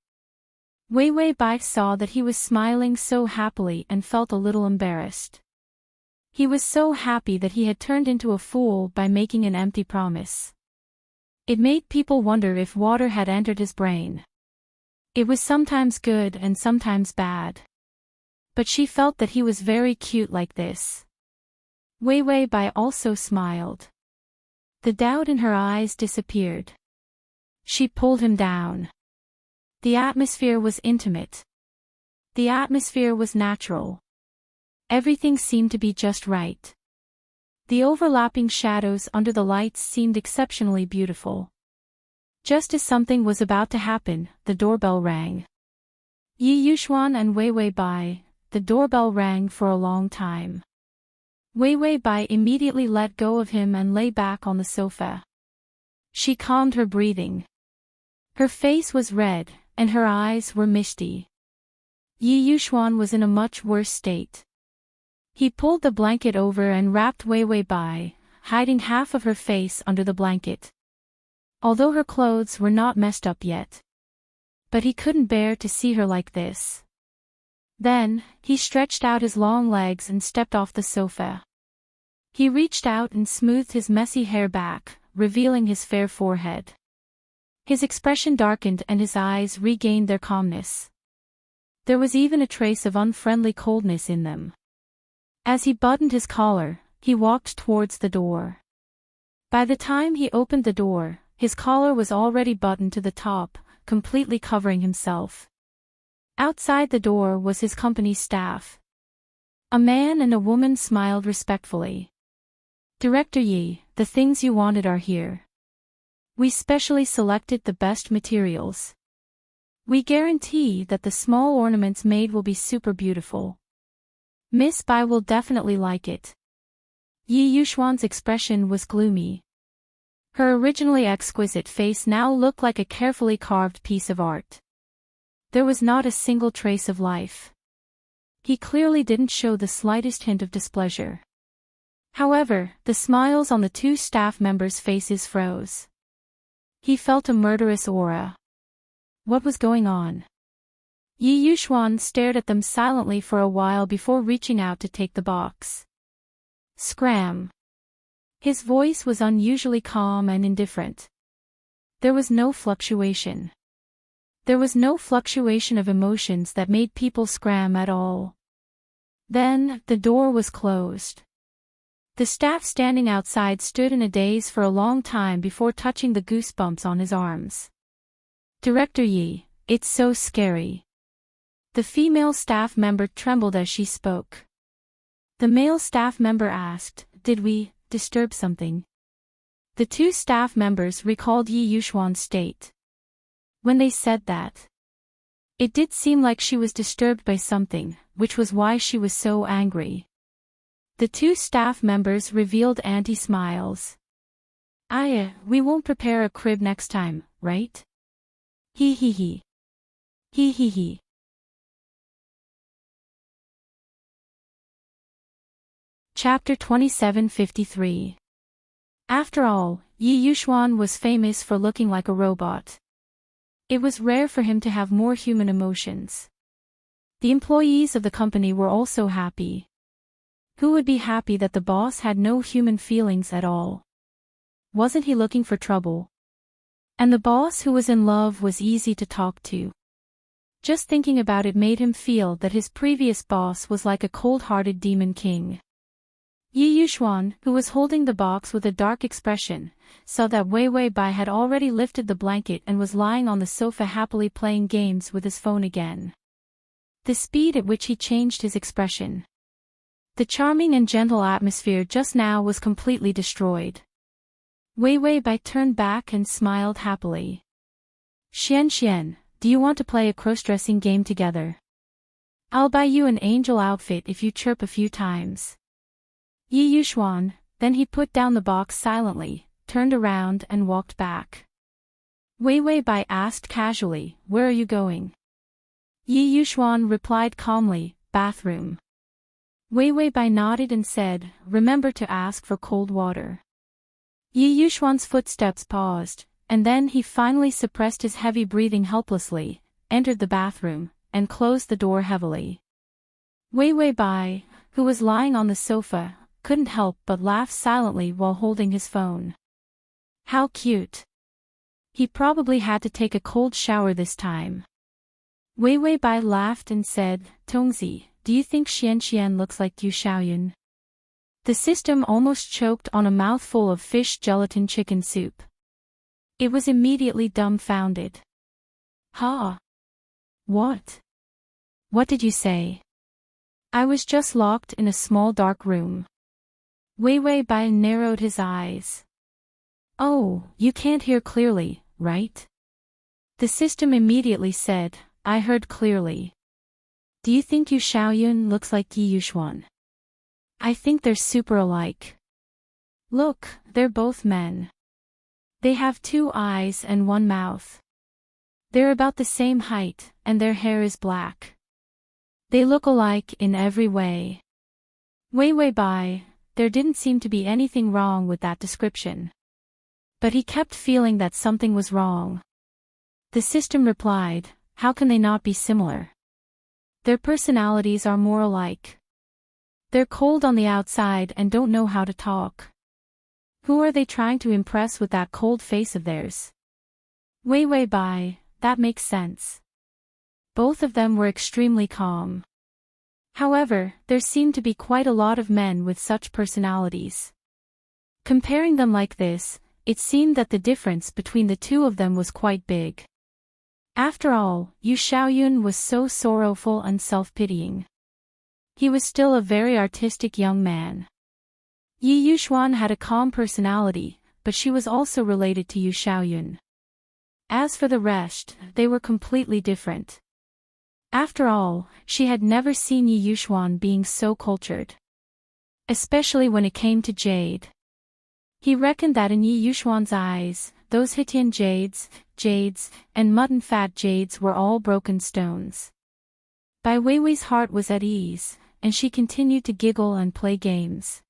Wei Wei Bai saw that he was smiling so happily and felt a little embarrassed. He was so happy that he had turned into a fool by making an empty promise. It made people wonder if water had entered his brain. It was sometimes good and sometimes bad. But she felt that he was very cute like this. Wei Wei Bai also smiled. The doubt in her eyes disappeared. She pulled him down. The atmosphere was intimate. The atmosphere was natural. Everything seemed to be just right. The overlapping shadows under the lights seemed exceptionally beautiful. Just as something was about to happen, the doorbell rang. Yi Yuxuan and Wei Wei Bai, the doorbell rang for a long time. Wei Wei Bai immediately let go of him and lay back on the sofa. She calmed her breathing. Her face was red, and her eyes were misty. Yi Yuxuan was in a much worse state. He pulled the blanket over and wrapped Wei Wei Bai, hiding half of her face under the blanket. Although her clothes were not messed up yet. But he couldn't bear to see her like this. Then, he stretched out his long legs and stepped off the sofa. He reached out and smoothed his messy hair back, revealing his fair forehead. His expression darkened and his eyes regained their calmness. There was even a trace of unfriendly coldness in them. As he buttoned his collar, he walked towards the door. By the time he opened the door, his collar was already buttoned to the top, completely covering himself. Outside the door was his company staff. A man and a woman smiled respectfully. "Director Yi, the things you wanted are here. We specially selected the best materials. We guarantee that the small ornaments made will be super beautiful. Miss Bai will definitely like it." Yi Yuxuan's expression was gloomy. Her originally exquisite face now looked like a carefully carved piece of art. There was not a single trace of life. He clearly didn't show the slightest hint of displeasure. However, the smiles on the two staff members' faces froze. He felt a murderous aura. What was going on? Yi Yuxuan stared at them silently for a while before reaching out to take the box. Scram. His voice was unusually calm and indifferent. There was no fluctuation. There was no fluctuation of emotions that made people scram at all. Then, the door was closed. The staff standing outside stood in a daze for a long time before touching the goosebumps on his arms. "Director Yi, it's so scary." The female staff member trembled as she spoke. The male staff member asked, "Did we disturb something?" The two staff members recalled Yi Yuxuan's state. When they said that, it did seem like she was disturbed by something, which was why she was so angry. The two staff members revealed anti-smiles. We won't prepare a crib next time, right? Hee hee hee. Hee hee hee. Chapter 2753. After all, Yi Yuxuan was famous for looking like a robot. It was rare for him to have more human emotions. The employees of the company were also happy. Who would be happy that the boss had no human feelings at all? Wasn't he looking for trouble? And the boss who was in love was easy to talk to. Just thinking about it made him feel that his previous boss was like a cold-hearted demon king. Yi Yuxuan, who was holding the box with a dark expression, saw that Wei Wei Bai had already lifted the blanket and was lying on the sofa happily playing games with his phone again. The speed at which he changed his expression. The charming and gentle atmosphere just now was completely destroyed. Wei Wei Bai turned back and smiled happily. Xian, do you want to play a cross-dressing game together? I'll buy you an angel outfit if you chirp a few times. Yi Yuxuan, then he put down the box silently, turned around and walked back. Wei Wei Bai asked casually, "Where are you going?" Yi Yuxuan replied calmly, "Bathroom." Wei Wei Bai nodded and said, "Remember to ask for cold water." Yi Yuxuan's footsteps paused, and then he finally suppressed his heavy breathing helplessly, entered the bathroom, and closed the door heavily. Wei Wei Bai, who was lying on the sofa, couldn't help but laugh silently while holding his phone. How cute. He probably had to take a cold shower this time. Wei Wei Bai laughed and said, "Tongzi, do you think Xian looks like Yu Xiaoyun?" The system almost choked on a mouthful of fish gelatin chicken soup. It was immediately dumbfounded. Ha! What? What did you say? I was just locked in a small dark room. Wei Wei Bai narrowed his eyes. Oh, you can't hear clearly, right? The system immediately said, I heard clearly. Do you think Yu Xiaoyun looks like Yi Yuxuan? I think they're super alike. Look, they're both men. They have 2 eyes and 1 mouth. They're about the same height, and their hair is black. They look alike in every way. Wei Wei Bai, there didn't seem to be anything wrong with that description. But he kept feeling that something was wrong. The system replied, how can they not be similar? Their personalities are more alike. They're cold on the outside and don't know how to talk. Who are they trying to impress with that cold face of theirs? Wei Wei Bai, that makes sense. Both of them were extremely calm. However, there seemed to be quite a lot of men with such personalities. Comparing them like this, it seemed that the difference between the 2 of them was quite big. After all, Yu Xiaoyun was so sorrowful and self-pitying. He was still a very artistic young man. Yi Yuxuan had a calm personality, but she was also related to Yu Xiaoyun. As for the rest, they were completely different. After all, she had never seen Yi Yuxuan being so cultured. Especially when it came to jade. He reckoned that in Yi Yuxuan's eyes, those Hitian jades, and mutton fat jades were all broken stones. Bai Weiwei's heart was at ease, and she continued to giggle and play games.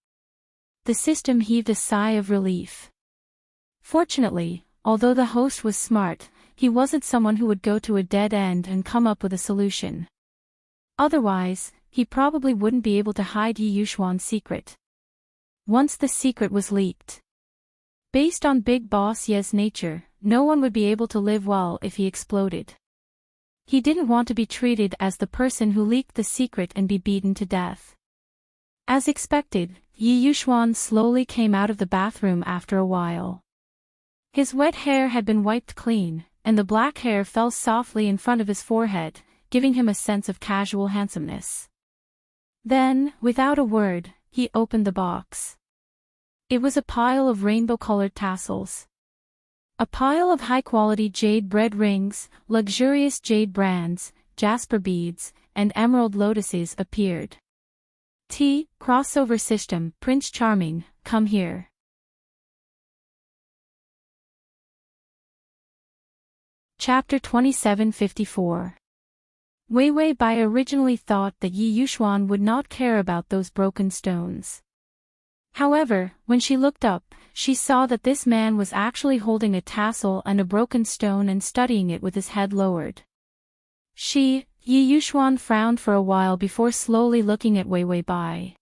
The system heaved a sigh of relief. Fortunately, although the host was smart, he wasn't someone who would go to a dead end and come up with a solution. Otherwise, he probably wouldn't be able to hide Yi Yuxuan's secret. Once the secret was leaked. Based on Big Boss Ye's nature, no one would be able to live well if he exploded. He didn't want to be treated as the person who leaked the secret and be beaten to death. As expected, Yi Yuxuan slowly came out of the bathroom after a while. His wet hair had been wiped clean, and the black hair fell softly in front of his forehead, giving him a sense of casual handsomeness. Then, without a word, he opened the box. It was a pile of rainbow-colored tassels. A pile of high-quality jade bread rings, luxurious jade brands, jasper beads, and emerald lotuses appeared. Crossover system, Prince Charming, come here. Chapter 2754. Wei Wei Bai originally thought that Yi Yuxuan would not care about those broken stones. However, when she looked up, she saw that this man was actually holding a tassel and a broken stone and studying it with his head lowered. Yi Yuxuan frowned for a while before slowly looking at Wei Wei Bai.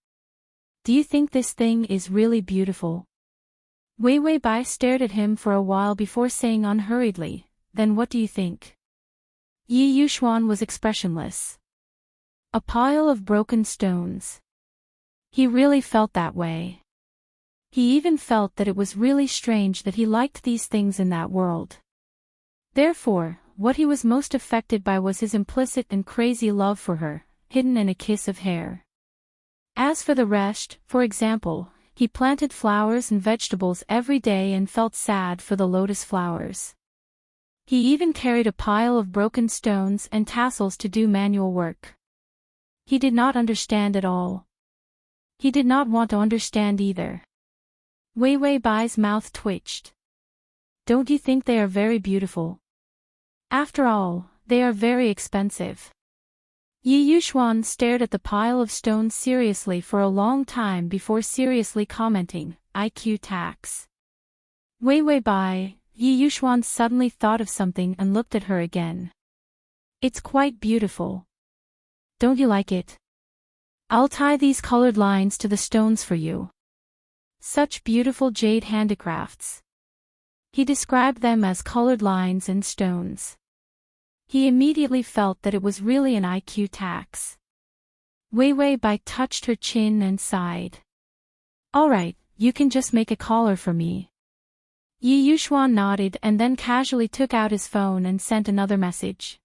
Do you think this thing is really beautiful? Wei Wei Bai stared at him for a while before saying unhurriedly, then what do you think? Yi Yuxuan was expressionless. A pile of broken stones. He really felt that way. He even felt that it was really strange that he liked these things in that world. Therefore, what he was most affected by was his implicit and crazy love for her, hidden in a kiss of hair. As for the rest, for example, he planted flowers and vegetables every day and felt sad for the lotus flowers. He even carried a pile of broken stones and tassels to do manual work. He did not understand at all. He did not want to understand either. Wei Wei Bai's mouth twitched. Don't you think they are very beautiful? After all, they are very expensive. Yi Yuxuan stared at the pile of stones seriously for a long time before seriously commenting, IQ tax. Wei Wei Bai, Yi Yuxuan suddenly thought of something and looked at her again. It's quite beautiful. Don't you like it? I'll tie these colored lines to the stones for you. Such beautiful jade handicrafts. He described them as colored lines and stones. He immediately felt that it was really an IQ tax. Wei Wei Bai touched her chin and sighed. Alright, you can just make a collar for me. Yi Yuxuan nodded and then casually took out his phone and sent another message.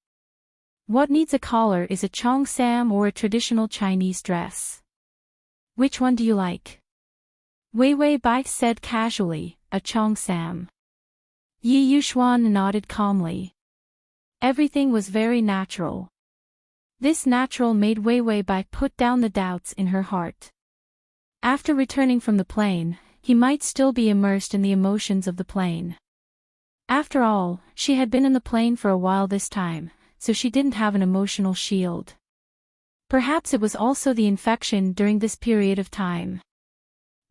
What needs a collar is a cheongsam or a traditional Chinese dress. Which one do you like? Wei Wei Bai said casually, a cheongsam. Yi Yuxuan nodded calmly. Everything was very natural. This natural made Wei Wei Bai put down the doubts in her heart. After returning from the plane, he might still be immersed in the emotions of the plane. After all, she had been in the plane for a while this time, so she didn't have an emotional shield. Perhaps it was also the infection during this period of time.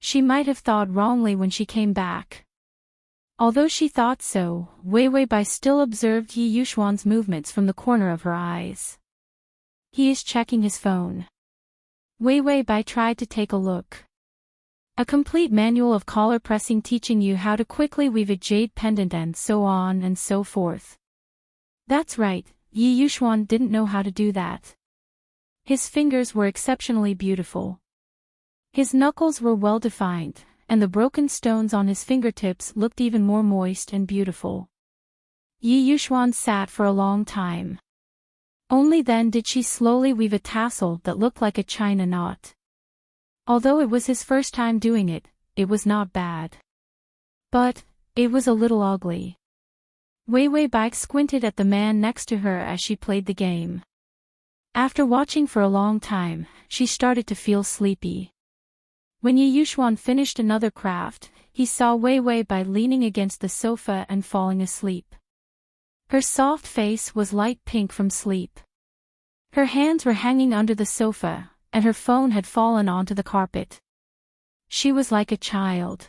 She might have thought wrongly when she came back. Although she thought so, Wei Wei Bai still observed Yi Yuxuan's movements from the corner of her eyes. He is checking his phone. Wei Wei Bai tried to take a look. A complete manual of collar pressing teaching you how to quickly weave a jade pendant and so on and so forth. That's right, Yi Yuxuan didn't know how to do that. His fingers were exceptionally beautiful. His knuckles were well defined, and the broken stones on his fingertips looked even more moist and beautiful. Yi Yuxuan sat for a long time. Only then did she slowly weave a tassel that looked like a China knot. Although it was his first time doing it, it was not bad. But, it was a little ugly. Wei Wei Bai squinted at the man next to her as she played the game. After watching for a long time, she started to feel sleepy. When Yi Yuxuan finished another craft, he saw Wei Wei Bai leaning against the sofa and falling asleep. Her soft face was light pink from sleep. Her hands were hanging under the sofa, and her phone had fallen onto the carpet. She was like a child.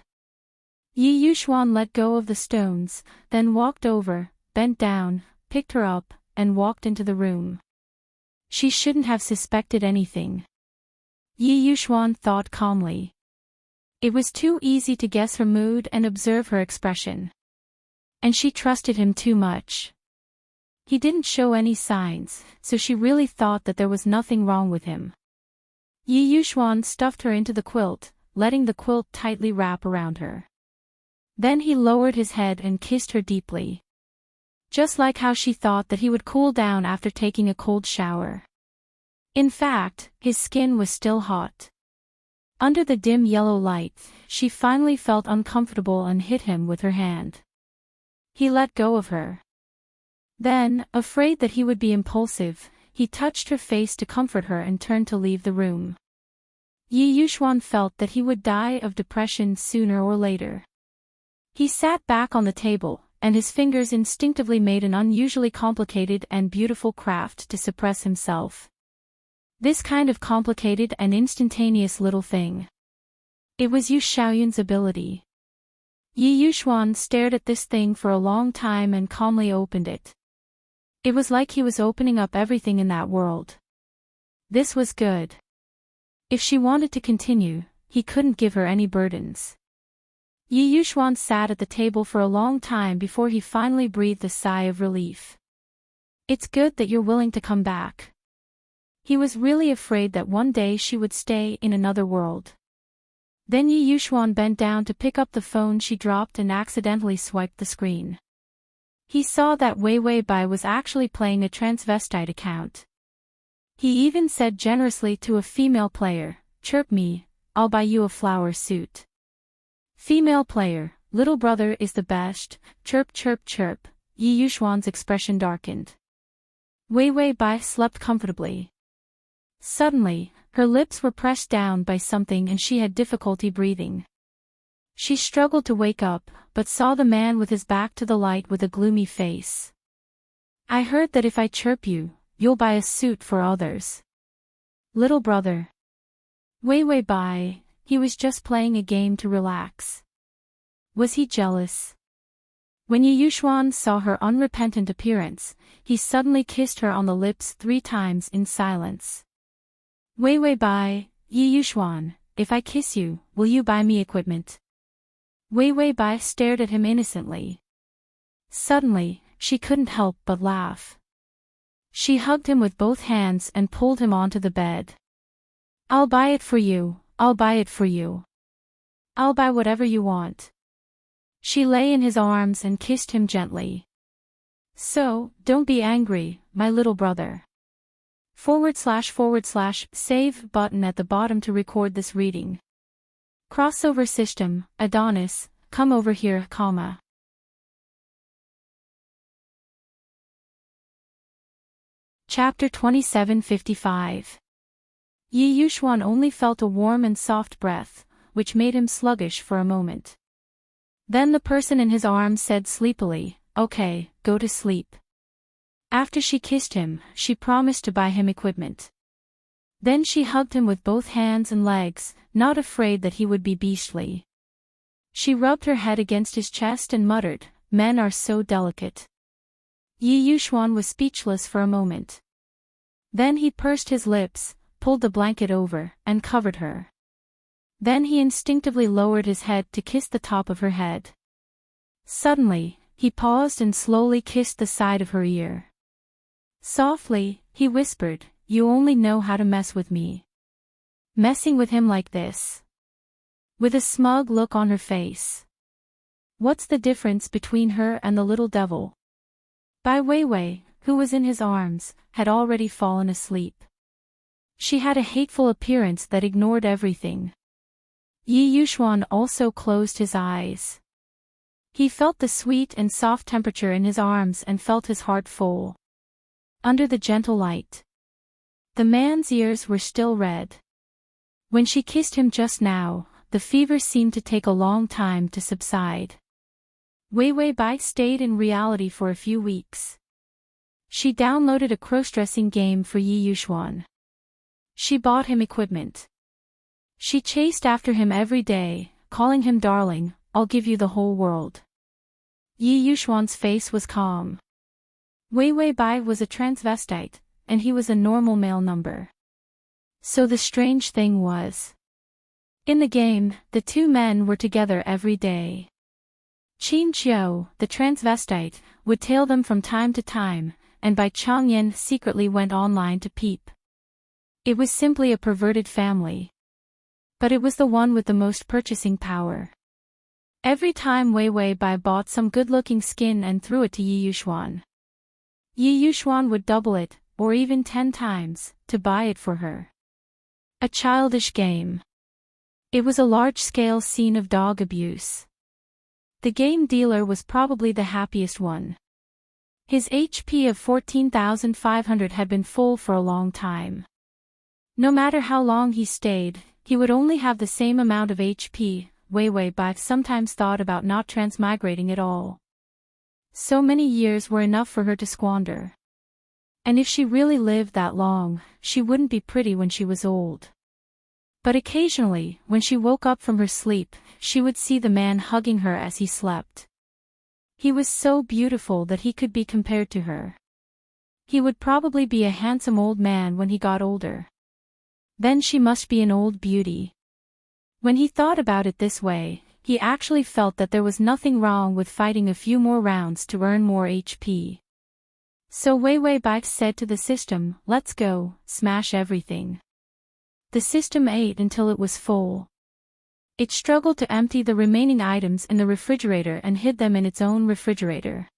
Yi Yuxuan let go of the stones, then walked over, bent down, picked her up, and walked into the room. She shouldn't have suspected anything. Yi Yuxuan thought calmly. It was too easy to guess her mood and observe her expression. And she trusted him too much. He didn't show any signs, so she really thought that there was nothing wrong with him. Yi Yuxuan stuffed her into the quilt, letting the quilt tightly wrap around her. Then he lowered his head and kissed her deeply. Just like how she thought that he would cool down after taking a cold shower. In fact, his skin was still hot. Under the dim yellow light, she finally felt uncomfortable and hit him with her hand. He let go of her. Then, afraid that he would be impulsive, he touched her face to comfort her and turned to leave the room. Yi Yuxuan felt that he would die of depression sooner or later. He sat back on the table, and his fingers instinctively made an unusually complicated and beautiful craft to suppress himself. This kind of complicated and instantaneous little thing. It was Yu Xiaoyun's ability. Yi Yuxuan stared at this thing for a long time and calmly opened it. It was like he was opening up everything in that world. This was good. If she wanted to continue, he couldn't give her any burdens. Yi Yuxuan sat at the table for a long time before he finally breathed a sigh of relief. It's good that you're willing to come back. He was really afraid that one day she would stay in another world. Then Yi Yuxuan bent down to pick up the phone she dropped and accidentally swiped the screen. He saw that Wei Wei Bai was actually playing a transvestite account. He even said generously to a female player, "Chirp me, I'll buy you a flower suit." Female player, "Little brother is the best, chirp chirp chirp." Yi Yuxuan's expression darkened. Wei Wei Bai slept comfortably. Suddenly, her lips were pressed down by something and she had difficulty breathing. She struggled to wake up, but saw the man with his back to the light with a gloomy face. "I heard that if I chirp you, you'll buy a suit for others." Little brother. Wei Wei Bai, he was just playing a game to relax. Was he jealous? When Yi Yuxuan saw her unrepentant appearance, he suddenly kissed her on the lips 3 times in silence. "Wei Wei Bai, Yi Yuxuan, if I kiss you, will you buy me equipment?" Wei Wei Bai stared at him innocently. Suddenly, she couldn't help but laugh. She hugged him with both hands and pulled him onto the bed. "I'll buy it for you, I'll buy it for you. I'll buy whatever you want." She lay in his arms and kissed him gently. So, don't be angry, my little brother. // save button at the bottom to record this reading. Crossover system, Adonis, come over here, comma. Chapter 2755. Yi Yuxuan only felt a warm and soft breath, which made him sluggish for a moment. Then the person in his arms said sleepily, "Okay, go to sleep." After she kissed him, she promised to buy him equipment. Then she hugged him with both hands and legs, not afraid that he would be beastly. She rubbed her head against his chest and muttered, "Men are so delicate." Yi Yuxuan was speechless for a moment. Then he pursed his lips, pulled the blanket over, and covered her. Then he instinctively lowered his head to kiss the top of her head. Suddenly, he paused and slowly kissed the side of her ear. Softly, he whispered, "You only know how to mess with me. Messing with him like this." With a smug look on her face. What's the difference between her and the little devil? Bai Weiwei, who was in his arms, had already fallen asleep. She had a hateful appearance that ignored everything. Yi Yuxuan also closed his eyes. He felt the sweet and soft temperature in his arms and felt his heart full. Under the gentle light. The man's ears were still red. When she kissed him just now, the fever seemed to take a long time to subside. Weiwei Bai stayed in reality for a few weeks. She downloaded a cross-dressing game for Yi Yuxuan. She bought him equipment. She chased after him every day, calling him darling, "I'll give you the whole world." Yi Yuxuan's face was calm. Weiwei Bai was a transvestite, and he was a normal male number. So the strange thing was, in the game, the two men were together every day. Qin Qiu, the transvestite, would tail them from time to time, and Bai Changyan secretly went online to peep. It was simply a perverted family. But it was the one with the most purchasing power. Every time Weiwei Bai bought some good-looking skin and threw it to Yi Yuxuan, Yi Yuxuan would double it, or even 10 times, to buy it for her. A childish game. It was a large-scale scene of dog abuse. The game dealer was probably the happiest one. His HP of 14,500 had been full for a long time. No matter how long he stayed, he would only have the same amount of HP. Weiwei Bai sometimes thought about not transmigrating at all. So many years were enough for her to squander. And if she really lived that long, she wouldn't be pretty when she was old. But occasionally, when she woke up from her sleep, she would see the man hugging her as he slept. He was so beautiful that he could be compared to her. He would probably be a handsome old man when he got older. Then she must be an old beauty. When he thought about it this way, he actually felt that there was nothing wrong with fighting a few more rounds to earn more HP. So Weiwei Bai said to the system, "Let's go, smash everything." The system ate until it was full. It struggled to empty the remaining items in the refrigerator and hid them in its own refrigerator.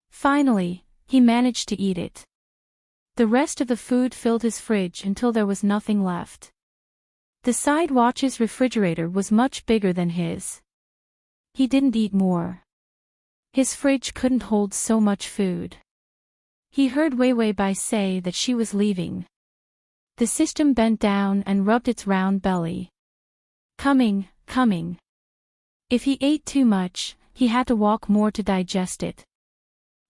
Finally, he managed to eat it. The rest of the food filled his fridge until there was nothing left. The side watch's refrigerator was much bigger than his. He didn't eat more. His fridge couldn't hold so much food. He heard Weiwei Bai say that she was leaving. The system bent down and rubbed its round belly. Coming, coming. If he ate too much, he had to walk more to digest it.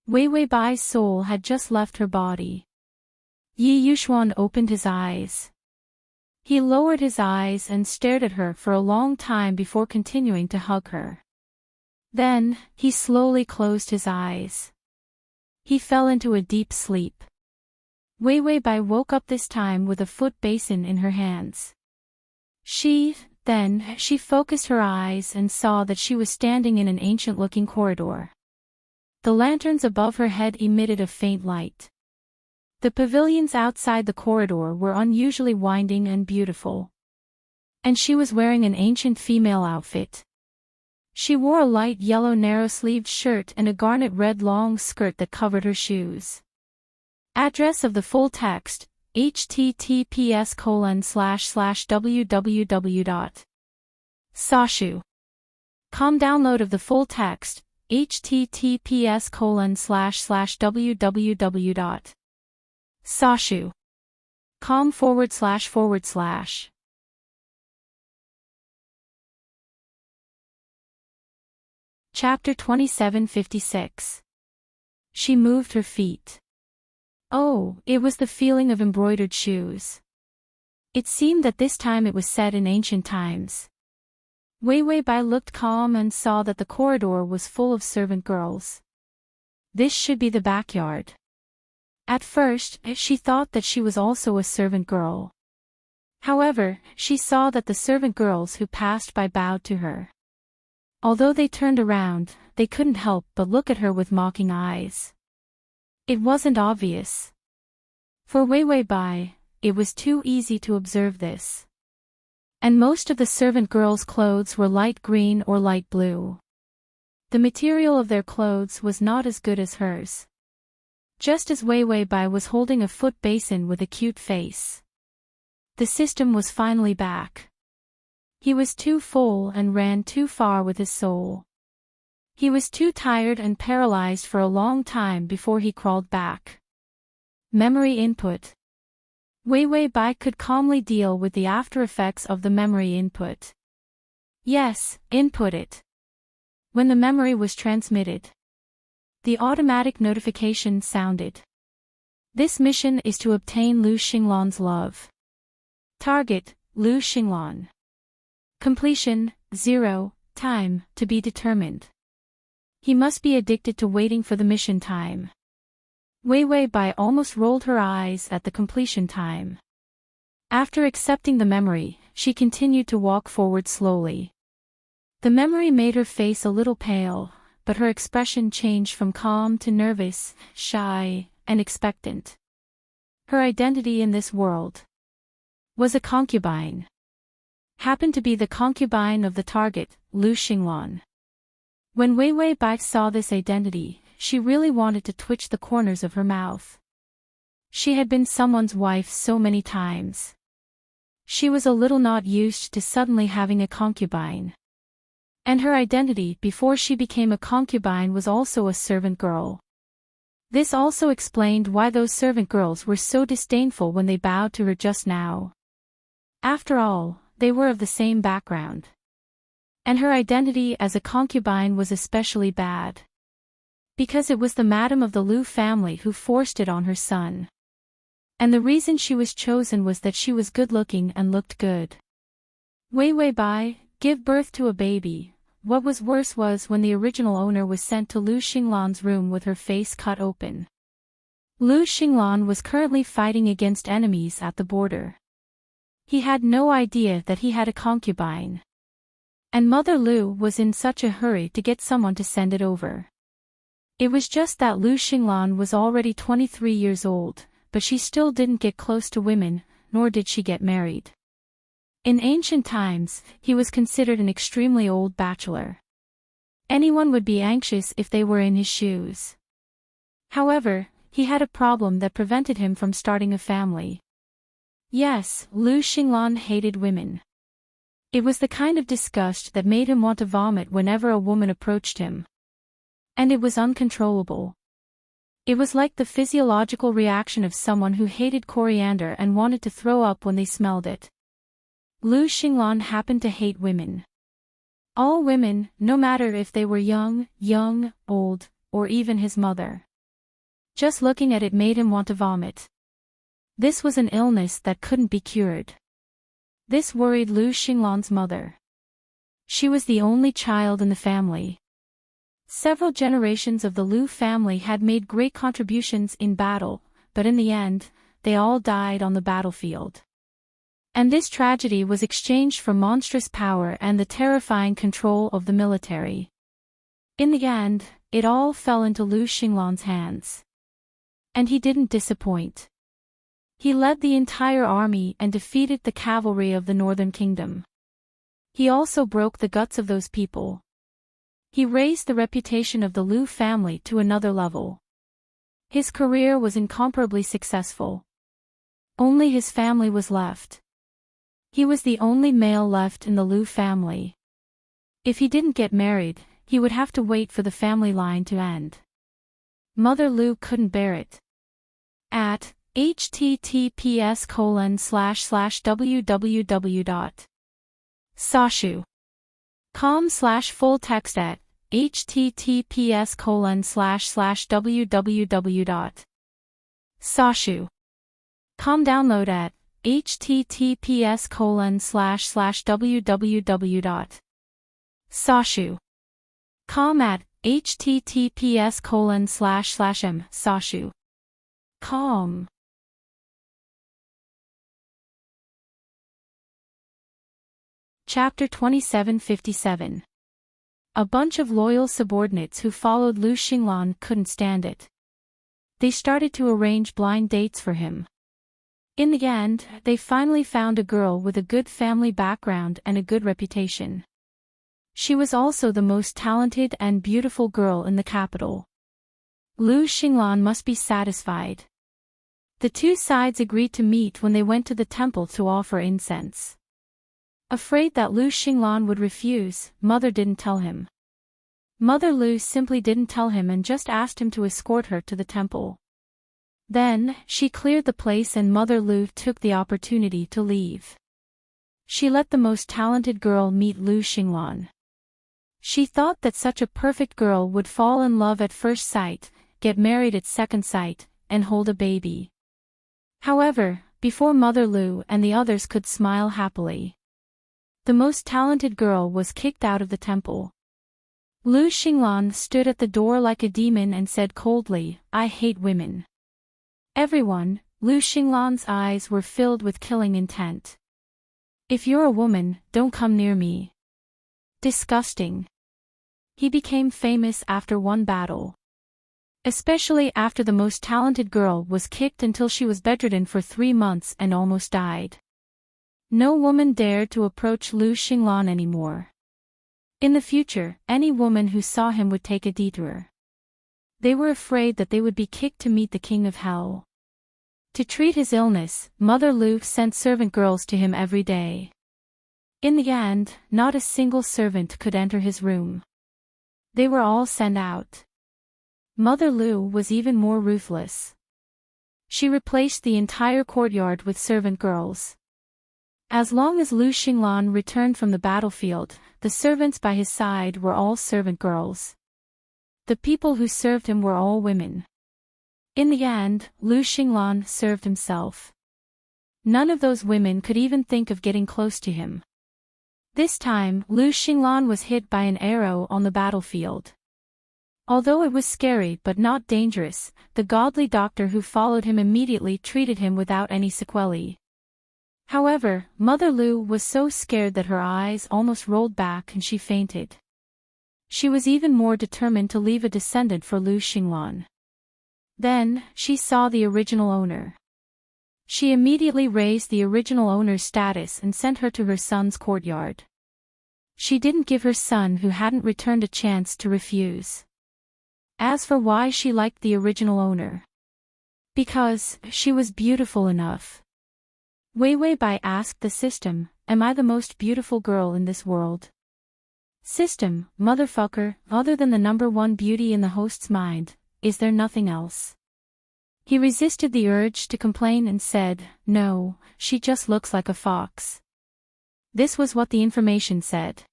Weiwei Bai's soul had just left her body. Yi Yuxuan opened his eyes. He lowered his eyes and stared at her for a long time before continuing to hug her. Then, he slowly closed his eyes. He fell into a deep sleep. Weiwei Bai woke up this time with a foot basin in her hands. She focused her eyes and saw that she was standing in an ancient-looking corridor. The lanterns above her head emitted a faint light. The pavilions outside the corridor were unusually winding and beautiful. And she was wearing an ancient female outfit. She wore a light yellow narrow-sleeved shirt and a garnet red long skirt that covered her shoes. Address of the full text, https://www.sashu.com. Download of the full text, https://www.sashu.com//. Chapter 2756. She moved her feet. Oh, it was the feeling of embroidered shoes. It seemed that this time it was set in ancient times. Wei Wei Bai looked calm and saw that the corridor was full of servant girls. This should be the backyard. At first, she thought that she was also a servant girl. However, she saw that the servant girls who passed by bowed to her. Although they turned around, they couldn't help but look at her with mocking eyes. It wasn't obvious. For Wei Wei Bai, it was too easy to observe this. And most of the servant girls' clothes were light green or light blue. The material of their clothes was not as good as hers. Just as Wei Wei Bai was holding a foot basin with a cute face. The system was finally back. He was too full and ran too far with his soul. He was too tired and paralyzed for a long time before he crawled back. Memory input. Wei Wei Bai could calmly deal with the after effects of the memory input. Yes, input it. When the memory was transmitted, the automatic notification sounded. This mission is to obtain Lu Xinglan's love. Target, Lu Xinglan. Completion, 0, time, to be determined. He must be addicted to waiting for the mission time. Wei Wei Bai almost rolled her eyes at the completion time. After accepting the memory, she continued to walk forward slowly. The memory made her face a little pale, but her expression changed from calm to nervous, shy, and expectant. Her identity in this world was a concubine. Happened to be the concubine of the target, Lu Xinglan. When Wei Wei Bai saw this identity, she really wanted to twitch the corners of her mouth. She had been someone's wife so many times. She was a little not used to suddenly having a concubine. And her identity before she became a concubine was also a servant girl. This also explained why those servant girls were so disdainful when they bowed to her just now. After all, they were of the same background. And her identity as a concubine was especially bad. Because it was the madam of the Lu family who forced it on her son. And the reason she was chosen was that she was good-looking and looked good. Wei Wei Bai, give birth to a baby. What was worse was when the original owner was sent to Lu Xinglan's room with her face cut open. Lu Xinglan was currently fighting against enemies at the border. He had no idea that he had a concubine. And Mother Lu was in such a hurry to get someone to send it over. It was just that Lu Xinglan was already 23 years old, but she still didn't get close to women, nor did she get married. In ancient times, he was considered an extremely old bachelor. Anyone would be anxious if they were in his shoes. However, he had a problem that prevented him from starting a family. Yes, Lu Xinglan hated women. It was the kind of disgust that made him want to vomit whenever a woman approached him. And it was uncontrollable. It was like the physiological reaction of someone who hated coriander and wanted to throw up when they smelled it. Lu Xinglan happened to hate women. All women, no matter if they were young, old, or even his mother. Just looking at it made him want to vomit. This was an illness that couldn't be cured. This worried Lu Xinglan's mother. She was the only child in the family. Several generations of the Lu family had made great contributions in battle, but in the end, they all died on the battlefield. And this tragedy was exchanged for monstrous power and the terrifying control of the military. In the end, it all fell into Lu Xinglan's hands. And he didn't disappoint. He led the entire army and defeated the cavalry of the Northern Kingdom. He also broke the guts of those people. He raised the reputation of the Lu family to another level. His career was incomparably successful. Only his family was left. He was the only male left in the Lu family. If he didn't get married, he would have to wait for the family line to end. Mother Lu couldn't bear it. At https://www.sashu.com/full text at https://www.sashu.com download at https://www.sashu.com at https://m/sashu.com. Chapter 2757. A bunch of loyal subordinates who followed Lu Xinglan couldn't stand it. They started to arrange blind dates for him. In the end, they finally found a girl with a good family background and a good reputation. She was also the most talented and beautiful girl in the capital. Lu Xinglan must be satisfied. The two sides agreed to meet when they went to the temple to offer incense. Afraid that Lu Xinglan would refuse, Mother didn't tell him. Mother Lu simply didn't tell him and just asked him to escort her to the temple. Then, she cleared the place and Mother Lu took the opportunity to leave. She let the most talented girl meet Lu Xinglan. She thought that such a perfect girl would fall in love at first sight, get married at second sight, and hold a baby. However, before Mother Lu and the others could smile happily, the most talented girl was kicked out of the temple. Lu Xinglan stood at the door like a demon and said coldly, "I hate women." Everyone, Lu Xinglan's eyes were filled with killing intent. "If you're a woman, don't come near me." Disgusting. He became famous after one battle. Especially after the most talented girl was kicked until she was bedridden for 3 months and almost died. No woman dared to approach Lu Xinglan anymore. In the future, any woman who saw him would take a detour. They were afraid that they would be kicked to meet the king of hell. To treat his illness, Mother Lu sent servant girls to him every day. In the end, not a single servant could enter his room. They were all sent out. Mother Lu was even more ruthless. She replaced the entire courtyard with servant girls. As long as Lu Xinglan returned from the battlefield, the servants by his side were all servant girls. The people who served him were all women. In the end, Lu Xinglan served himself. None of those women could even think of getting close to him. This time, Lu Xinglan was hit by an arrow on the battlefield. Although it was scary but not dangerous, the godly doctor who followed him immediately treated him without any sequelae. However, Mother Lu was so scared that her eyes almost rolled back and she fainted. She was even more determined to leave a descendant for Lu Xinglan. Then, she saw the original owner. She immediately raised the original owner's status and sent her to her son's courtyard. She didn't give her son who hadn't returned a chance to refuse. As for why she liked the original owner. Because, she was beautiful enough. Wei Bai asked the system, "Am I the most beautiful girl in this world?" System, motherfucker, other than the number one beauty in the host's mind, is there nothing else? He resisted the urge to complain and said, "No, she just looks like a fox." This was what the information said.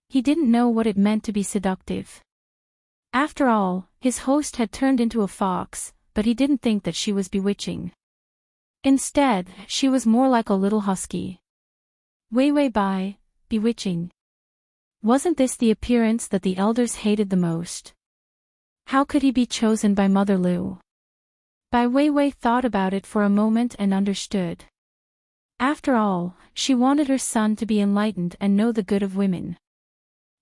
He didn't know what it meant to be seductive. After all, his host had turned into a fox, but he didn't think that she was bewitching. Instead, she was more like a little husky. Wei Bai, bewitching. Wasn't this the appearance that the elders hated the most? How could he be chosen by Mother Lu? Bai Wei thought about it for a moment and understood. After all, she wanted her son to be enlightened and know the good of women.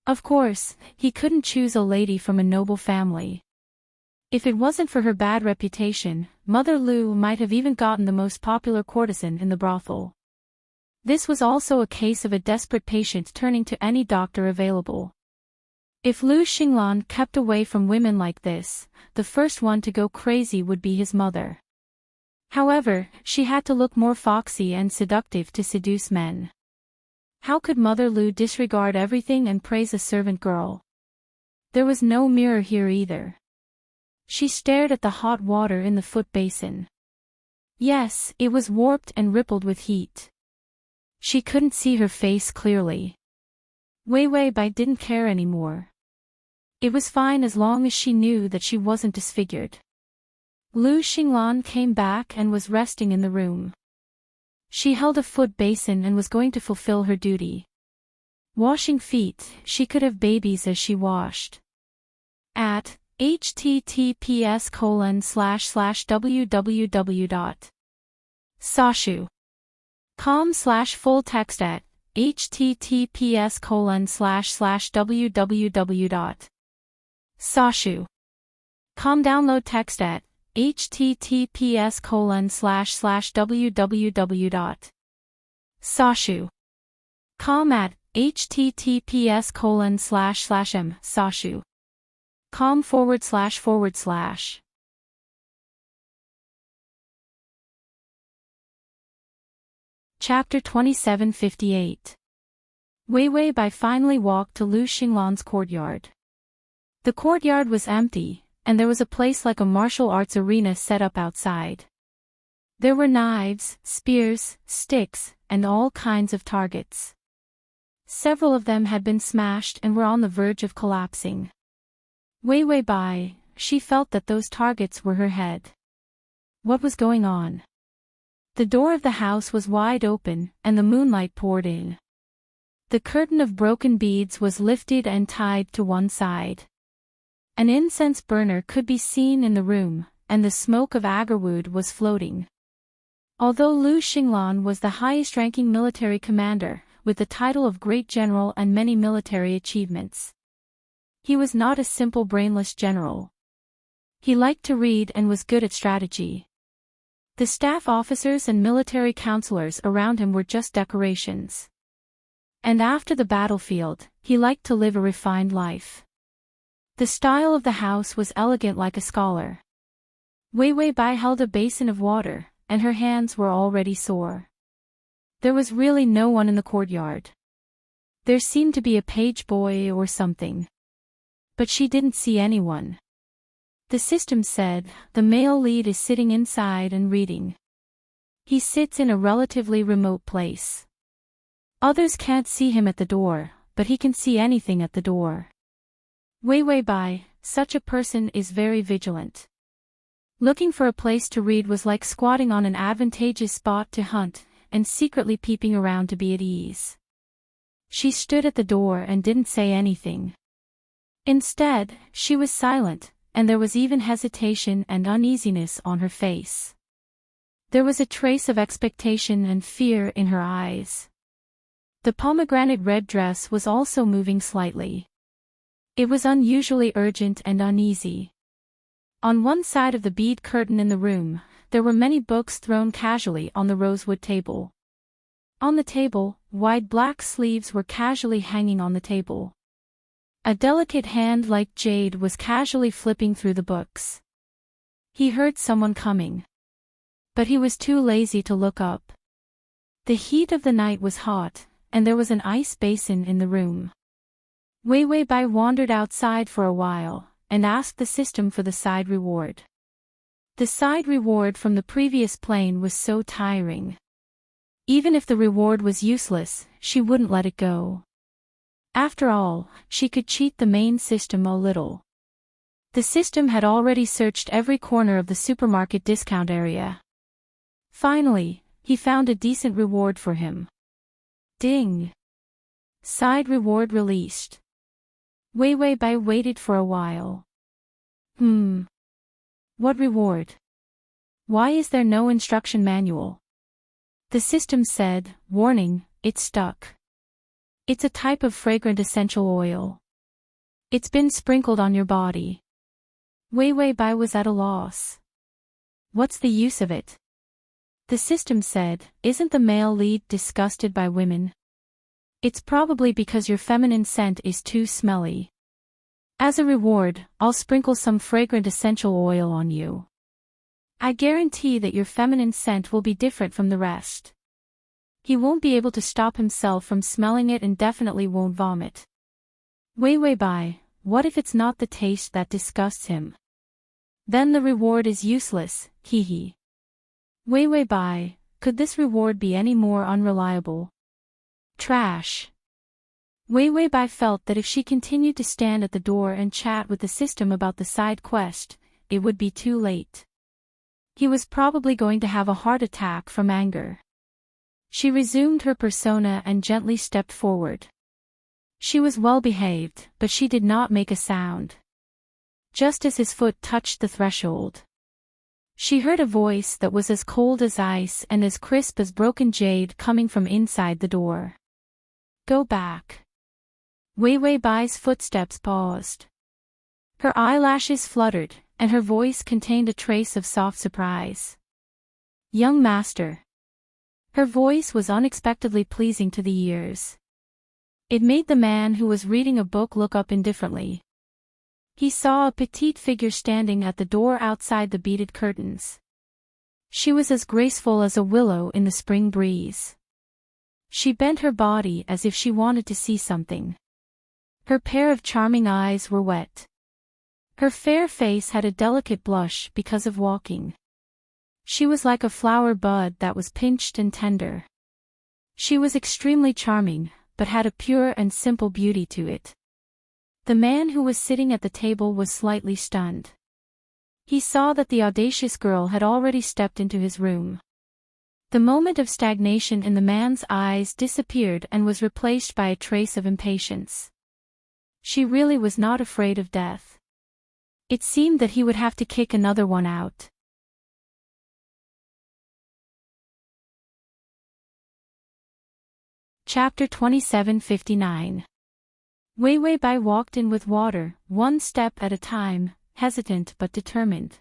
Of course, he couldn't choose a lady from a noble family. If it wasn't for her bad reputation, Mother Lu might have even gotten the most popular courtesan in the brothel. This was also a case of a desperate patient turning to any doctor available. If Lu Xinglan kept away from women like this, the first one to go crazy would be his mother. However, she had to look more foxy and seductive to seduce men. How could Mother Lu disregard everything and praise a servant girl? There was no mirror here either. She stared at the hot water in the foot basin. Yes, it was warped and rippled with heat. She couldn't see her face clearly. Wei Bai didn't care anymore. It was fine as long as she knew that she wasn't disfigured. Lu Xinglan came back and was resting in the room. She held a foot basin and was going to fulfill her duty. Washing feet, she could have babies as she washed. At https://www.sashu.com/full text at https://www.sashu.com download text at https://www.sashu.com at https://m.sashu.com//. Chapter 2758. Wei Bai finally walked to Lu Xinglan's courtyard. The courtyard was empty, and there was a place like a martial arts arena set up outside. There were knives, spears, sticks, and all kinds of targets. Several of them had been smashed and were on the verge of collapsing. Wei Bai, she felt that those targets were her head. What was going on? The door of the house was wide open, and the moonlight poured in. The curtain of broken beads was lifted and tied to one side. An incense burner could be seen in the room, and the smoke of agarwood was floating. Although Lu Xinglan was the highest-ranking military commander, with the title of Great General and many military achievements, he was not a simple brainless general. He liked to read and was good at strategy. The staff officers and military counselors around him were just decorations. And after the battlefield, he liked to live a refined life. The style of the house was elegant like a scholar. Wei Bai held a basin of water, and her hands were already sore. There was really no one in the courtyard. There seemed to be a page boy or something. But she didn't see anyone. The system said, the male lead is sitting inside and reading. He sits in a relatively remote place. Others can't see him at the door, but he can see anything at the door. Wei Bai, such a person is very vigilant. Looking for a place to read was like squatting on an advantageous spot to hunt, and secretly peeping around to be at ease. She stood at the door and didn't say anything. Instead, she was silent, and there was even hesitation and uneasiness on her face. There was a trace of expectation and fear in her eyes. The pomegranate red dress was also moving slightly. It was unusually urgent and uneasy. On one side of the bead curtain in the room, there were many books thrown casually on the rosewood table. On the table, wide black sleeves were casually hanging on the table. A delicate hand like jade was casually flipping through the books. He heard someone coming. But he was too lazy to look up. The heat of the night was hot, and there was an ice basin in the room. Wei Bai wandered outside for a while, and asked the system for the side reward. The side reward from the previous plane was so tiring. Even if the reward was useless, she wouldn't let it go. After all, she could cheat the main system a little. The system had already searched every corner of the supermarket discount area. Finally, he found a decent reward for him. Ding! Side reward released. Wei Bai waited for a while. What reward? Why is there no instruction manual? The system said, warning, it's stuck. It's a type of fragrant essential oil. It's been sprinkled on your body. Wei Bai was at a loss. What's the use of it? The system said, isn't the male lead disgusted by women? It's probably because your feminine scent is too smelly. As a reward, I'll sprinkle some fragrant essential oil on you. I guarantee that your feminine scent will be different from the rest. He won't be able to stop himself from smelling it and definitely won't vomit. Wei Bai, what if it's not the taste that disgusts him? Then the reward is useless, hee. Wei Bai, could this reward be any more unreliable? Trash. Wei Bai felt that if she continued to stand at the door and chat with the system about the side quest, it would be too late. He was probably going to have a heart attack from anger. She resumed her persona and gently stepped forward. She was well behaved, but she did not make a sound. Just as his foot touched the threshold, she heard a voice that was as cold as ice and as crisp as broken jade coming from inside the door. Go back. Wei Bai's footsteps paused. Her eyelashes fluttered, and her voice contained a trace of soft surprise. Young master. Her voice was unexpectedly pleasing to the ears. It made the man who was reading a book look up indifferently. He saw a petite figure standing at the door outside the beaded curtains. She was as graceful as a willow in the spring breeze. She bent her body as if she wanted to see something. Her pair of charming eyes were wet. Her fair face had a delicate blush because of walking. She was like a flower bud that was pinched and tender. She was extremely charming, but had a pure and simple beauty to it. The man who was sitting at the table was slightly stunned. He saw that the audacious girl had already stepped into his room. The moment of stagnation in the man's eyes disappeared and was replaced by a trace of impatience. She really was not afraid of death. It seemed that he would have to kick another one out. Chapter 2759. Wei Bai walked in with water, one step at a time, hesitant but determined.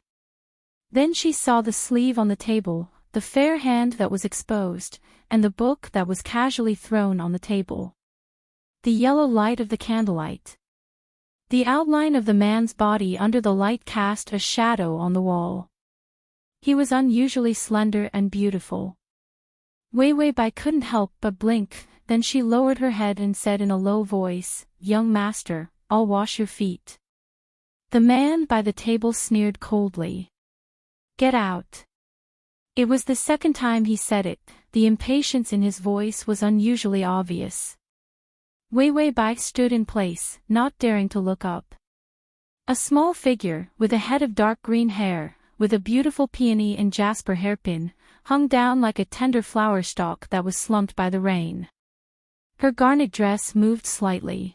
Then she saw the sleeve on the table, the fair hand that was exposed, and the book that was casually thrown on the table. The yellow light of the candlelight. The outline of the man's body under the light cast a shadow on the wall. He was unusually slender and beautiful. Wei Bai couldn't help but blink, then she lowered her head and said in a low voice, "Young master, I'll wash your feet." The man by the table sneered coldly. "Get out." It was the second time he said it. The impatience in his voice was unusually obvious. Wei Bai stood in place, not daring to look up. A small figure, with a head of dark green hair, with a beautiful peony and jasper hairpin, hung down like a tender flower stalk that was slumped by the rain. Her garnet dress moved slightly.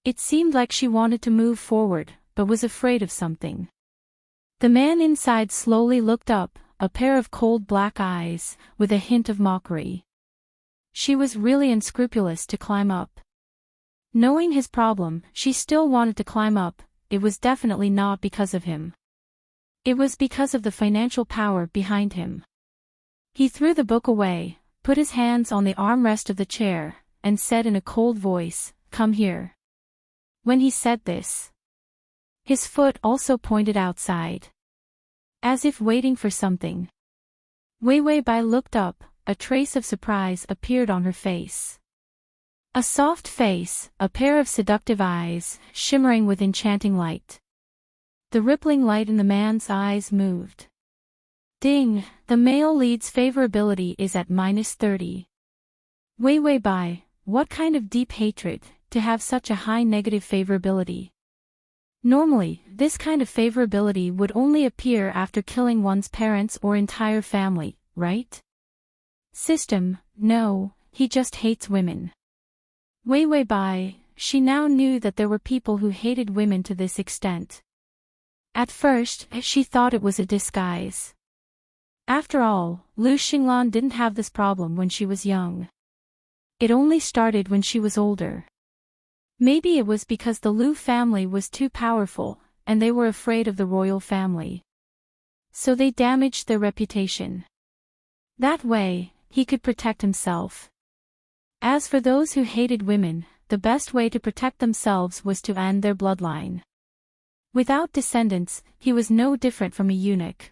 It seemed like she wanted to move forward, but was afraid of something. The man inside slowly looked up, a pair of cold black eyes, with a hint of mockery. She was really unscrupulous to climb up. Knowing his problem, she still wanted to climb up. It was definitely not because of him. It was because of the financial power behind him. He threw the book away, put his hands on the armrest of the chair, and said in a cold voice, "Come here." When he said this, his foot also pointed outside, as if waiting for something. Wei Bai looked up, a trace of surprise appeared on her face. A soft face, a pair of seductive eyes, shimmering with enchanting light. The rippling light in the man's eyes moved. Ding, the male lead's favorability is at -30. Wei Bai, what kind of deep hatred, to have such a high negative favorability? Normally, this kind of favorability would only appear after killing one's parents or entire family, right? System, no, he just hates women. Wei Bai, she now knew that there were people who hated women to this extent. At first, she thought it was a disguise. After all, Lu Xinglan didn't have this problem when she was young. It only started when she was older. Maybe it was because the Lu family was too powerful, and they were afraid of the royal family. So they damaged their reputation. That way, he could protect himself. As for those who hated women, the best way to protect themselves was to end their bloodline. Without descendants, he was no different from a eunuch.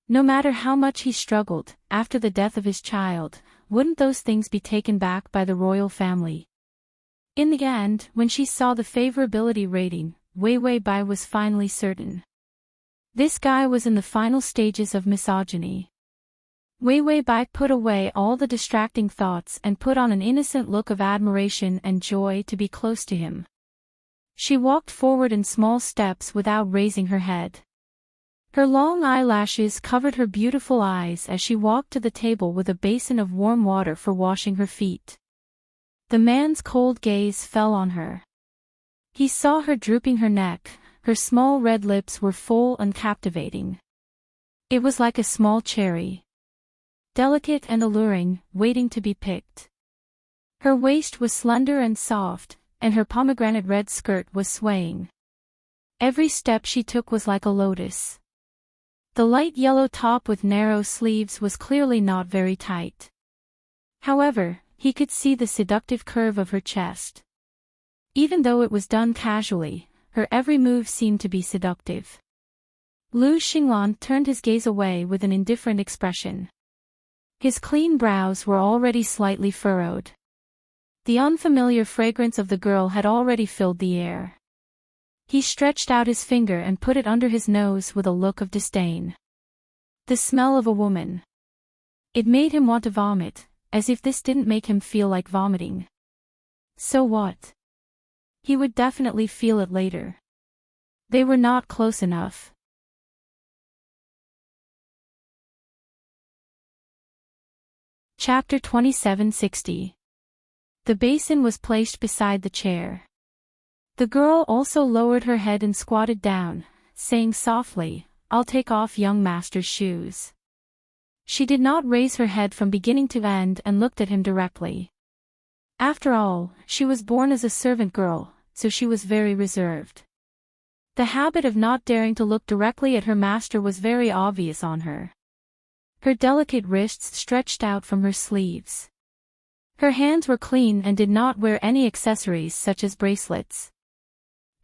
No matter how much he struggled, after the death of his child, wouldn't those things be taken back by the royal family? In the end, when she saw the favorability rating, Wei Bai was finally certain. This guy was in the final stages of misogyny. Wei Bai put away all the distracting thoughts and put on an innocent look of admiration and joy to be close to him. She walked forward in small steps without raising her head. Her long eyelashes covered her beautiful eyes as she walked to the table with a basin of warm water for washing her feet. The man's cold gaze fell on her. He saw her drooping her neck, her small red lips were full and captivating. It was like a small cherry. Delicate and alluring, waiting to be picked. Her waist was slender and soft, and her pomegranate red skirt was swaying. Every step she took was like a lotus. The light yellow top with narrow sleeves was clearly not very tight. However, he could see the seductive curve of her chest. Even though it was done casually, her every move seemed to be seductive. Lu Xinglan turned his gaze away with an indifferent expression. His clean brows were already slightly furrowed. The unfamiliar fragrance of the girl had already filled the air. He stretched out his finger and put it under his nose with a look of disdain. The smell of a woman. It made him want to vomit, as if this didn't make him feel like vomiting. So what? He would definitely feel it later. They were not close enough. Chapter 2760. The basin was placed beside the chair. The girl also lowered her head and squatted down, saying softly, "I'll take off young master's shoes." She did not raise her head from beginning to end and looked at him directly. After all, she was born as a servant girl, so she was very reserved. The habit of not daring to look directly at her master was very obvious on her. Her delicate wrists stretched out from her sleeves. Her hands were clean and did not wear any accessories such as bracelets.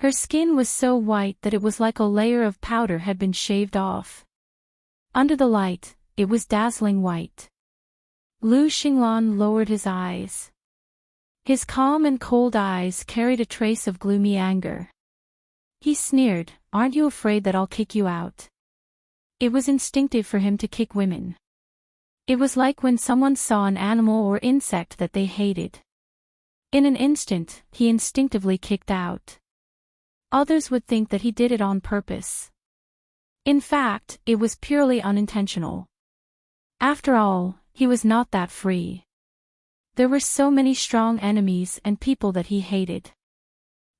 Her skin was so white that it was like a layer of powder had been shaved off. Under the light, it was dazzling white. Lu Xinglan lowered his eyes. His calm and cold eyes carried a trace of gloomy anger. He sneered, "Aren't you afraid that I'll kick you out?" It was instinctive for him to kick women. It was like when someone saw an animal or insect that they hated. In an instant, he instinctively kicked out. Others would think that he did it on purpose. In fact, it was purely unintentional. After all, he was not that free. There were so many strong enemies and people that he hated.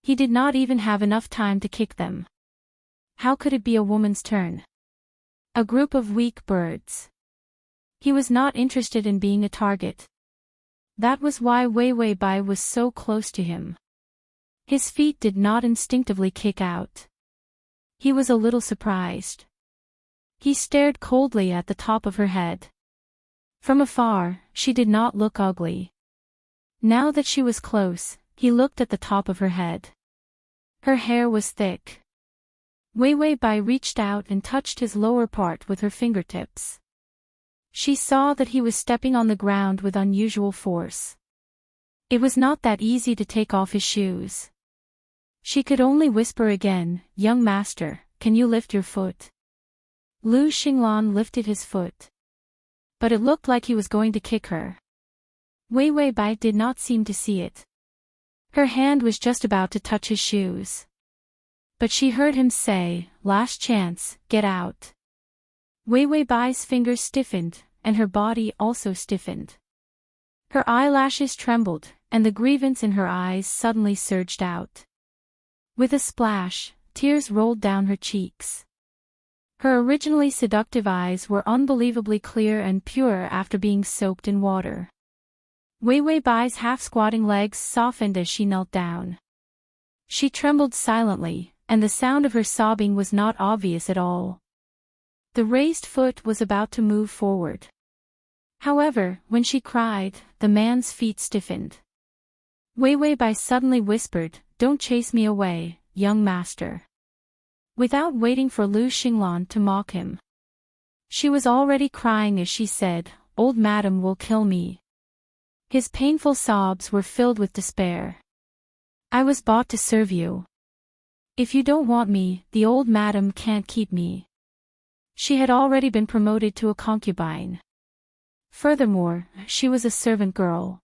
He did not even have enough time to kick them. How could it be a woman's turn? A group of weak birds. He was not interested in being a target. That was why Wei Bai was so close to him. His feet did not instinctively kick out. He was a little surprised. He stared coldly at the top of her head. From afar, she did not look ugly. Now that she was close, he looked at the top of her head. Her hair was thick. Wei Bai reached out and touched his lower part with her fingertips. She saw that he was stepping on the ground with unusual force. It was not that easy to take off his shoes. She could only whisper again, "Young master, can you lift your foot?" Lu Xinglan lifted his foot. But it looked like he was going to kick her. Wei Bai did not seem to see it. Her hand was just about to touch his shoes. But she heard him say, "Last chance, get out." Wei Bai's fingers stiffened, and her body also stiffened. Her eyelashes trembled, and the grievance in her eyes suddenly surged out. With a splash, tears rolled down her cheeks. Her originally seductive eyes were unbelievably clear and pure after being soaked in water. Wei Bai's half-squatting legs softened as she knelt down. She trembled silently, and the sound of her sobbing was not obvious at all. The raised foot was about to move forward. However, when she cried, the man's feet stiffened. Wei Wei Bai suddenly whispered, "Don't chase me away, young master." Without waiting for Lu Xinglan to mock him. She was already crying as she said, "Old madam will kill me." His painful sobs were filled with despair. "I was bought to serve you. If you don't want me, the old madam can't keep me." She had already been promoted to a concubine. Furthermore, she was a servant girl.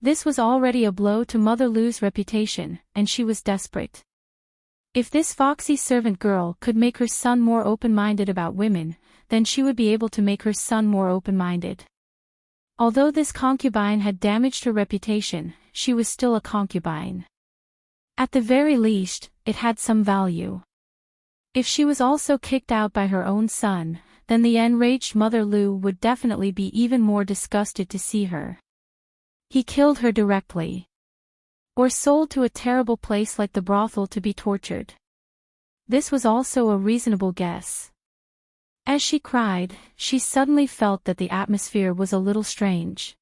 This was already a blow to Mother Lu's reputation, and she was desperate. If this foxy servant girl could make her son more open-minded about women, then she would be able to make her son more open-minded. Although this concubine had damaged her reputation, she was still a concubine. At the very least, it had some value. If she was also kicked out by her own son, then the enraged Mother Lu would definitely be even more disgusted to see her. He killed her directly. Or sold to a terrible place like the brothel to be tortured. This was also a reasonable guess. As she cried, she suddenly felt that the atmosphere was a little strange.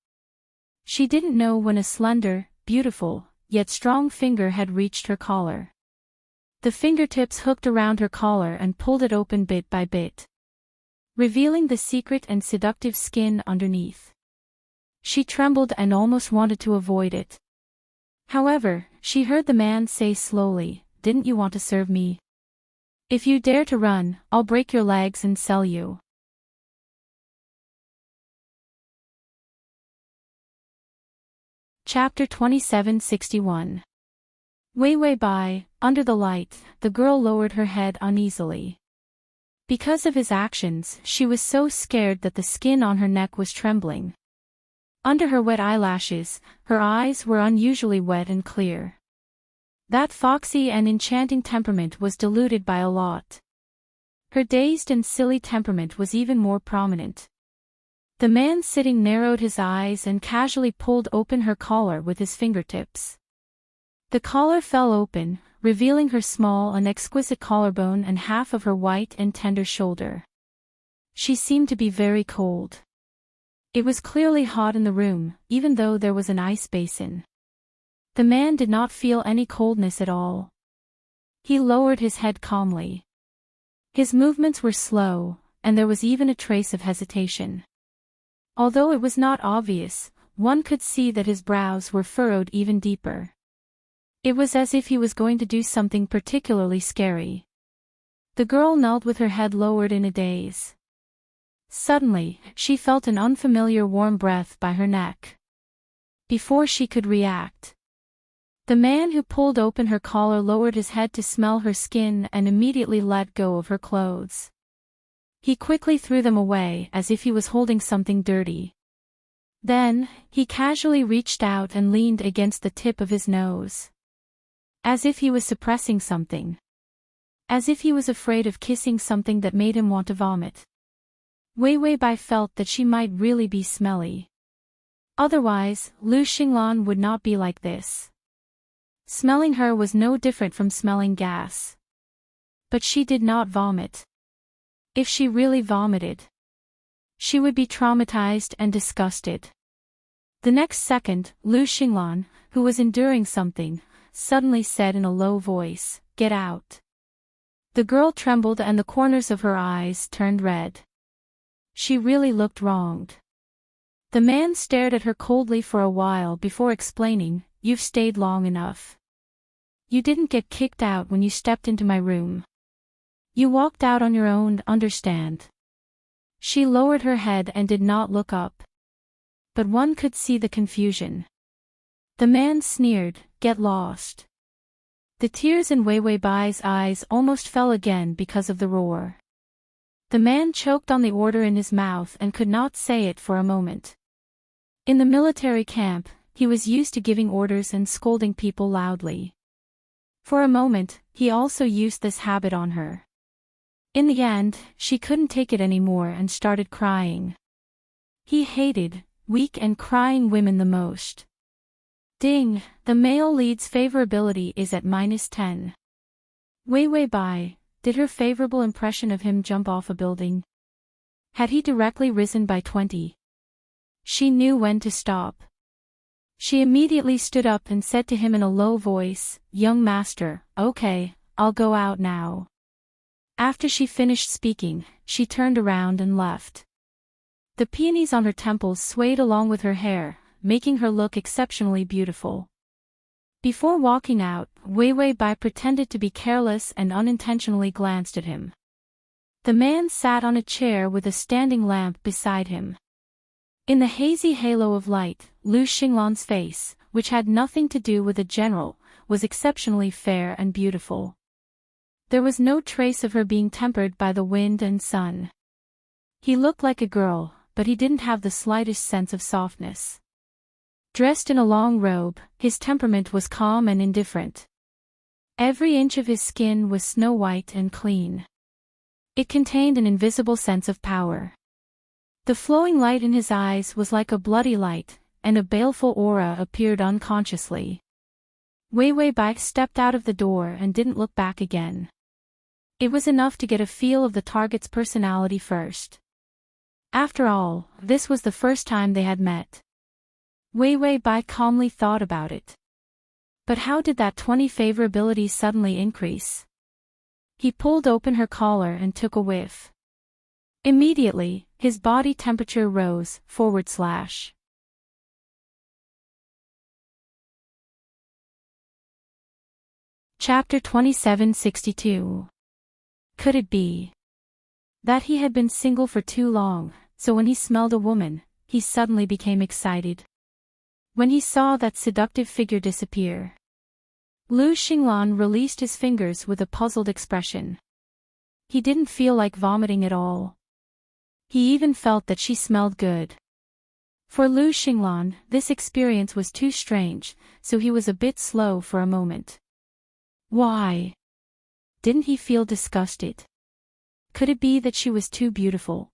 She didn't know when a slender, beautiful, yet strong finger had reached her collar. The fingertips hooked around her collar and pulled it open bit by bit, revealing the secret and seductive skin underneath. She trembled and almost wanted to avoid it. However, she heard the man say slowly, "Didn't you want to serve me? If you dare to run, I'll break your legs and sell you." Chapter 2761. Wei Wei Bai, under the light, the girl lowered her head uneasily. Because of his actions, she was so scared that the skin on her neck was trembling. Under her wet eyelashes, her eyes were unusually wet and clear. That foxy and enchanting temperament was diluted by a lot. Her dazed and silly temperament was even more prominent. The man sitting narrowed his eyes and casually pulled open her collar with his fingertips. The collar fell open, revealing her small and exquisite collarbone and half of her white and tender shoulder. She seemed to be very cold. It was clearly hot in the room, even though there was an ice basin. The man did not feel any coldness at all. He lowered his head calmly. His movements were slow, and there was even a trace of hesitation. Although it was not obvious, one could see that his brows were furrowed even deeper. It was as if he was going to do something particularly scary. The girl knelt with her head lowered in a daze. Suddenly, she felt an unfamiliar warm breath by her neck. Before she could react, the man who pulled open her collar lowered his head to smell her skin and immediately let go of her clothes. He quickly threw them away as if he was holding something dirty. Then, he casually reached out and leaned against the tip of his nose. As if he was suppressing something. As if he was afraid of kissing something that made him want to vomit. Wei Wei Bai felt that she might really be smelly. Otherwise, Lu Xinglan would not be like this. Smelling her was no different from smelling gas. But she did not vomit. If she really vomited, she would be traumatized and disgusted. The next second, Lu Xinglan, who was enduring something, suddenly said in a low voice, "Get out." The girl trembled and the corners of her eyes turned red. She really looked wronged. The man stared at her coldly for a while before explaining, "You've stayed long enough. You didn't get kicked out when you stepped into my room. You walked out on your own, understand?" She lowered her head and did not look up. But one could see the confusion. The man sneered, "Get lost." The tears in Wei Wei Bai's eyes almost fell again because of the roar. The man choked on the order in his mouth and could not say it for a moment. In the military camp, he was used to giving orders and scolding people loudly. For a moment, he also used this habit on her. In the end, she couldn't take it anymore and started crying. He hated weak and crying women the most. Ding, the male lead's favorability is at -10. Wei Wei Bai, did her favorable impression of him jump off a building? Had he directly risen by 20? She knew when to stop. She immediately stood up and said to him in a low voice, "Young master, okay, I'll go out now." After she finished speaking, she turned around and left. The peonies on her temples swayed along with her hair, making her look exceptionally beautiful. Before walking out, Wei Wei Bai pretended to be careless and unintentionally glanced at him. The man sat on a chair with a standing lamp beside him. In the hazy halo of light, Lu Xinglan's face, which had nothing to do with a general, was exceptionally fair and beautiful. There was no trace of her being tempered by the wind and sun. He looked like a girl, but he didn't have the slightest sense of softness. Dressed in a long robe, his temperament was calm and indifferent. Every inch of his skin was snow white and clean. It contained an invisible sense of power. The flowing light in his eyes was like a bloody light, and a baleful aura appeared unconsciously. Wei Wei Bai stepped out of the door and didn't look back again. It was enough to get a feel of the target's personality first. After all, this was the first time they had met. Wei Wei Bai calmly thought about it. But how did that 20 favorability suddenly increase? He pulled open her collar and took a whiff. Immediately, his body temperature rose, /. Chapter 2762. Could it be that he had been single for too long, so when he smelled a woman, he suddenly became excited? When he saw that seductive figure disappear, Lu Xinglan released his fingers with a puzzled expression. He didn't feel like vomiting at all. He even felt that she smelled good. For Lu Xinglan, this experience was too strange, so he was a bit slow for a moment. Why? Didn't he feel disgusted? Could it be that she was too beautiful?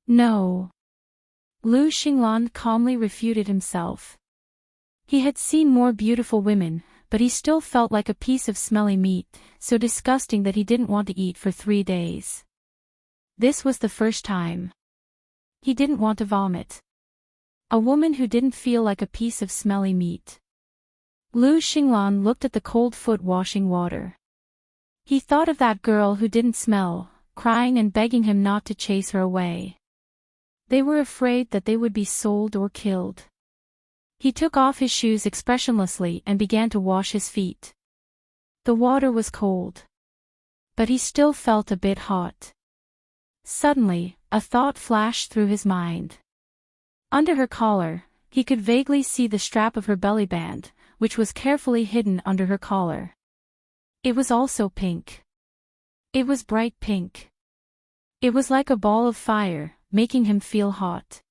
No. Lu Xinglan calmly refuted himself. He had seen more beautiful women, but he still felt like a piece of smelly meat, so disgusting that he didn't want to eat for 3 days. This was the first time. He didn't want to vomit. A woman who didn't feel like a piece of smelly meat. Lu Xinglan looked at the cold foot washing water. He thought of that girl who didn't smell, crying and begging him not to chase her away. They were afraid that they would be sold or killed. He took off his shoes expressionlessly and began to wash his feet. The water was cold. But he still felt a bit hot. Suddenly, a thought flashed through his mind. Under her collar, he could vaguely see the strap of her belly band, which was carefully hidden under her collar. It was also pink. It was bright pink. It was like a ball of fire, making him feel hot.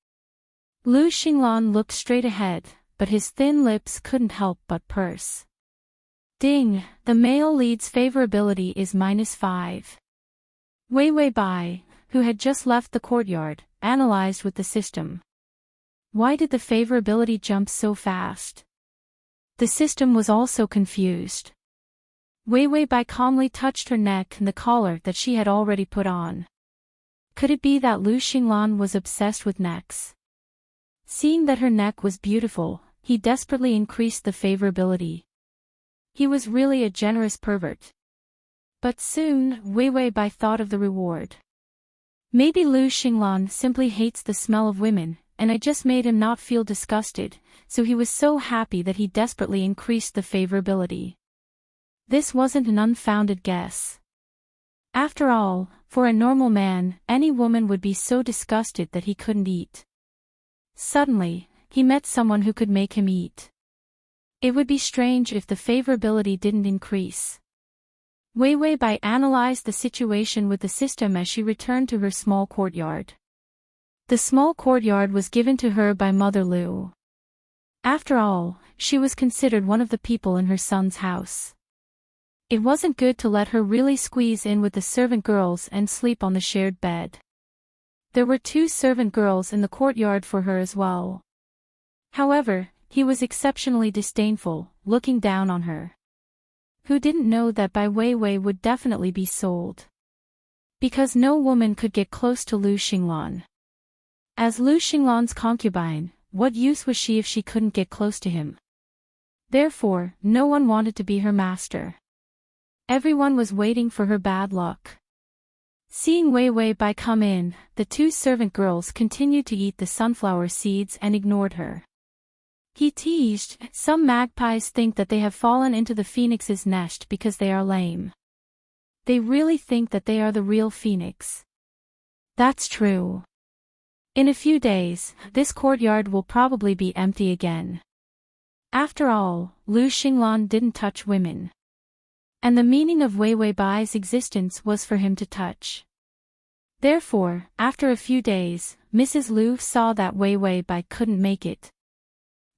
Lu Xinglan looked straight ahead, but his thin lips couldn't help but purse. Ding, the male lead's favorability is -5. Wei Wei Bai, who had just left the courtyard, analyzed with the system. Why did the favorability jump so fast? The system was also confused. Wei Wei Bai calmly touched her neck and the collar that she had already put on. Could it be that Lu Xinglan was obsessed with necks? Seeing that her neck was beautiful, he desperately increased the favorability. He was really a generous pervert. But soon, Wei Wei Bai thought of the reward. Maybe Lu Xinglan simply hates the smell of women, and I just made him not feel disgusted, so he was so happy that he desperately increased the favorability. This wasn't an unfounded guess. After all, for a normal man, any woman would be so disgusted that he couldn't eat. Suddenly, he met someone who could make him eat. It would be strange if the favorability didn't increase. Wei Wei Bai analyzed the situation with the system as she returned to her small courtyard. The small courtyard was given to her by Mother Lu. After all, she was considered one of the people in her son's house. It wasn't good to let her really squeeze in with the servant girls and sleep on the shared bed. There were 2 servant girls in the courtyard for her as well. However, he was exceptionally disdainful, looking down on her. Who didn't know that Bai Weiwei would definitely be sold? Because no woman could get close to Lu Xinglan. As Lu Xinglan's concubine, what use was she if she couldn't get close to him? Therefore, no one wanted to be her master. Everyone was waiting for her bad luck. Seeing Wei Wei Bai come in, the two servant girls continued to eat the sunflower seeds and ignored her. He teased, "Some magpies think that they have fallen into the phoenix's nest because they are lame. They really think that they are the real phoenix. That's true. In a few days, this courtyard will probably be empty again." After all, Lu Xinglan didn't touch women. And the meaning of Wei Wei Bai's existence was for him to touch. Therefore, after a few days, Mrs. Lu saw that Wei Wei Bai couldn't make it.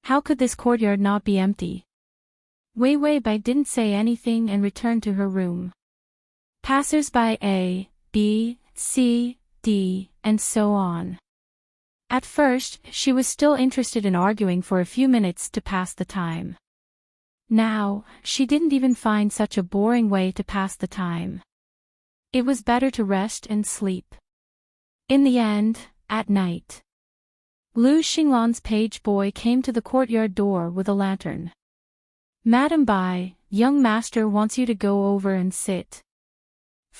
How could this courtyard not be empty? Wei Wei Bai didn't say anything and returned to her room. Passers-by A, B, C, D, and so on. At first, she was still interested in arguing for a few minutes to pass the time. Now, she didn't even find such a boring way to pass the time. It was better to rest and sleep. In the end, at night, Lu Xinglan's page boy came to the courtyard door with a lantern. "Madam Bai, young master wants you to go over and sit." /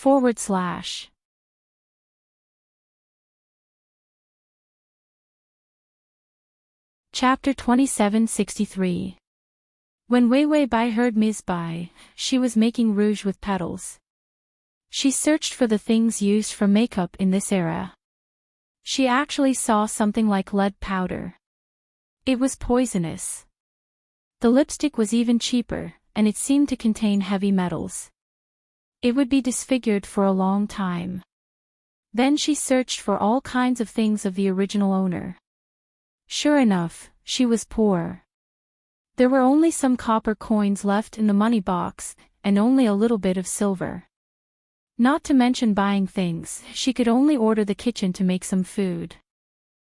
Chapter 2763. When Wei Wei Bai heard Ms. Bai, she was making rouge with petals. She searched for the things used for makeup in this era. She actually saw something like lead powder. It was poisonous. The lipstick was even cheaper, and it seemed to contain heavy metals. It would be disfigured for a long time. Then she searched for all kinds of things of the original owner. Sure enough, she was poor. There were only some copper coins left in the money box, and only a little bit of silver. Not to mention buying things, she could only order the kitchen to make some food.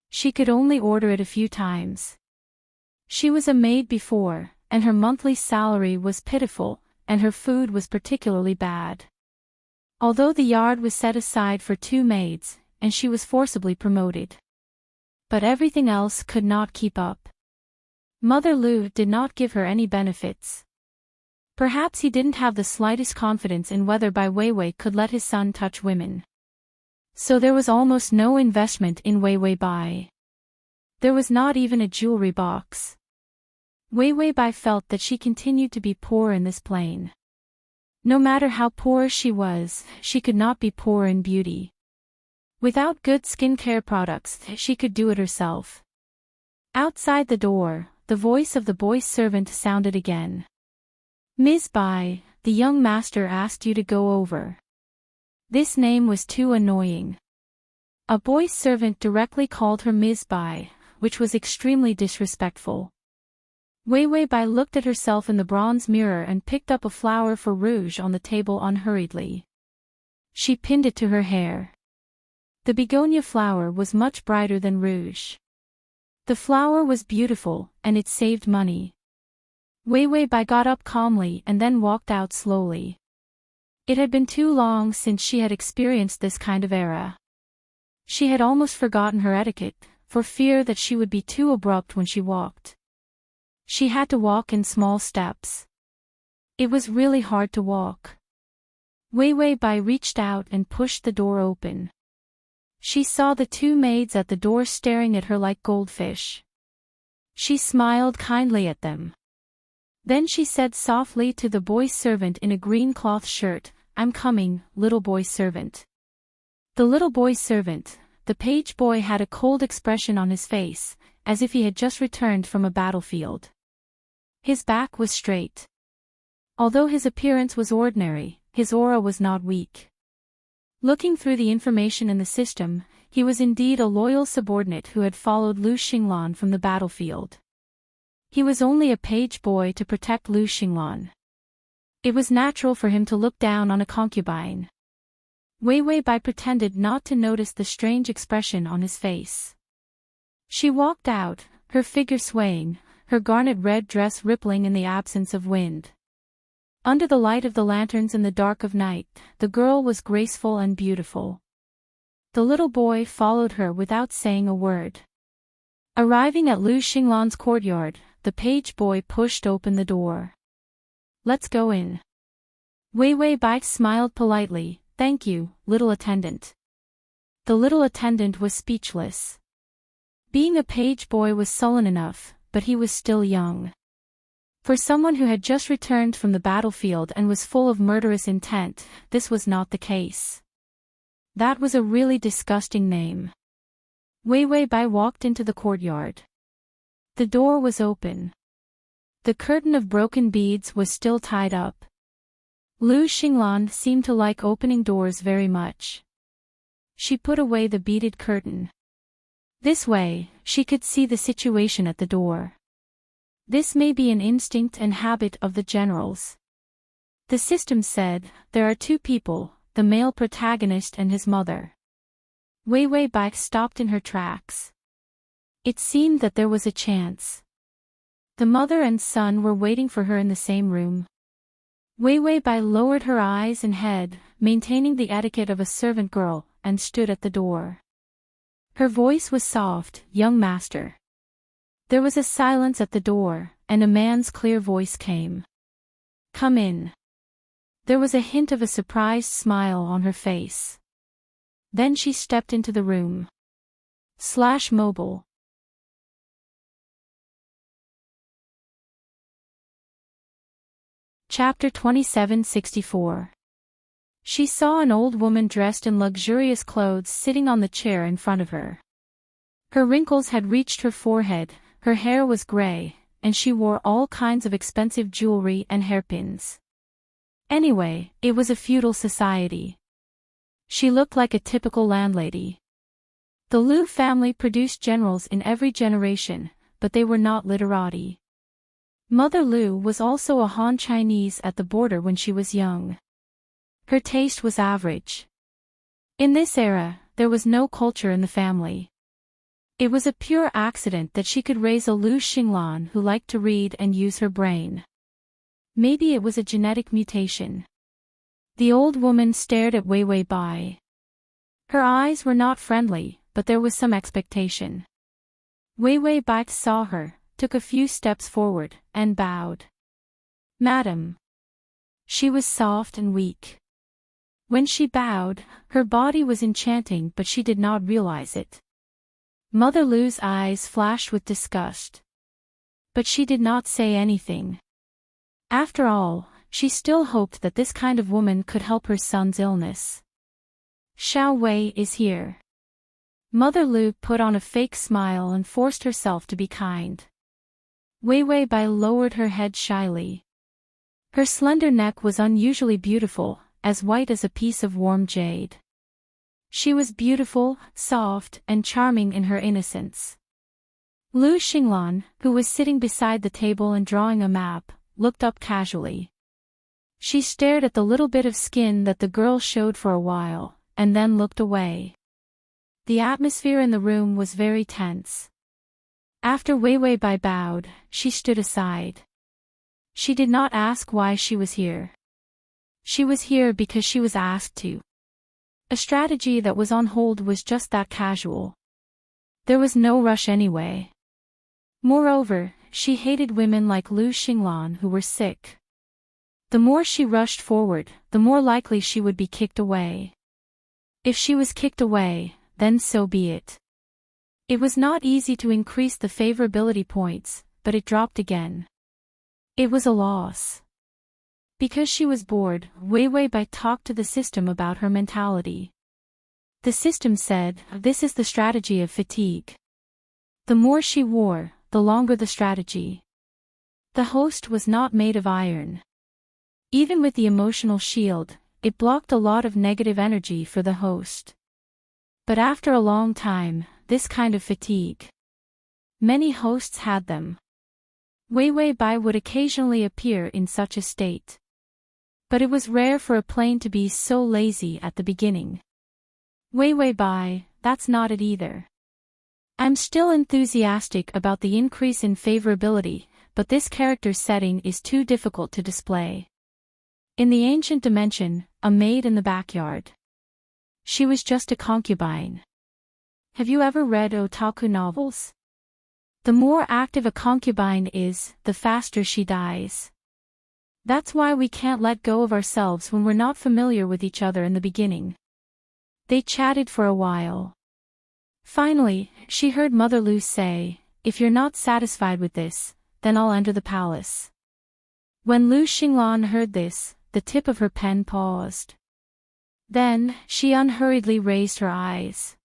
She could only order it a few times. She was a maid before, and her monthly salary was pitiful, and her food was particularly bad. Although the yard was set aside for 2 maids, and she was forcibly promoted. But everything else could not keep up. Mother Lu did not give her any benefits. Perhaps he didn't have the slightest confidence in whether Bai Weiwei could let his son touch women. So there was almost no investment in Wei Wei Bai. There was not even a jewelry box. Wei Wei Bai felt that she continued to be poor in this plane. No matter how poor she was, she could not be poor in beauty. Without good skincare products, she could do it herself. Outside the door, the voice of the boy's servant sounded again. "Ms. Bai, the young master asked you to go over." This name was too annoying. A boy's servant directly called her Ms. Bai, which was extremely disrespectful. Wei Wei Bai looked at herself in the bronze mirror and picked up a flower for rouge on the table unhurriedly. She pinned it to her hair. The begonia flower was much brighter than rouge. The flower was beautiful, and it saved money. Wei Wei Bai got up calmly and then walked out slowly. It had been too long since she had experienced this kind of era. She had almost forgotten her etiquette, for fear that she would be too abrupt when she walked. She had to walk in small steps. It was really hard to walk. Wei Wei Bai reached out and pushed the door open. She saw the 2 maids at the door staring at her like goldfish. She smiled kindly at them. Then she said softly to the boy servant in a green cloth shirt, "I'm coming, little boy servant." The little boy servant, the page boy, had a cold expression on his face, as if he had just returned from a battlefield. His back was straight. Although his appearance was ordinary, his aura was not weak. Looking through the information in the system, he was indeed a loyal subordinate who had followed Lu Xinglan from the battlefield. He was only a page boy to protect Lu Xinglan. It was natural for him to look down on a concubine. Wei Wei Bai pretended not to notice the strange expression on his face. She walked out, her figure swaying, her garnet red dress rippling in the absence of wind. Under the light of the lanterns in the dark of night, the girl was graceful and beautiful. The little boy followed her without saying a word. Arriving at Lu Xinglan's courtyard, the page boy pushed open the door. "Let's go in." Wei Wei Bai smiled politely. "Thank you, little attendant." The little attendant was speechless. Being a page boy was sullen enough, but he was still young. For someone who had just returned from the battlefield and was full of murderous intent, this was not the case. That was a really disgusting name. Wei Wei Bai walked into the courtyard. The door was open. The curtain of broken beads was still tied up. Lu Xinglan seemed to like opening doors very much. She put away the beaded curtain. This way, she could see the situation at the door. This may be an instinct and habit of the generals. The system said, there are two people, the male protagonist and his mother. Wei Wei Bai stopped in her tracks. It seemed that there was a chance. The mother and son were waiting for her in the same room. Wei Wei Bai lowered her eyes and head, maintaining the etiquette of a servant girl, and stood at the door. Her voice was soft, "Young master." There was a silence at the door, and a man's clear voice came. "Come in." There was a hint of a surprised smile on her face. Then she stepped into the room. /mobile. Chapter 2764. She saw an old woman dressed in luxurious clothes sitting on the chair in front of her. Her wrinkles had reached her forehead, her hair was gray, and she wore all kinds of expensive jewelry and hairpins. Anyway, it was a feudal society. She looked like a typical landlady. The Lu family produced generals in every generation, but they were not literati. Mother Lu was also a Han Chinese at the border when she was young. Her taste was average. In this era, there was no culture in the family. It was a pure accident that she could raise a Lu Xinglan who liked to read and use her brain. Maybe it was a genetic mutation. The old woman stared at Wei Wei Bai. Her eyes were not friendly, but there was some expectation. Wei Wei Bai saw her, took a few steps forward, and bowed. "Madam." She was soft and weak. When she bowed, her body was enchanting, but she did not realize it. Mother Lu's eyes flashed with disgust. But she did not say anything. After all, she still hoped that this kind of woman could help her son's illness. "Xiao Wei is here." Mother Lu put on a fake smile and forced herself to be kind. Wei Wei Bai lowered her head shyly. Her slender neck was unusually beautiful, as white as a piece of warm jade. She was beautiful, soft, and charming in her innocence. Lu Xinglan, who was sitting beside the table and drawing a map, looked up casually. She stared at the little bit of skin that the girl showed for a while, and then looked away. The atmosphere in the room was very tense. After Wei Wei Bai bowed, she stood aside. She did not ask why she was here. She was here because she was asked to. A strategy that was on hold was just that casual. There was no rush anyway. Moreover, she hated women like Lu Xinglan who were sick. The more she rushed forward, the more likely she would be kicked away. If she was kicked away, then so be it. It was not easy to increase the favorability points, but it dropped again. It was a loss. Because she was bored, Wei Wei Bai talked to the system about her mentality. The system said, "This is the strategy of fatigue." The more she wore, the longer the strategy. The host was not made of iron. Even with the emotional shield, it blocked a lot of negative energy for the host. But after a long time, this kind of fatigue. Many hosts had them. Wei Wei Bai would occasionally appear in such a state. But it was rare for a plane to be so lazy at the beginning. Wei Wei Bai, that's not it either. I'm still enthusiastic about the increase in favorability, but this character setting is too difficult to display. In the ancient dimension, a maid in the backyard. She was just a concubine. Have you ever read otaku novels? The more active a concubine is, the faster she dies. That's why we can't let go of ourselves when we're not familiar with each other in the beginning. They chatted for a while. Finally, she heard Mother Lu say, "If you're not satisfied with this, then I'll enter the palace." When Lu Xinglan heard this, the tip of her pen paused. Then, she unhurriedly raised her eyes.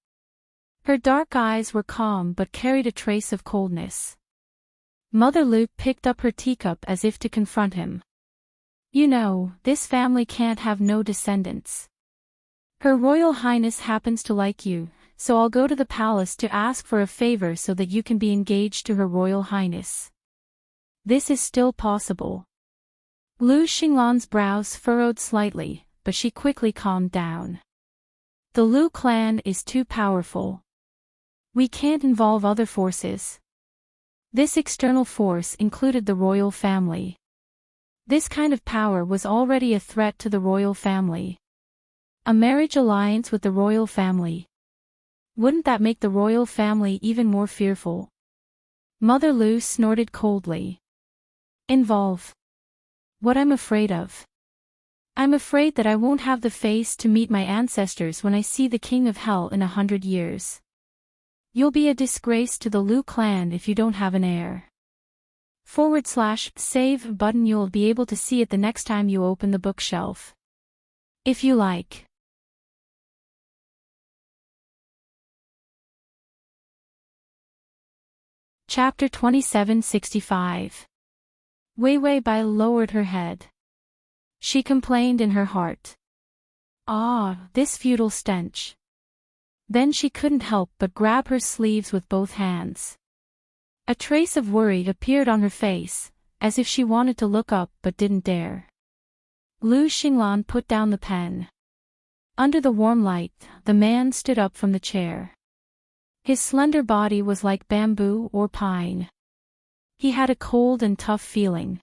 Her dark eyes were calm but carried a trace of coldness. Mother Lu picked up her teacup as if to confront him. "You know, this family can't have no descendants. Her Royal Highness happens to like you, so I'll go to the palace to ask for a favor so that you can be engaged to Her Royal Highness. This is still possible." Lu Xinglan's brows furrowed slightly, but she quickly calmed down. "The Lu clan is too powerful. We can't involve other forces." This external force included the royal family. This kind of power was already a threat to the royal family. A marriage alliance with the royal family. Wouldn't that make the royal family even more fearful? Mother Lu snorted coldly. "Involve? What I'm afraid of? I'm afraid that I won't have the face to meet my ancestors when I see the King of Hell in 100 years. You'll be a disgrace to the Lu clan if you don't have an heir." /save button. You'll be able to see it the next time you open the bookshelf. If you like. Chapter 2765. Wei Wei Bai lowered her head. She complained in her heart. "Ah, this feudal stench." Then she couldn't help but grab her sleeves with both hands. A trace of worry appeared on her face, as if she wanted to look up but didn't dare. Lu Xinglan put down the pen. Under the warm light, the man stood up from the chair. His slender body was like bamboo or pine. He had a cold and tough feeling.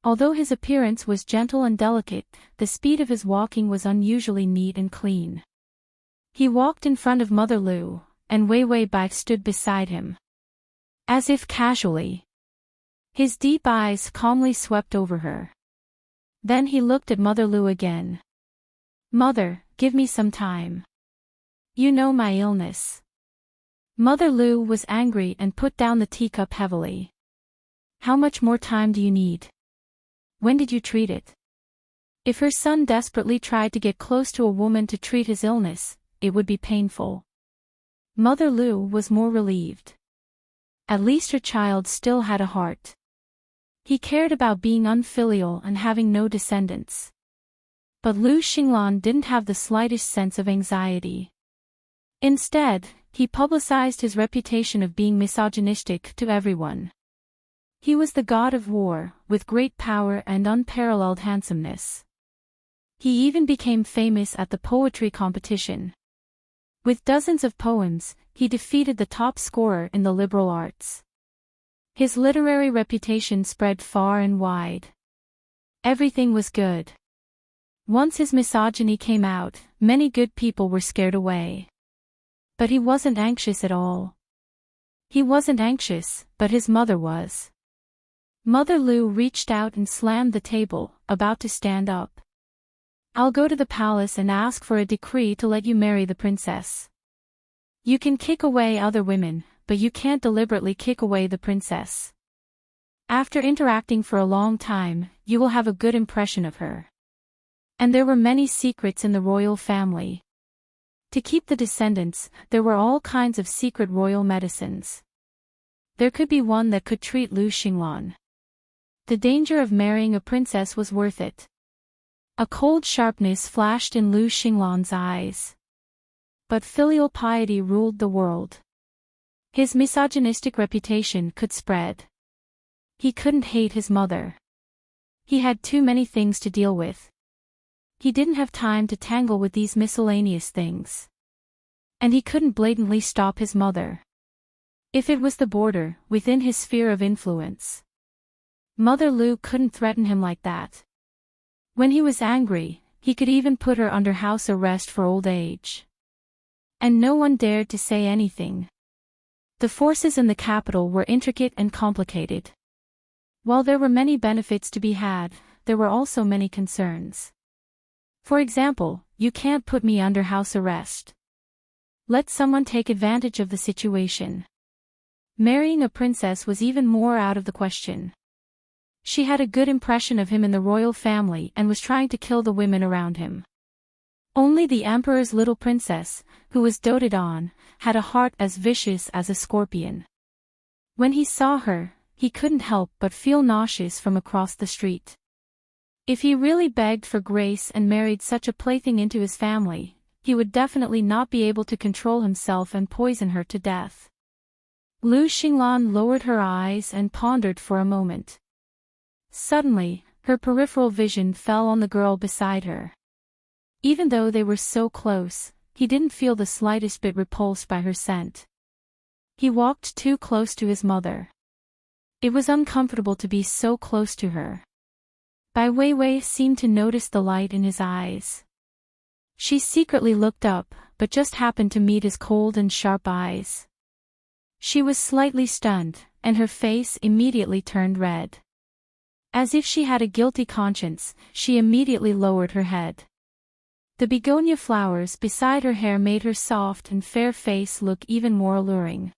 Although his appearance was gentle and delicate, the speed of his walking was unusually neat and clean. He walked in front of Mother Lu, and Wei Wei Bai stood beside him. As if casually. His deep eyes calmly swept over her. Then he looked at Mother Lu again. "Mother, give me some time. You know my illness." Mother Lu was angry and put down the teacup heavily. "How much more time do you need? When did you treat it?" If her son desperately tried to get close to a woman to treat his illness, it would be painful. Mother Lu was more relieved. At least her child still had a heart. He cared about being unfilial and having no descendants. But Lu Xinglan didn't have the slightest sense of anxiety. Instead, he publicized his reputation of being misogynistic to everyone. He was the god of war, with great power and unparalleled handsomeness. He even became famous at the poetry competition. With dozens of poems, he defeated the top scorer in the liberal arts. His literary reputation spread far and wide. Everything was good. Once his misogyny came out, many good people were scared away. But he wasn't anxious at all. He wasn't anxious, but his mother was. Mother Lu reached out and slammed the table, about to stand up. "I'll go to the palace and ask for a decree to let you marry the princess. You can kick away other women, but you can't deliberately kick away the princess. After interacting for a long time, you will have a good impression of her." And there were many secrets in the royal family. To keep the descendants, there were all kinds of secret royal medicines. There could be one that could treat Lu Xinglan. The danger of marrying a princess was worth it. A cold sharpness flashed in Lu Xinglan's eyes. But filial piety ruled the world. His misogynistic reputation could spread. He couldn't hate his mother. He had too many things to deal with. He didn't have time to tangle with these miscellaneous things. And he couldn't blatantly stop his mother. If it was the border, within his sphere of influence. Mother Lu couldn't threaten him like that. When he was angry, he could even put her under house arrest for old age. And no one dared to say anything. The forces in the capital were intricate and complicated. While there were many benefits to be had, there were also many concerns. For example, you can't put me under house arrest. Let someone take advantage of the situation. Marrying a princess was even more out of the question. She had a good impression of him in the royal family and was trying to kill the women around him. Only the emperor's little princess, who was doted on, had a heart as vicious as a scorpion. When he saw her, he couldn't help but feel nauseous from across the street. If he really begged for grace and married such a plaything into his family, he would definitely not be able to control himself and poison her to death. Lu Xinglan lowered her eyes and pondered for a moment. Suddenly, her peripheral vision fell on the girl beside her. Even though they were so close, he didn't feel the slightest bit repulsed by her scent. He walked too close to his mother. It was uncomfortable to be so close to her. Bai Weiwei seemed to notice the light in his eyes. She secretly looked up, but just happened to meet his cold and sharp eyes. She was slightly stunned, and her face immediately turned red. As if she had a guilty conscience, she immediately lowered her head. The begonia flowers beside her hair made her soft and fair face look even more alluring.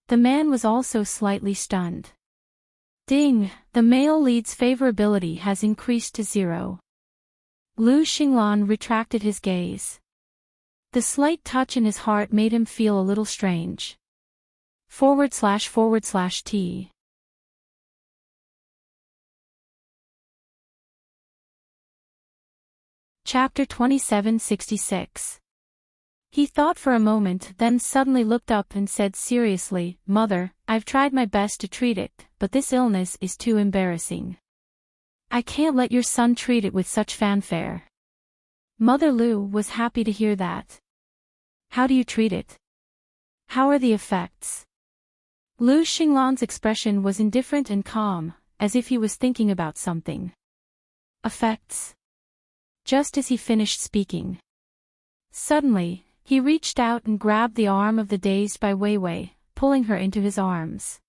The man was also slightly stunned. Ding, the male lead's favorability has increased to 0. Lu Xinglan retracted his gaze. The slight touch in his heart made him feel a little strange. //T. Chapter 2766. He thought for a moment, then suddenly looked up and said seriously, "Mother, I've tried my best to treat it, but this illness is too embarrassing. I can't let your son treat it with such fanfare." Mother Lu was happy to hear that. "How do you treat it? How are the effects?" Lu Xinglan's expression was indifferent and calm, as if he was thinking about something. "Effects?" Just as he finished speaking, suddenly, he reached out and grabbed the arm of the dazed Bai Weiwei, pulling her into his arms.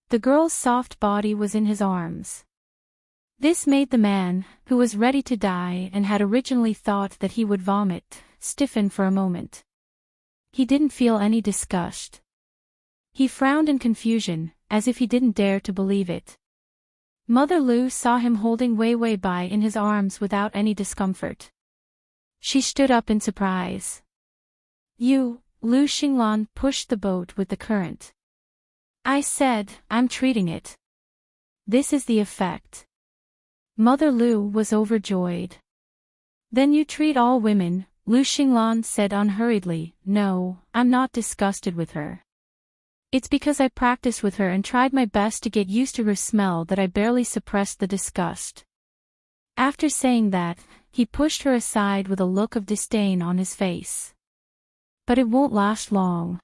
The girl's soft body was in his arms. This made the man, who was ready to die and had originally thought that he would vomit, stiffen for a moment. He didn't feel any disgust. He frowned in confusion, as if he didn't dare to believe it. Mother Lu saw him holding Weiwei Bai in his arms without any discomfort. She stood up in surprise. "You," Lu Xinglan pushed the boat with the current. "I said, I'm treating it. This is the effect." Mother Lu was overjoyed. "Then you treat all women," Lu Xinglan said unhurriedly. "No, I'm not disgusted with her. It's because I practiced with her and tried my best to get used to her smell that I barely suppressed the disgust." After saying that, he pushed her aside with a look of disdain on his face. "But it won't last long.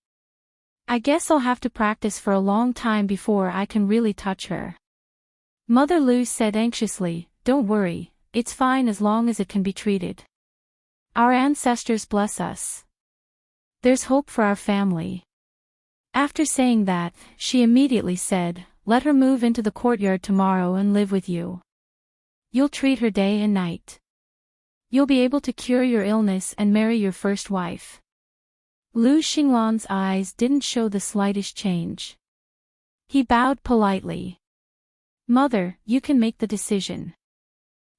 I guess I'll have to practice for a long time before I can really touch her." Mother Lu said anxiously, "Don't worry, it's fine as long as it can be treated. Our ancestors bless us. There's hope for our family." After saying that, she immediately said, "Let her move into the courtyard tomorrow and live with you. You'll treat her day and night. You'll be able to cure your illness and marry your first wife." Lu Xinglan's eyes didn't show the slightest change. He bowed politely. "Mother, you can make the decision."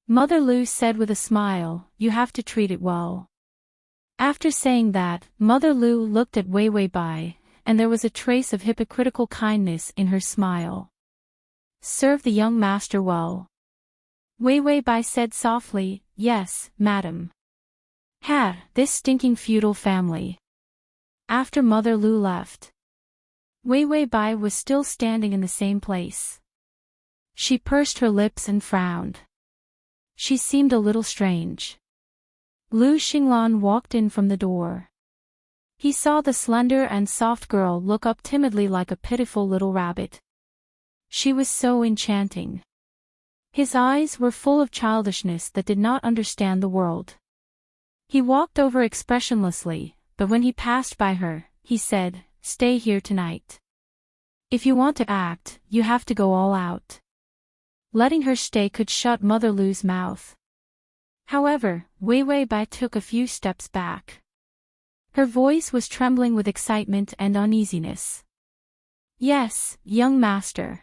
Mother Lu said with a smile, "You have to treat it well." After saying that, Mother Lu looked at Weiwei Bai, and there was a trace of hypocritical kindness in her smile. "Serve the young master well." Weiwei Bai said softly, "Yes, madam." This stinking feudal family. After Mother Lu left, Weiwei Bai was still standing in the same place. She pursed her lips and frowned. She seemed a little strange. Lu Xinglan walked in from the door. He saw the slender and soft girl look up timidly like a pitiful little rabbit. She was so enchanting. His eyes were full of childishness that did not understand the world. He walked over expressionlessly, but when he passed by her, he said, stay here tonight. If you want to act, you have to go all out. Letting her stay could shut Mother Lu's mouth. However, Wei Wei Bai took a few steps back. Her voice was trembling with excitement and uneasiness. Yes, young master.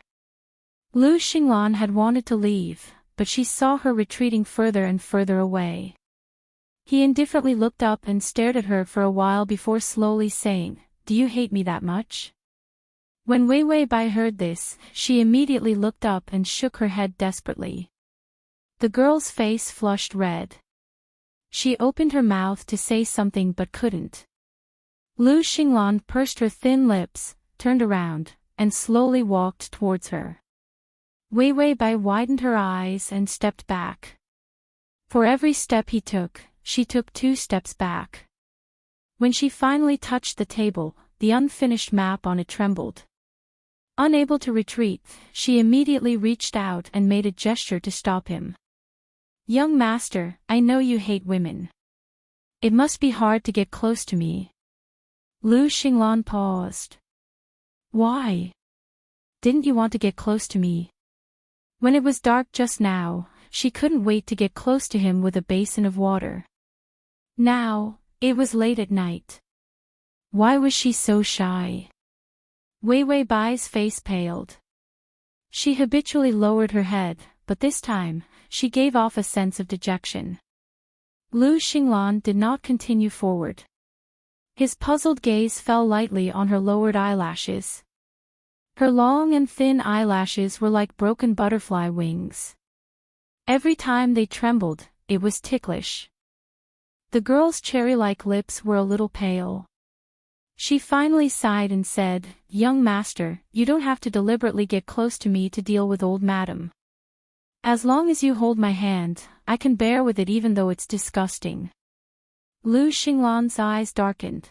Lu Xinglan had wanted to leave, but she saw her retreating further and further away. He indifferently looked up and stared at her for a while before slowly saying, "Do you hate me that much?" When Wei Wei Bai heard this, she immediately looked up and shook her head desperately. The girl's face flushed red. She opened her mouth to say something but couldn't. Lu Xinglan pursed her thin lips, turned around, and slowly walked towards her. Wei Wei Bai widened her eyes and stepped back. For every step he took, she took 2 steps back. When she finally touched the table, the unfinished map on it trembled. Unable to retreat, she immediately reached out and made a gesture to stop him. "Young master, I know you hate women. It must be hard to get close to me." Lu Xinglan paused. "Why? Didn't you want to get close to me?" When it was dark just now, she couldn't wait to get close to him with a basin of water. Now, it was late at night. Why was she so shy? Wei Wei Bai's face paled. She habitually lowered her head, but this time, she gave off a sense of dejection. Lu Xinglan did not continue forward. His puzzled gaze fell lightly on her lowered eyelashes. Her long and thin eyelashes were like broken butterfly wings. Every time they trembled, it was ticklish. The girl's cherry-like lips were a little pale. She finally sighed and said, "Young master, you don't have to deliberately get close to me to deal with old madam. As long as you hold my hand, I can bear with it even though it's disgusting." Lu Xinglan's eyes darkened.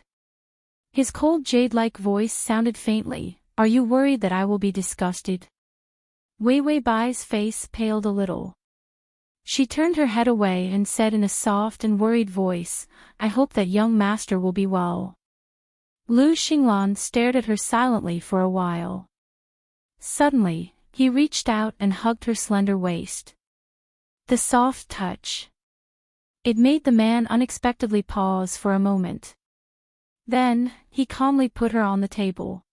His cold jade-like voice sounded faintly, "Are you worried that I will be disgusted?" Wei Wei Bai's face paled a little. She turned her head away and said in a soft and worried voice, "I hope that young master will be well." Lu Xinglan stared at her silently for a while. Suddenly, he reached out and hugged her slender waist. The soft touch. It made the man unexpectedly pause for a moment. Then, he calmly put her on the table.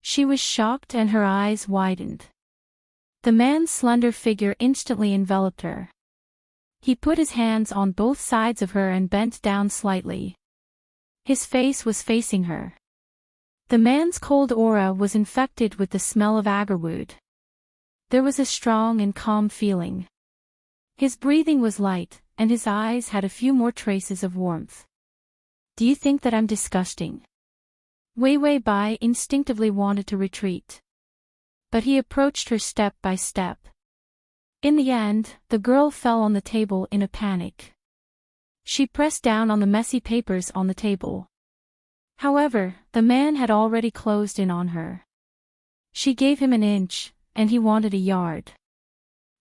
She was shocked and her eyes widened. The man's slender figure instantly enveloped her. He put his hands on both sides of her and bent down slightly. His face was facing her. The man's cold aura was infected with the smell of agarwood. There was a strong and calm feeling. His breathing was light, and his eyes had a few more traces of warmth. "Do you think that I'm disgusting?" Wei Wei Bai instinctively wanted to retreat. But he approached her step by step. In the end, the girl fell on the table in a panic. She pressed down on the messy papers on the table. However, the man had already closed in on her. She gave him an inch, and he wanted a yard.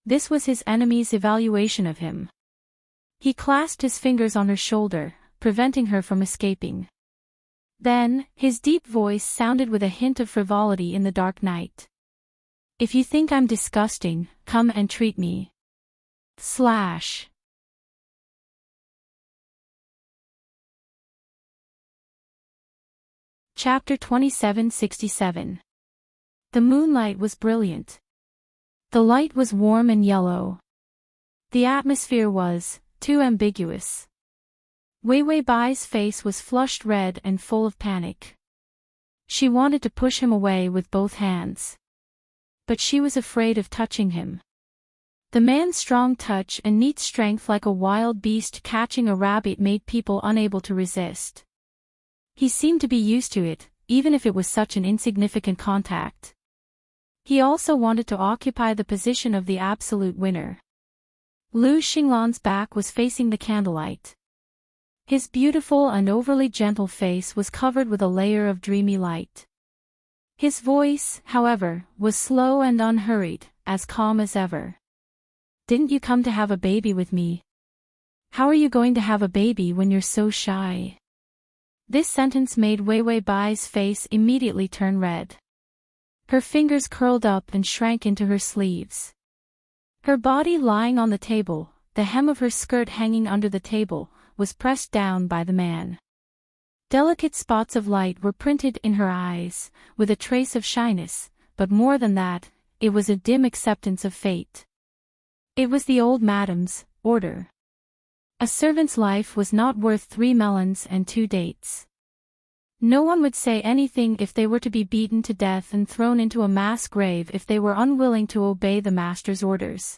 This was his enemy's evaluation of him. He clasped his fingers on her shoulder, preventing her from escaping. Then, his deep voice sounded with a hint of frivolity in the dark night. "If you think I'm disgusting, come and treat me." Slash. Chapter 2767. The moonlight was brilliant. The light was warm and yellow. The atmosphere was too ambiguous. Wei Wei Bai's face was flushed red and full of panic. She wanted to push him away with both hands. But she was afraid of touching him. The man's strong touch and neat strength like a wild beast catching a rabbit made people unable to resist. He seemed to be used to it, even if it was such an insignificant contact. He also wanted to occupy the position of the absolute winner. Lu Xinglan's back was facing the candlelight. His beautiful and overly gentle face was covered with a layer of dreamy light. His voice, however, was slow and unhurried, as calm as ever. "Didn't you come to have a baby with me? How are you going to have a baby when you're so shy?" This sentence made Wei Wei Bai's face immediately turn red. Her fingers curled up and shrank into her sleeves. Her body lying on the table, the hem of her skirt hanging under the table, was pressed down by the man. Delicate spots of light were printed in her eyes, with a trace of shyness, but more than that, it was a dim acceptance of fate. It was the old madam's order. A servant's life was not worth 3 melons and 2 dates. No one would say anything if they were to be beaten to death and thrown into a mass grave if they were unwilling to obey the master's orders.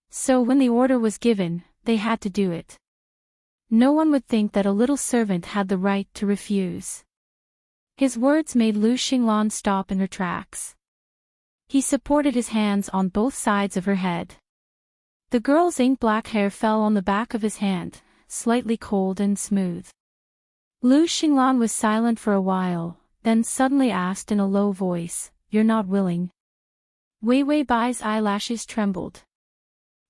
So when the order was given, they had to do it. No one would think that a little servant had the right to refuse. His words made Lu Xinglan stop in her tracks. He supported his hands on both sides of her head. The girl's ink-black hair fell on the back of his hand, slightly cold and smooth. Lu Xinglan was silent for a while, then suddenly asked in a low voice, "You're not willing?" Wei Wei Bai's eyelashes trembled.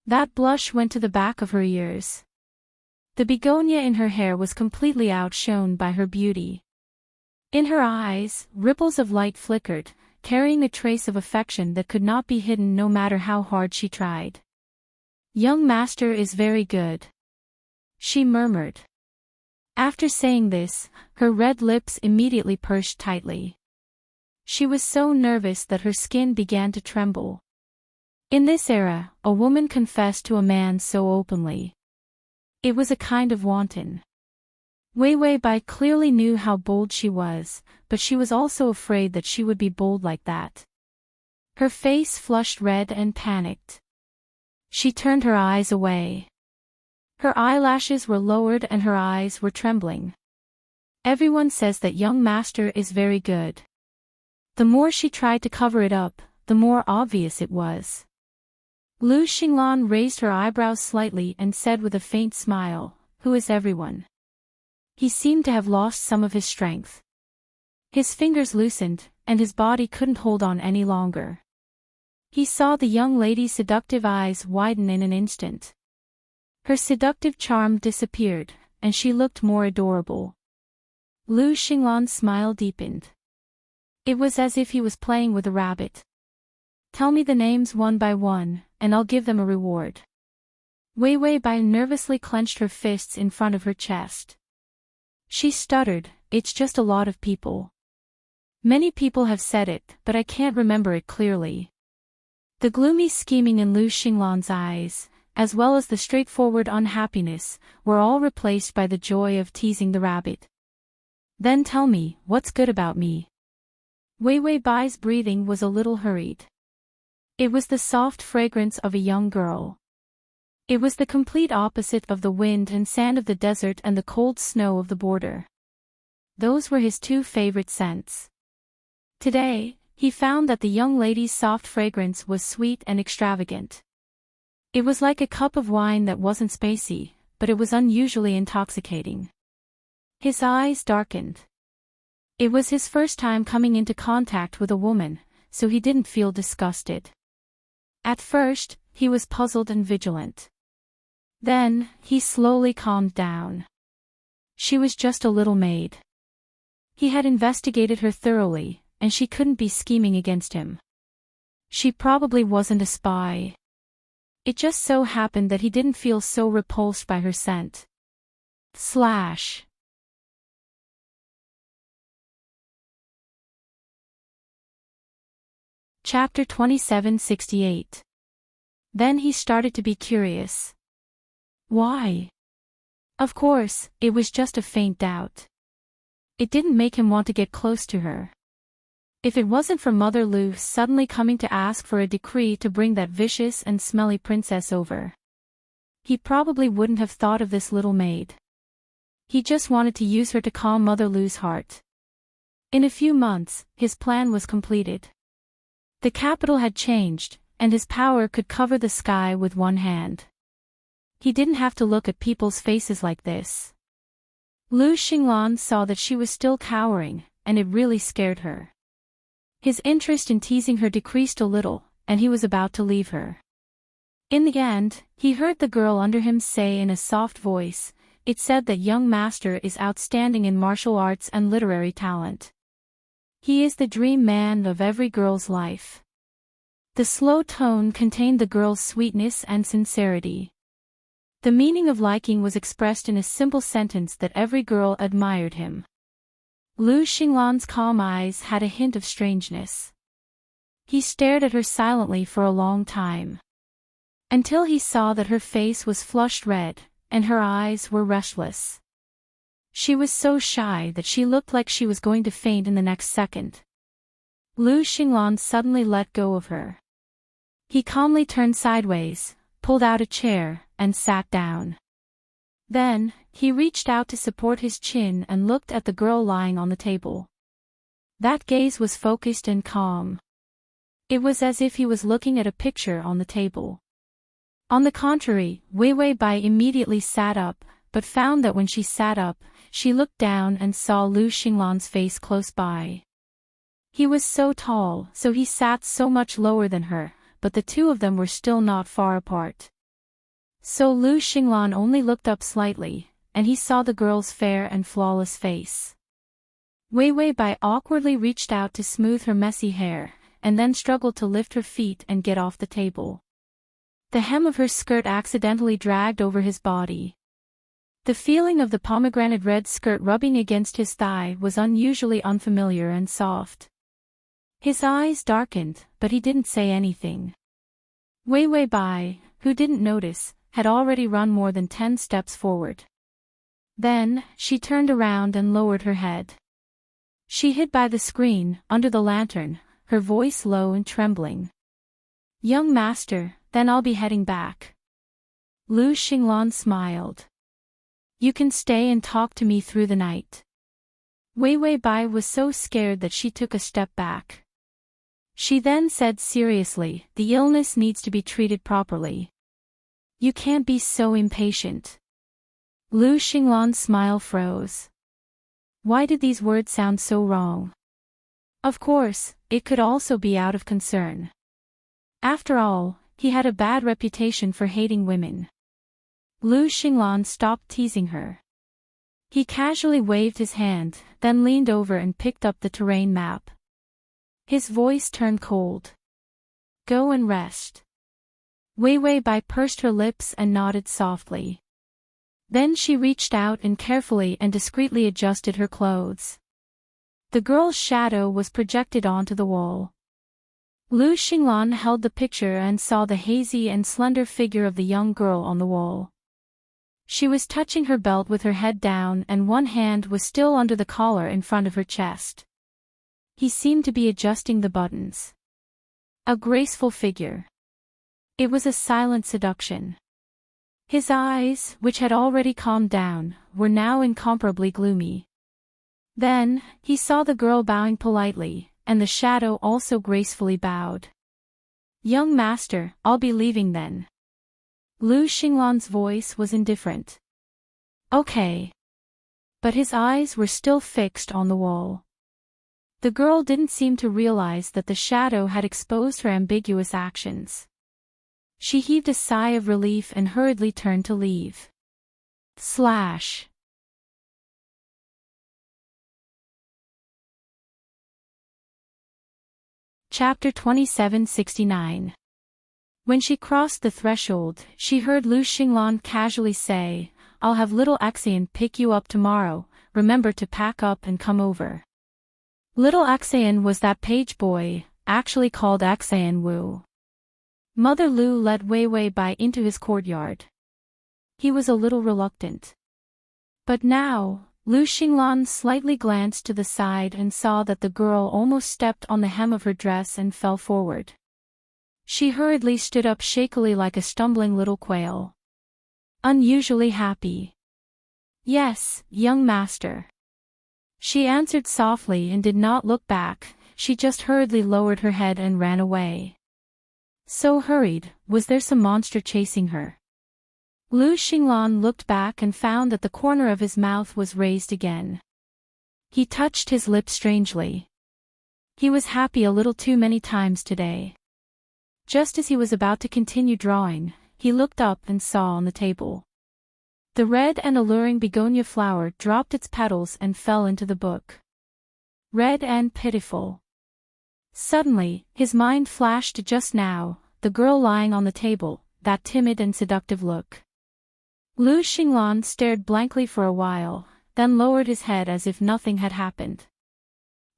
That blush went to the back of her ears. The begonia in her hair was completely outshone by her beauty. In her eyes, ripples of light flickered, carrying a trace of affection that could not be hidden no matter how hard she tried. "Young master is very good," she murmured. After saying this, her red lips immediately pursed tightly. She was so nervous that her skin began to tremble. In this era, a woman confessed to a man so openly. It was a kind of wanton. Wei Wei Bai clearly knew how bold she was, but she was also afraid that she would be bold like that. Her face flushed red and panicked. She turned her eyes away. Her eyelashes were lowered and her eyes were trembling. Everyone says that young master is very good. The more she tried to cover it up, the more obvious it was. Lu Xinglan raised her eyebrows slightly and said with a faint smile, "Who is everyone?" He seemed to have lost some of his strength. His fingers loosened, and his body couldn't hold on any longer. He saw the young lady's seductive eyes widen in an instant. Her seductive charm disappeared, and she looked more adorable. Lu Xinglan's smile deepened. It was as if he was playing with a rabbit. "Tell me the names one by one, and I'll give them a reward." Wei Wei Bai nervously clenched her fists in front of her chest. She stuttered, "It's just a lot of people. Many people have said it, but I can't remember it clearly." The gloomy scheming in Lu Xinglan's eyes, as well as the straightforward unhappiness, were all replaced by the joy of teasing the rabbit. "Then tell me, what's good about me?" Wei Wei Bai's breathing was a little hurried. It was the soft fragrance of a young girl. It was the complete opposite of the wind and sand of the desert and the cold snow of the border. Those were his 2 favorite scents. Today, he found that the young lady's soft fragrance was sweet and extravagant. It was like a cup of wine that wasn't spicy, but it was unusually intoxicating. His eyes darkened. It was his first time coming into contact with a woman, so he didn't feel disgusted. At first, he was puzzled and vigilant. Then, he slowly calmed down. She was just a little maid. He had investigated her thoroughly, and she couldn't be scheming against him. She probably wasn't a spy. It just so happened that he didn't feel so repulsed by her scent. Chapter 2768. Then he started to be curious. Why? Of course, it was just a faint doubt. It didn't make him want to get close to her. If it wasn't for Mother Lu suddenly coming to ask for a decree to bring that vicious and smelly princess over, he probably wouldn't have thought of this little maid. He just wanted to use her to calm Mother Lu's heart. In a few months, his plan was completed. The capital had changed, and his power could cover the sky with one hand. He didn't have to look at people's faces like this. Lu Xinglan saw that she was still cowering, and it really scared her. His interest in teasing her decreased a little, and he was about to leave her. In the end, he heard the girl under him say in a soft voice, it said that young master is outstanding in martial arts and literary talent. He is the dream man of every girl's life. The slow tone contained the girl's sweetness and sincerity. The meaning of liking was expressed in a simple sentence that every girl admired him. Lu Xinglan's calm eyes had a hint of strangeness. He stared at her silently for a long time. Until he saw that her face was flushed red, and her eyes were restless. She was so shy that she looked like she was going to faint in the next second. Lu Xinglan suddenly let go of her. He calmly turned sideways, pulled out a chair, and sat down. Then, he reached out to support his chin and looked at the girl lying on the table. That gaze was focused and calm. It was as if he was looking at a picture on the table. On the contrary, Wei Bai immediately sat up, but found that when she sat up, she looked down and saw Lu Xinglan's face close by. He was so tall, so he sat so much lower than her, but the two of them were still not far apart. So Lu Xinglan only looked up slightly, and he saw the girl's fair and flawless face. Wei Bai awkwardly reached out to smooth her messy hair, and then struggled to lift her feet and get off the table. The hem of her skirt accidentally dragged over his body. The feeling of the pomegranate red skirt rubbing against his thigh was unusually unfamiliar and soft. His eyes darkened, but he didn't say anything. Wei Bai, who didn't notice, had already run more than 10 steps forward. Then, she turned around and lowered her head. She hid by the screen, under the lantern, her voice low and trembling. "Young master, then I'll be heading back." Lu Xinglan smiled. "You can stay and talk to me through the night." Wei Bai was so scared that she took a step back. She then said seriously, "The illness needs to be treated properly. You can't be so impatient." Lu Xinglan's smile froze. Why did these words sound so wrong? Of course, it could also be out of concern. After all, he had a bad reputation for hating women. Lu Xinglan stopped teasing her. He casually waved his hand, then leaned over and picked up the terrain map. His voice turned cold. "Go and rest." Wei Bai pursed her lips and nodded softly. Then she reached out and carefully and discreetly adjusted her clothes. The girl's shadow was projected onto the wall. Lu Xinglan held the picture and saw the hazy and slender figure of the young girl on the wall. She was touching her belt with her head down and one hand was still under the collar in front of her chest. He seemed to be adjusting the buttons. A graceful figure. It was a silent seduction. His eyes, which had already calmed down, were now incomparably gloomy. Then, he saw the girl bowing politely, and the shadow also gracefully bowed. "Young master, I'll be leaving then." Lu Xinglan's voice was indifferent. "Okay." But his eyes were still fixed on the wall. The girl didn't seem to realize that the shadow had exposed her ambiguous actions. She heaved a sigh of relief and hurriedly turned to leave. Chapter 2769. When she crossed the threshold, she heard Lu Xinglan casually say, "I'll have little Axian pick you up tomorrow, remember to pack up and come over." Little Axian was that page boy, actually called Axian Wu. Mother Lu led Wei Bai into his courtyard. He was a little reluctant. But now, Lu Xinglan slightly glanced to the side and saw that the girl almost stepped on the hem of her dress and fell forward. She hurriedly stood up shakily like a stumbling little quail. Unusually happy. "Yes, young master." She answered softly and did not look back, she just hurriedly lowered her head and ran away. So hurried, was there some monster chasing her? Lu Xinglan looked back and found that the corner of his mouth was raised again. He touched his lips strangely. He was happy a little too many times today. Just as he was about to continue drawing, he looked up and saw on the table The red and alluring begonia flower dropped its petals and fell into the book. Red and pitiful. Suddenly, his mind flashed to just now, the girl lying on the table, that timid and seductive look. Lu Xinglan stared blankly for a while, then lowered his head as if nothing had happened.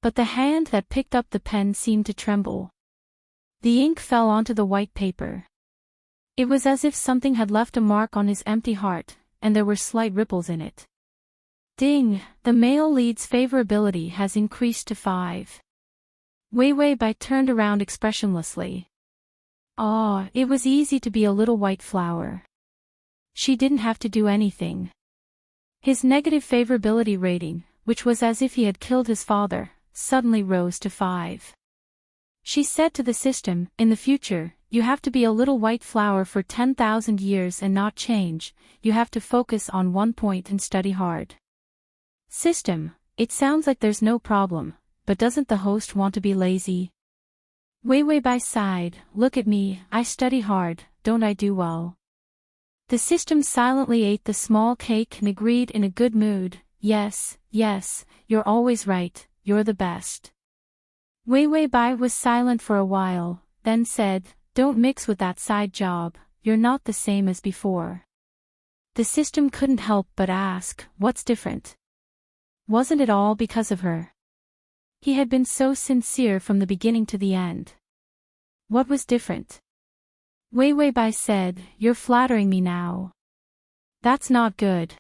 But the hand that picked up the pen seemed to tremble. The ink fell onto the white paper. It was as if something had left a mark on his empty heart, and there were slight ripples in it. Ding, the male lead's favorability has increased to 5. Wei Bai turned around expressionlessly. Ah, it was easy to be a little white flower. She didn't have to do anything. His negative favorability rating, which was as if he had killed his father, suddenly rose to 5. She said to the system, in the future, you have to be a little white flower for 10,000 years and not change, you have to focus on one point and study hard. System, it sounds like there's no problem, but doesn't the host want to be lazy? Wei Bai sighed, look at me, I study hard, don't I do well? The system silently ate the small cake and agreed in a good mood, yes, you're always right, you're the best. Wei Bai was silent for a while, then said, don't mix with that side job, you're not the same as before. The system couldn't help but ask, what's different? Wasn't it all because of her? He had been so sincere from the beginning to the end. What was different? Wei Bai said, you're flattering me now. That's not good.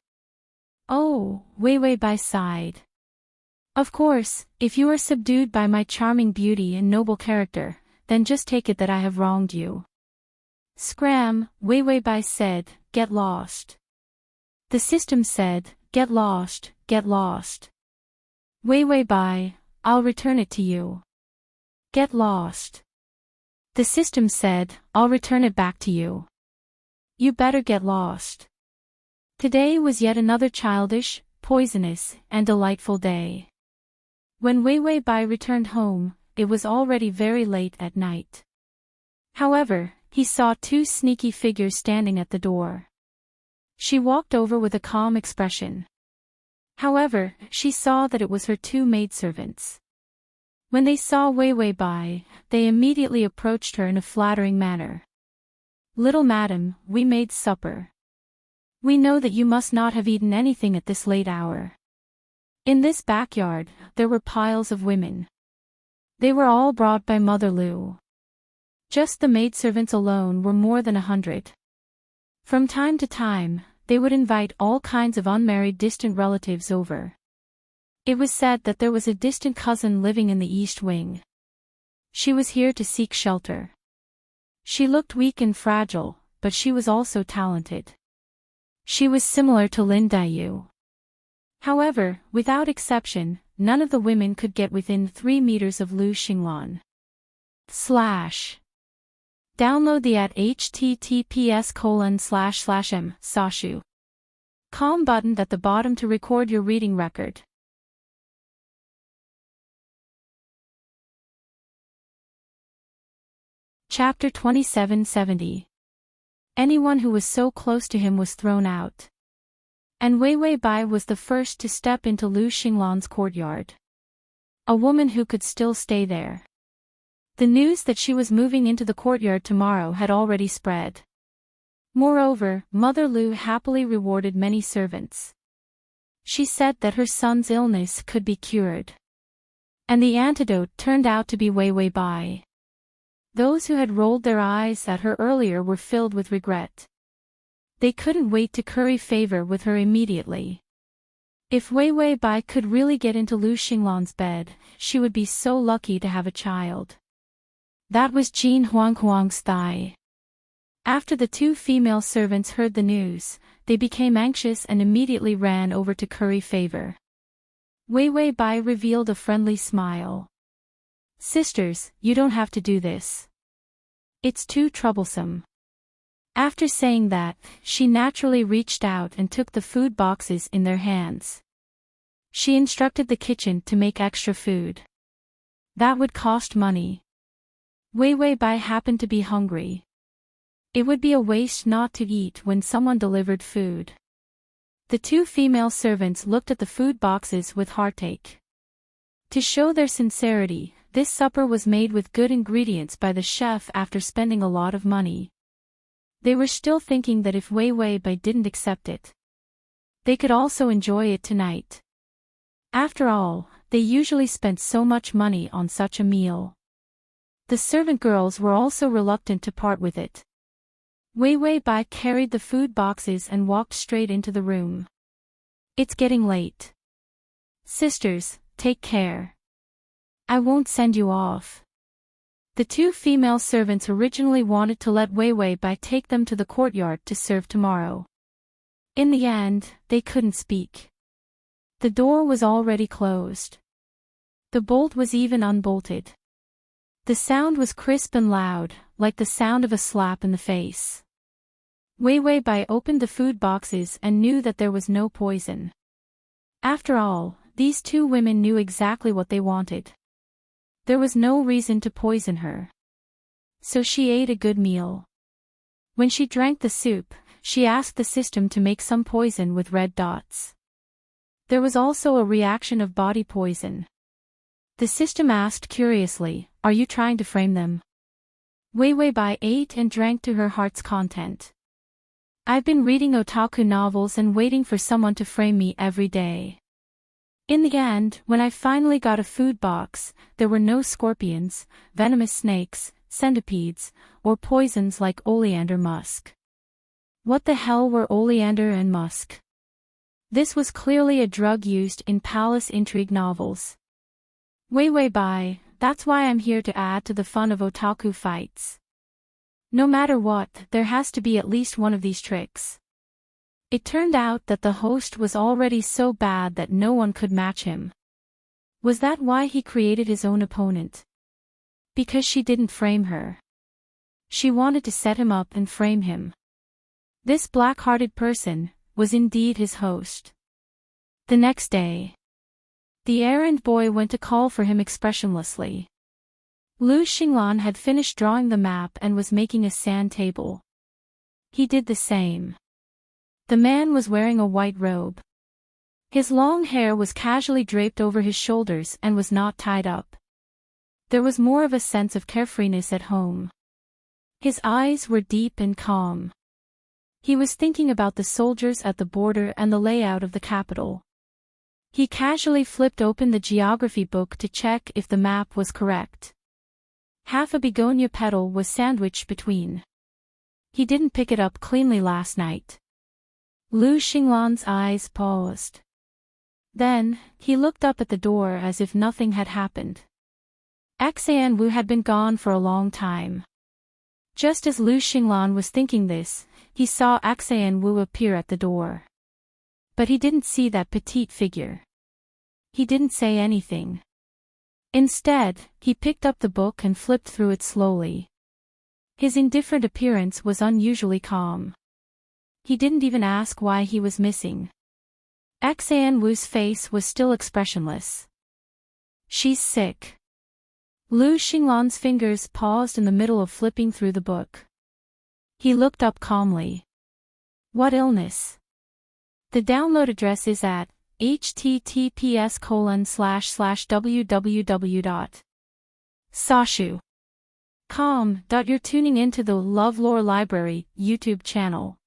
Oh, Wei Bai sighed. Of course, if you are subdued by my charming beauty and noble character, then just take it that I have wronged you. Scram, Wei Bai said, get lost. The system said, get lost. Wei Bai, I'll return it to you. Get lost. The system said, I'll return it back to you. You better get lost. Today was yet another childish, poisonous, and delightful day. When Wei Bai returned home, it was already very late at night. However, he saw 2 sneaky figures standing at the door. She walked over with a calm expression. However, she saw that it was her 2 maidservants. When they saw Wei Bai, they immediately approached her in a flattering manner. Little madam, we made supper. We know that you must not have eaten anything at this late hour. In this backyard, there were piles of women. They were all brought by Mother Lu. Just the maidservants alone were more than 100. From time to time, they would invite all kinds of unmarried distant relatives over. It was said that there was a distant cousin living in the East Wing. She was here to seek shelter. She looked weak and fragile, but she was also talented. She was similar to Lin Daiyu. However, without exception, none of the women could get within 3 meters of Lu Xinglan. Download the at https://m Sashu. Com button at the bottom to record your reading record. Chapter 2770. Anyone who was so close to him was thrown out. And Wei Bai was the first to step into Lu Xinglan's courtyard. A woman who could still stay there. The news that she was moving into the courtyard tomorrow had already spread. Moreover, Mother Lu happily rewarded many servants. She said that her son's illness could be cured. And the antidote turned out to be Wei Bai. Those who had rolled their eyes at her earlier were filled with regret. They couldn't wait to curry favor with her immediately. If Wei Bai could really get into Lu Xinglan's bed, she would be so lucky to have a child. That was Jin Huang's thigh. After the 2 female servants heard the news, they became anxious and immediately ran over to curry favor. Wei Bai revealed a friendly smile. Sisters, you don't have to do this. It's too troublesome. After saying that, she naturally reached out and took the food boxes in their hands. She instructed the kitchen to make extra food. That would cost money. Wei Bai happened to be hungry. It would be a waste not to eat when someone delivered food. The two female servants looked at the food boxes with heartache. To show their sincerity, this supper was made with good ingredients by the chef after spending a lot of money. They were still thinking that if Wei Wei Bai didn't accept it, they could also enjoy it tonight. After all, they usually spent so much money on such a meal. The servant girls were also reluctant to part with it. Wei Wei Bai carried the food boxes and walked straight into the room. It's getting late. Sisters, take care. I won't send you off. The two female servants originally wanted to let Wei Wei Bai take them to the courtyard to serve tomorrow. In the end, they couldn't speak. The door was already closed. The bolt was even unbolted. The sound was crisp and loud, like the sound of a slap in the face. Wei Wei Bai opened the food boxes and knew that there was no poison. After all, these two women knew exactly what they wanted. There was no reason to poison her. So she ate a good meal. When she drank the soup, she asked the system to make some poison with red dots. There was also a reaction of body poison. The system asked curiously, "Are you trying to frame them?" Wei Wei Bai ate and drank to her heart's content. I've been reading otaku novels and waiting for someone to frame me every day. In the end, when I finally got a food box, there were no scorpions, venomous snakes, centipedes, or poisons like oleander musk. What the hell were oleander and musk? This was clearly a drug used in palace intrigue novels. Wei Wei Bai, that's why I'm here to add to the fun of otaku fights. No matter what, there has to be at least one of these tricks. It turned out that the host was already so bad that no one could match him. Was that why he created his own opponent? Because she didn't frame her. She wanted to set him up and frame him. This black-hearted person was indeed his host. The next day, the errand boy went to call for him expressionlessly. Lu Xinglan had finished drawing the map and was making a sand table. He did the same. The man was wearing a white robe. His long hair was casually draped over his shoulders and was not tied up. There was more of a sense of carefreeness at home. His eyes were deep and calm. He was thinking about the soldiers at the border and the layout of the capital. He casually flipped open the geography book to check if the map was correct. Half a begonia petal was sandwiched between. He didn't pick it up cleanly last night. Lu Xinglan's eyes paused. Then, he looked up at the door as if nothing had happened. Xan Wu had been gone for a long time. Just as Lu Xinglan was thinking this, he saw Xan Wu appear at the door. But he didn't see that petite figure. He didn't say anything. Instead, he picked up the book and flipped through it slowly. His indifferent appearance was unusually calm. He didn't even ask why he was missing. Xan Wu's face was still expressionless. She's sick. Lu Xinglan's fingers paused in the middle of flipping through the book. He looked up calmly. What illness? The download address is at https://www.sashu.com. You're tuning into the LoveLore Library YouTube channel.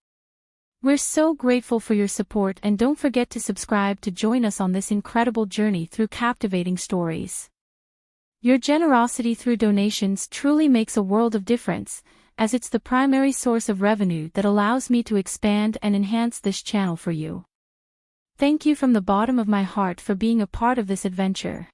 We're so grateful for your support, and don't forget to subscribe to join us on this incredible journey through captivating stories. Your generosity through donations truly makes a world of difference, as it's the primary source of revenue that allows me to expand and enhance this channel for you. Thank you from the bottom of my heart for being a part of this adventure.